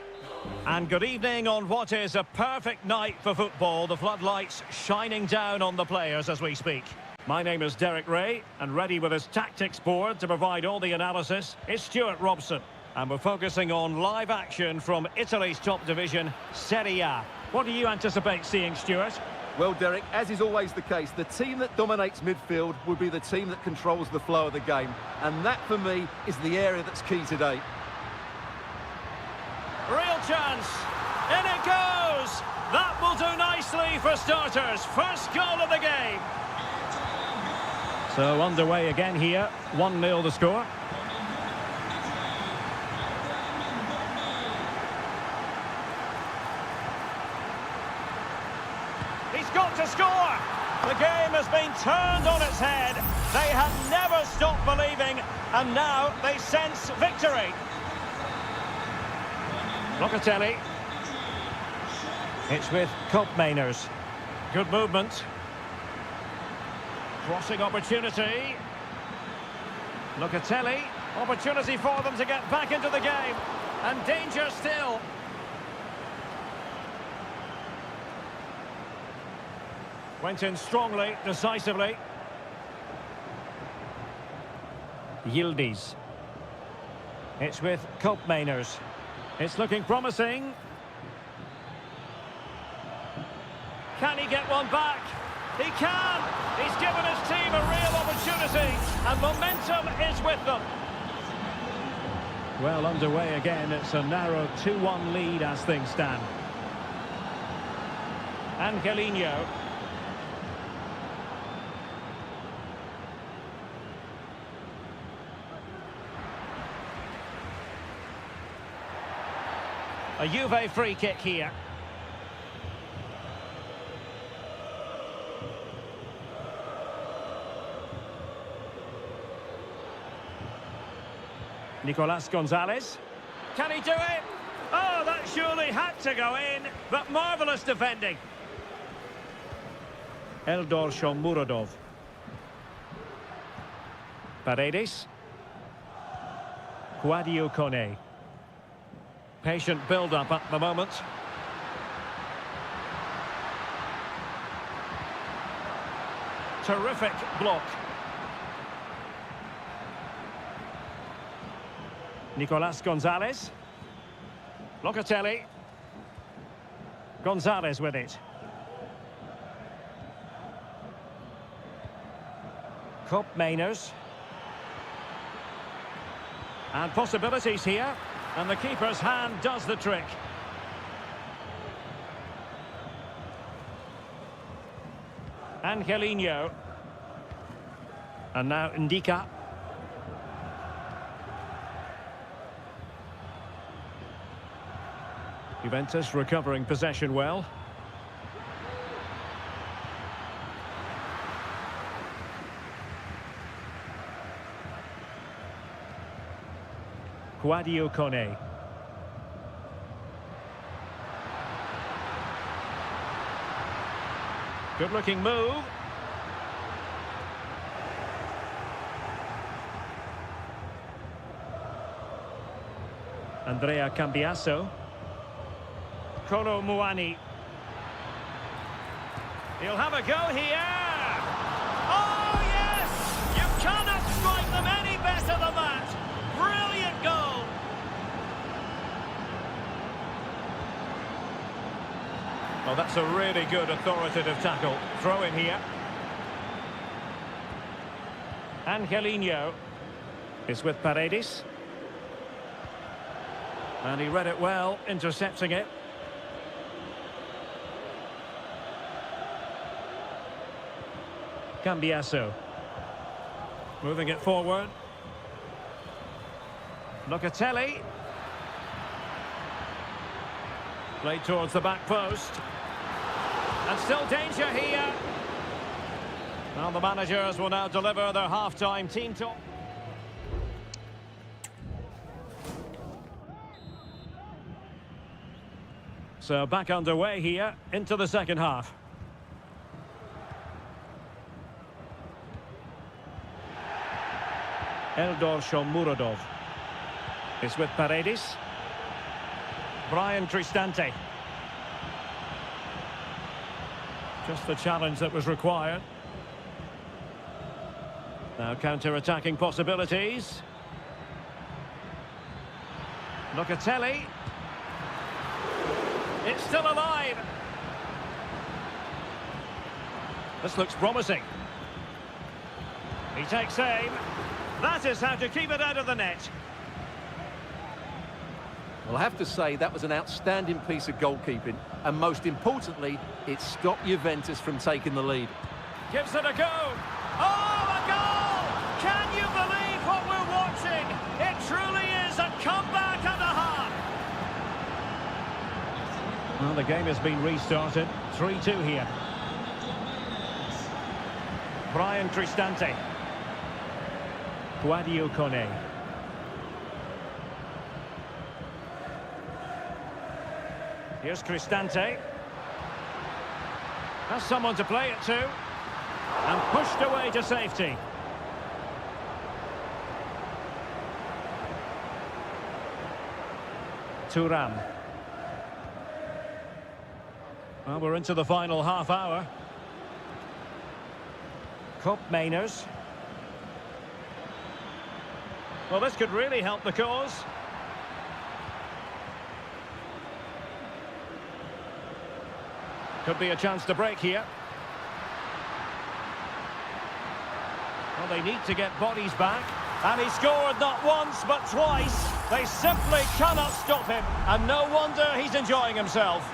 And good evening on what is a perfect night for football. The floodlights shining down on the players as we speak. My name is Derek Ray, and ready with his tactics board to provide all the analysis is Stuart Robson. And we're focusing on live action from Italy's top division, Seria. What do you anticipate seeing, Stuart? Well, Derek, as is always the case, the team that dominates midfield will be the team that controls the flow of the game. And that, for me, is the area that's key today. Real chance. In it goes. That will do nicely for starters. First goal of the game. So underway again here. 1-0 the score. He's got to score. The game has been turned on its head. They have never stopped believing, and now they sense victory. Locatelli. It's with Koopmeiners. Good movement. Crossing opportunity. Locatelli. Opportunity for them to get back into the game. And danger still. Went in strongly, decisively. Yildiz. It's with Koopmeiners. It's looking promising. Can he get one back? He can! He's given his team a real opportunity, and momentum is with them. Well, underway again. It's a narrow 2-1 lead as things stand. Angelino. A Juve free kick here. Nicolas Gonzalez. Can he do it? Oh, that surely had to go in, but marvellous defending. Eldor Shomurodov. Paredes. Guadio Kone. Patient build-up at the moment. Terrific block. Nicolas Gonzalez. Locatelli. Gonzalez with it. Koopmeiners. And possibilities here. And the keeper's hand does the trick. Angelino. And now Ndika. Juventus recovering possession well. Guadio Kone. Good-looking move. Andrea Cambiasso. Kolo Muani. He'll have a go here. Oh, yes! You cannot strike them any better than that. Brilliant goal. Oh, that's a really good authoritative tackle. Throw in here. Angelino is with Paredes. And he read it well, intercepting it. Cambiasso. Moving it forward. Locatelli. Played towards the back post. And still danger here. Well, the managers will now deliver their half-time team talk. So back underway here into the second half. Eldor Shomurodov. It's with Paredes. Brian Cristante. Just the challenge that was required. Now counter-attacking possibilities. Locatelli. It's still alive. This looks promising. He takes aim. That is how to keep it out of the net. Well, I have to say that was an outstanding piece of goalkeeping, and most importantly, it stopped Juventus from taking the lead. Gives it a go. Oh, a goal! Can you believe what we're watching? It truly is a comeback and a half. Well, the game has been restarted. 3-2 here. Brian Cristante. Guadio Kone. Here's Cristante. Has someone to play it to. And pushed away to safety. Thuram. Well, we're into the final half hour. Mainers. Well, this could really help the cause. Could be a chance to break here. Well, they need to get bodies back. And he scored not once, but twice. They simply cannot stop him. And no wonder he's enjoying himself.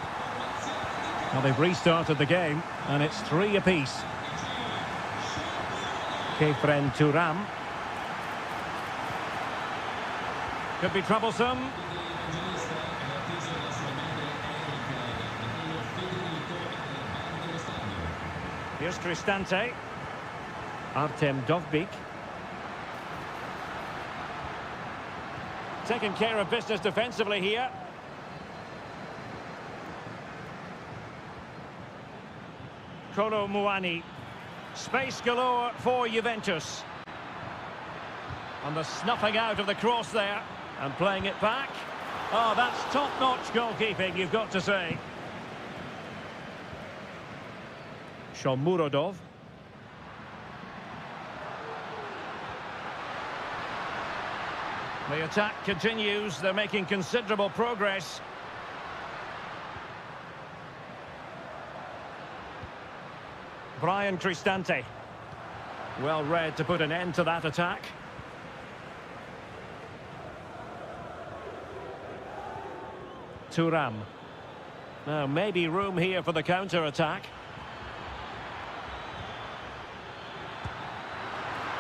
Well, they've restarted the game, and it's 3 apiece. Kefren Thuram. Could be troublesome. Here's Cristante. Artem Dovbyk. Taking care of business defensively here. Kolo Muani. Space galore for Juventus. And the snuffing out of the cross there. And playing it back. Oh, that's top-notch goalkeeping, you've got to say. Shomurodov. The attack continues. They're making considerable progress. Brian Cristante. Well read to put an end to that attack. Thuram. Now, maybe room here for the counter-attack.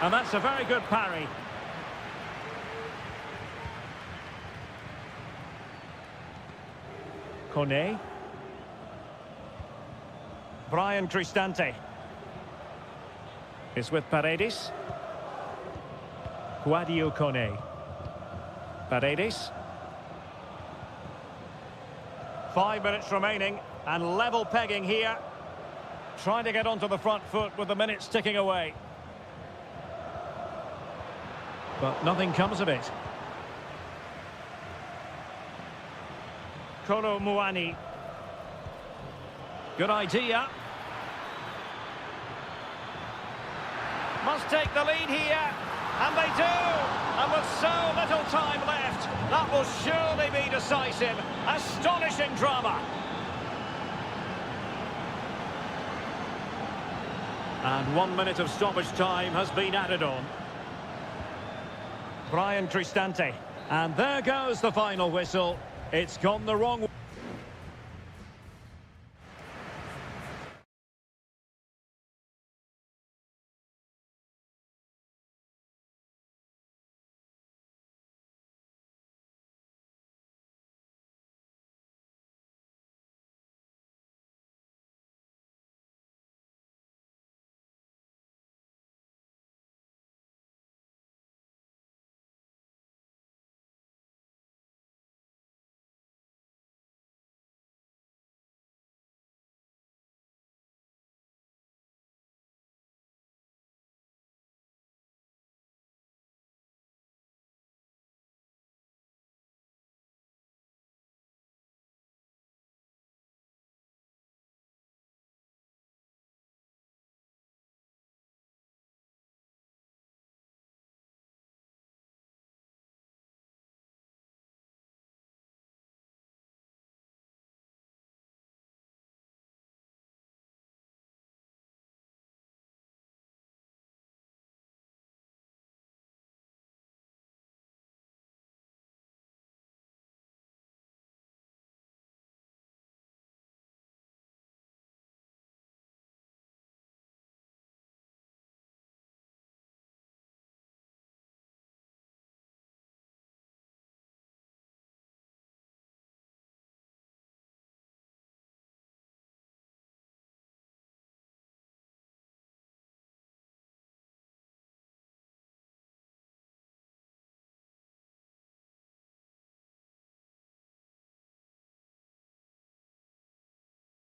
And that's a very good parry. Kone. Brian Cristante. It's with Paredes. Guadio Kone. Paredes. 5 minutes remaining and level pegging here. Trying to get onto the front foot with the minutes ticking away. But nothing comes of it. Kolo Muani. Good idea. Must take the lead here. And they do. And with so little time left, that will surely be decisive. Astonishing drama. And 1 minute of stoppage time has been added on. Brian Cristante. And there goes the final whistle. It's gone the wrong way.